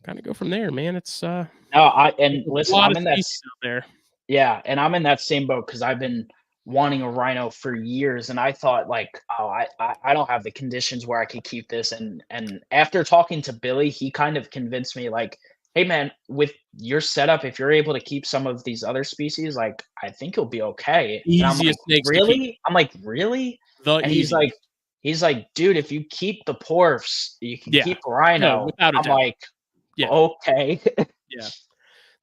S2: kind of go from there, man. It's
S3: listen, I'm in that
S2: out there.
S3: Yeah, and I'm in that same boat, because I've been wanting a rhino for years, and I thought, like, oh, I don't have the conditions where I could keep this. And after talking to Billy, he kind of convinced me, like, hey man, with your setup, if you're able to keep some of these other species, like, I think you'll be okay. And I'm like, really? I'm like, really? And he's like, dude, if you keep the porfs, you can keep rhino.
S2: No, without a
S3: I'm
S2: doubt.
S3: like, okay.
S2: Yeah.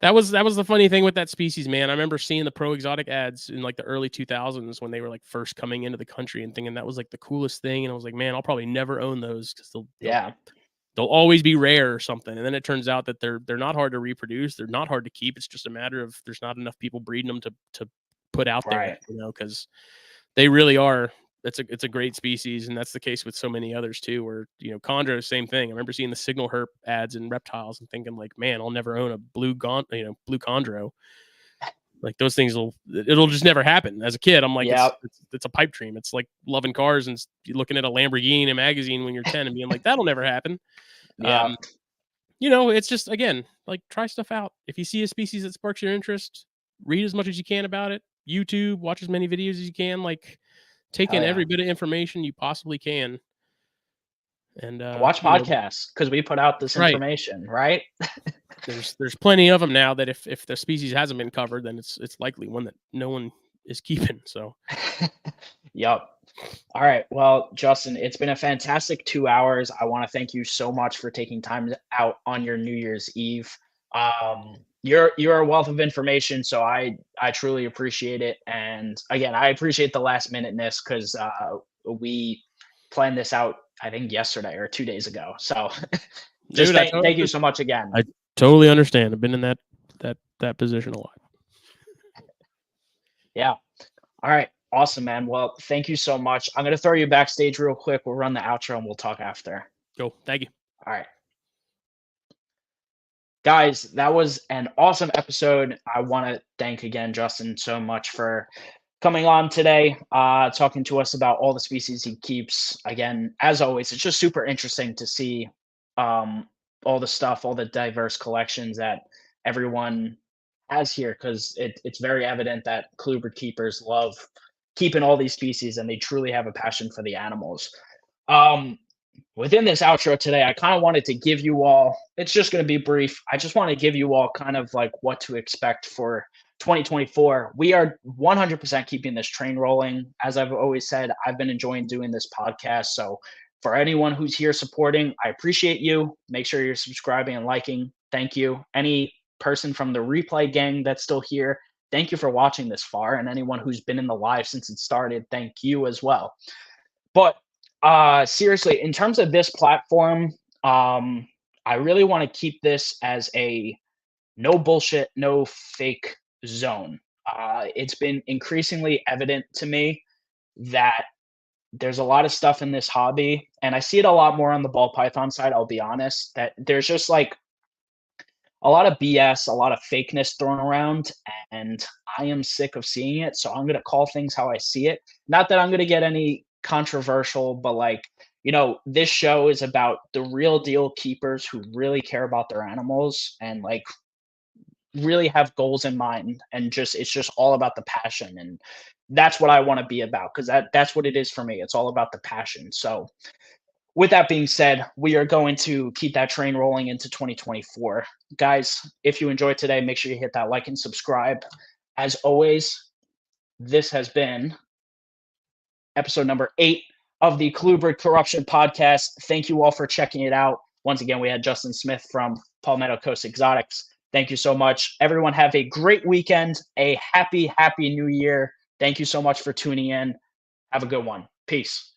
S2: That was the funny thing with that species, man. I remember seeing the Pro Exotic ads in like the early 2000s when they were like first coming into the country, and thinking that was like the coolest thing. And I was like, man, I'll probably never own those, because they'll they'll always be rare or something. And then it turns out that they're not hard to reproduce. They're not hard to keep. It's just a matter of there's not enough people breeding them to put out there, because they really are. It's a great species, and that's the case with so many others too. Where chondro, same thing. I remember seeing the signal herp ads in reptiles and thinking like, man, I'll never own a blue chondro. Like those things it'll just never happen. As a kid, I'm like, it's a pipe dream. It's like loving cars and looking at a Lamborghini in a magazine when you're 10 and being like, that'll never happen.
S3: Yeah.
S2: It's just, again, like, try stuff out. If you see a species that sparks your interest, read as much as you can about it. YouTube, watch as many videos as you can. Like, take in every bit of information you possibly can. And
S3: watch podcasts, because we put out this information, right?
S2: There's plenty of them now that if the species hasn't been covered, then it's likely one that no one is keeping. So,
S3: yep. All right. Well, Justin, it's been a fantastic 2 hours. I want to thank you so much for taking time out on your New Year's Eve. You're a wealth of information, so I truly appreciate it. And again, I appreciate the last minuteness, because we planned this out, I think, yesterday or 2 days ago. So just thank you so much again.
S2: I totally understand. I've been in that position a lot.
S3: Yeah. All right. Awesome, man. Well, thank you so much. I'm going to throw you backstage real quick. We'll run the outro and we'll talk after.
S2: Cool. Thank you.
S3: All right. Guys, that was an awesome episode. I want to thank again Justin so much for coming on today, talking to us about all the species he keeps. Again, as always, it's just super interesting to see all the stuff, all the diverse collections that everyone has here, because it's very evident that Colubrid keepers love keeping all these species, and they truly have a passion for the animals. Within this outro today, I kind of wanted to give you all, it's just going to be brief. I just want to give you all kind of like what to expect for 2024. We are 100% keeping this train rolling. As I've always said, I've been enjoying doing this podcast. So for anyone who's here supporting, I appreciate you. Make sure you're subscribing and liking. Thank you. Any person from the replay gang that's still here, thank you for watching this far. And anyone who's been in the live since it started, thank you as well. But seriously, in terms of this platform, I really want to keep this as a no bullshit, no fake zone. It's been increasingly evident to me that there's a lot of stuff in this hobby, and I see it a lot more on the ball python side, I'll be honest, that there's just like a lot of BS, a lot of fakeness thrown around, and I am sick of seeing it. So I'm going to call things how I see it. Not that I'm going to get any controversial, but like, this show is about the real deal keepers who really care about their animals and like really have goals in mind, and it's just all about the passion. And that's what I want to be about, because that's what it is for me. It's all about the passion. So with that being said, we are going to keep that train rolling into 2024. Guys, if you enjoyed today, make sure you hit that like and subscribe. As always, this has been episode number 8 of the Colubrid Corruption Podcast. Thank you all for checking it out. Once again, we had Justin Smith from Palmetto Coast Exotics. Thank you so much. Everyone have a great weekend, a happy, happy new year. Thank you so much for tuning in. Have a good one. Peace.